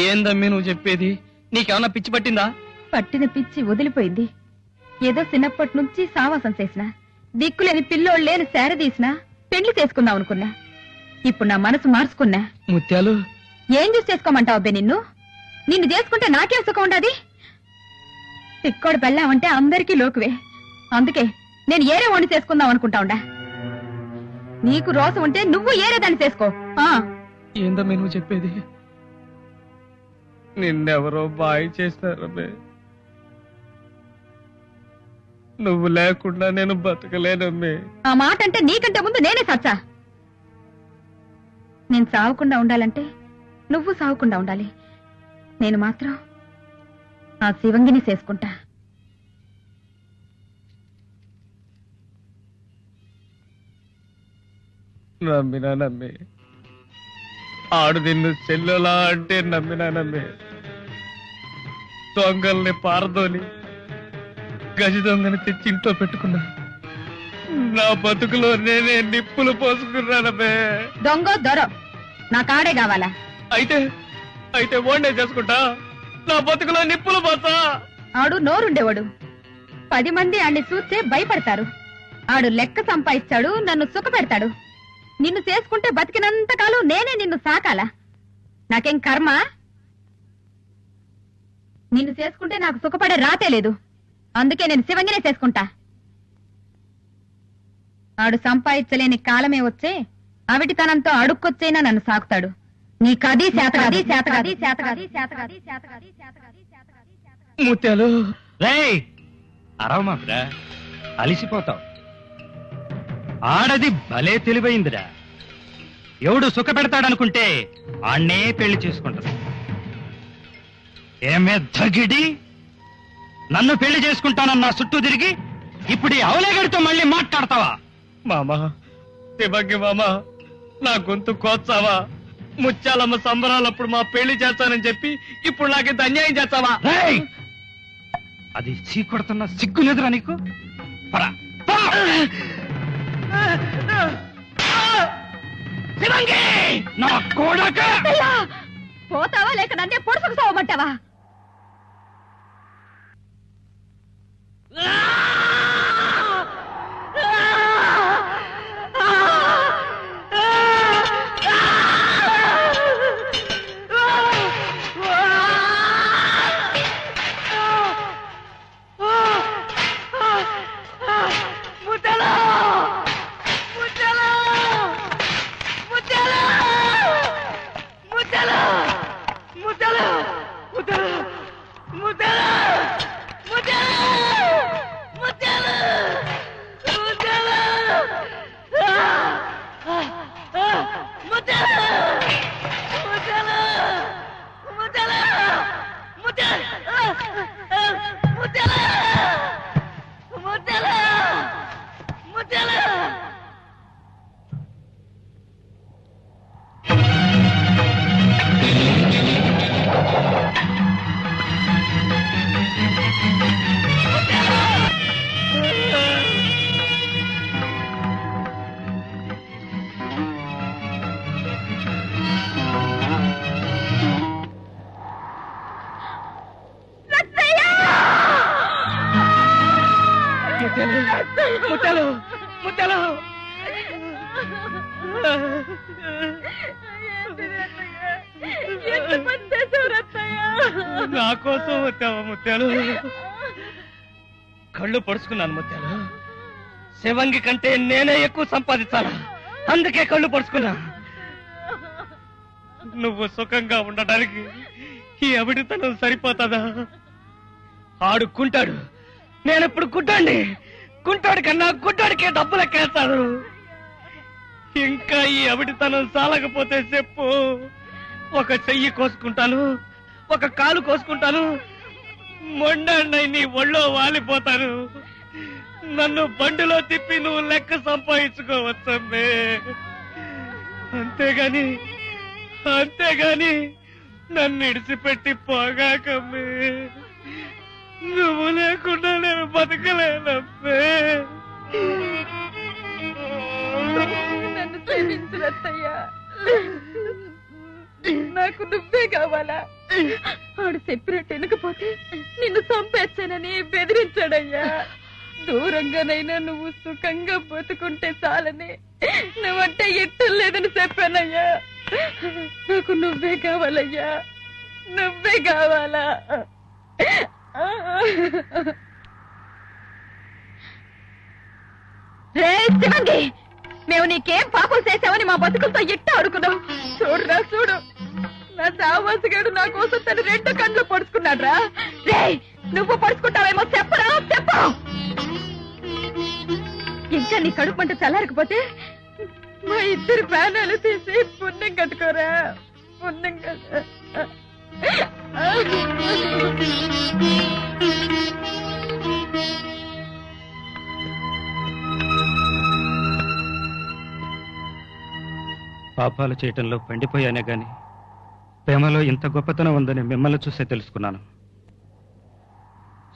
ఏందమ్మి నువ్వు చెప్పేది? నీకేమన్నా పిచ్చి పట్టిందా? పట్టిన పిచ్చి వదిలిపోయింది. ఏదో చిన్నప్పటి నుంచి సావాసం చేసిన, దిక్కులేని పిల్లోళ్ళు లేని సేరదీసిన, పెళ్లి చేసుకుందాం అనుకున్నా. ఇప్పుడు నా మనసు మార్చుకున్నా. ముత్యాలు ఏం చూసి చేసుకోమంటావు అబ్బే? నిన్ను చేసుకుంటే నాకేం సుఖం ఉండదు? తిక్కోడు పెళ్ళామంటే అందరికీ లోకువే. అందుకే నేను ఏరే వండి చేసుకుందాం అనుకుంటా ఉండా. నీకు రోసం ఉంటే నువ్వు ఏరే దాన్ని చేసుకో. ఏందమ్మే నువ్వు చెప్పేది? నిన్నెవరో బాయ్ చేసినారమ్మే. నువ్వు లేకుండా నేను బతకలేనమ్మే. ఆ మాట అంటే నీకంటే ముందు నేనే సచ్చా. నేను సావకుండా ఉండాలంటే నువ్వు సావకుండా ఉండాలి. నేను మాత్రం ఆ శివంగిని చేసుకుంటా. నమ్మినానమ్మే. ఆడు నిన్ను చెల్లెలా అంటే నమ్మినానమ్మే. దొంగల్ని పారదోలి గజ దొంగని తెచ్చి ఇంట్లో పెట్టుకున్నా. నా బతుకులో నేనే నిప్పులు పోసుకున్నానమ్మే. దొంగ దొర నా కాడే కావాలా? అయితే ఓన్నే చేసుకుంటా. నా బతుకులో నిప్పులు పోతా. ఆడు నోరుండేవాడు. 10 మంది ఆడిని చూస్తే భయపడతారు. ఆడు లెక్క సంపాదిస్తాడు, నన్ను సుఖ పెడతాడు. నిన్ను చేసుకుంటే బతికినంత కాలం నేనే నిన్ను సాకాలా? నాకేం కర్మ? నిన్ను చేసుకుంటే నాకు సుఖపడే రాతే లేదు. అందుకే నేను శివంగినే చేసుకుంటా. ఆడు సంపాదించలేని కాలమే వచ్చే అవిటితనంతో అడుక్కొచ్చైనా నన్ను సాకుతాడు. నీకది ముత్యాలు రేయ్ అరవమాకురా, అలిసిపోతావు. ఆడది భలే తెలివైందిరా. ఎవడు సుఖ పెడతాడనుకుంటే ఆన్నే పెళ్లి చేసుకుంటది. ఏమే ధగిడి, నన్ను పెళ్లి చేసుకుంటానన్నా చుట్టూ తిరిగి ఇప్పుడు ఈ అవలేగడితో మళ్ళీ మాట్లాడతావా? మామా శివంగి మామా, నా గొంతు కోచ్చావా? ముత్యాలమ్మ సంబరాలప్పుడు మా పెళ్లి చేస్తానని చెప్పి ఇప్పుడు నాకింత అన్యాయం చేస్తావా? అది చీకొడుతున్న సిగ్గు లేదురా నీకు? పరా నా కొడుక! పోతావా లేక నన్నే పొడుసుకు సావమంటావా? ముత్యాలు ముత్యాలు నా కోసం వచ్చావా ముత్యాలు? కళ్ళు పొడుచుకున్నాను ముత్యాలు. శివంగి కంటే నేనే ఎక్కువ సంపాదించాలా, అందుకే కళ్ళు పొడుచుకున్నా. నువ్వు సుఖంగా ఉండడానికి ఈ అవిడితనం సరిపోతుందా? ఆడుకుంటాడు, నేనెప్పుడు కుంటాండి. కుంటాడు కన్నా కుంటాడికే డబ్బులు ఎక్కేస్తాడు. ఇంకా ఈ అవిడితనం సాలకపోతే చెప్పు, ఒక చెయ్యి కోసుకుంటాను, ఒక కాలు కోసుకుంటాను, మొండన్నై నీ ఒళ్ళో వాలిపోతాను. నన్ను బండిలో తిప్పి నువ్వు లెక్క సంపాదించుకోవచ్చమ్మే. అంతేగాని నన్ను ఇడిచిపెట్టి పోగాకమ్మే. నువ్వు లేకుండా నేను బతకలేనమ్మే. నన్ను క్షమించురత్తయ్యా, నాకు నువ్వే కావాలా? ఆడు చెప్పినట్టు వినకపోతే నిన్ను చంపేచ్చానని బెదిరించాడయ్యా. దూరంగానైనా నువ్వు సుఖంగా బతుకుంటే చాలని నువ్వంటే ఇట్టం లేదని చెప్పానయ్యా. నాకు నువ్వే కావాలయ్యా, నువ్వే కావాలా? రే శివంగి, మేము నీకేం పాపం చేసామని మా బతుకులతో ఇట్ట అడుగున్నావు. చూడురా చూడు, నా సావాసగాడు నా కోసం తన 2 కళ్ళు పొడుచుకున్నాడు రా. రే నువ్వు పొడుచుకుంటావేమో చెప్పరా, చెప్పు. ఇంకా నీ కడుపు మంట చల్లారకపోతే మా ఇద్దరు ప్రాణాలు తీసి పుణ్యం కట్టుకోరా, పుణ్యం కట్టు. పాపాలు చేయటంలో పండిపోయానే గాని ప్రేమలో ఇంత గొప్పతనం ఉందని మిమ్మల్ని చూసే తెలుసుకున్నాను.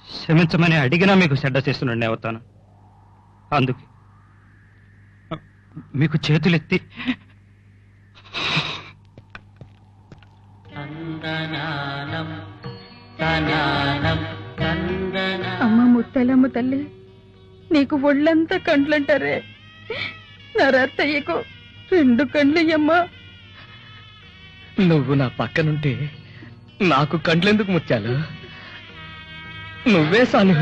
క్షమించమని అడిగినా మీకు చెడ్డ చేస్తున్నాడు అవుతాను. అందుకే మీకు చేతులెత్తి అమ్మ ముత్తలమ్మ తల్లి, నీకు ఒళ్ళంతా కండ్లంటారే, నా రత్తయ్యకు 2 కండ్లయ్యమ్మా. నువ్వు నా పక్కనుంటే నాకు కండ్లెందుకు ముత్యాలు? నువ్వే సాను.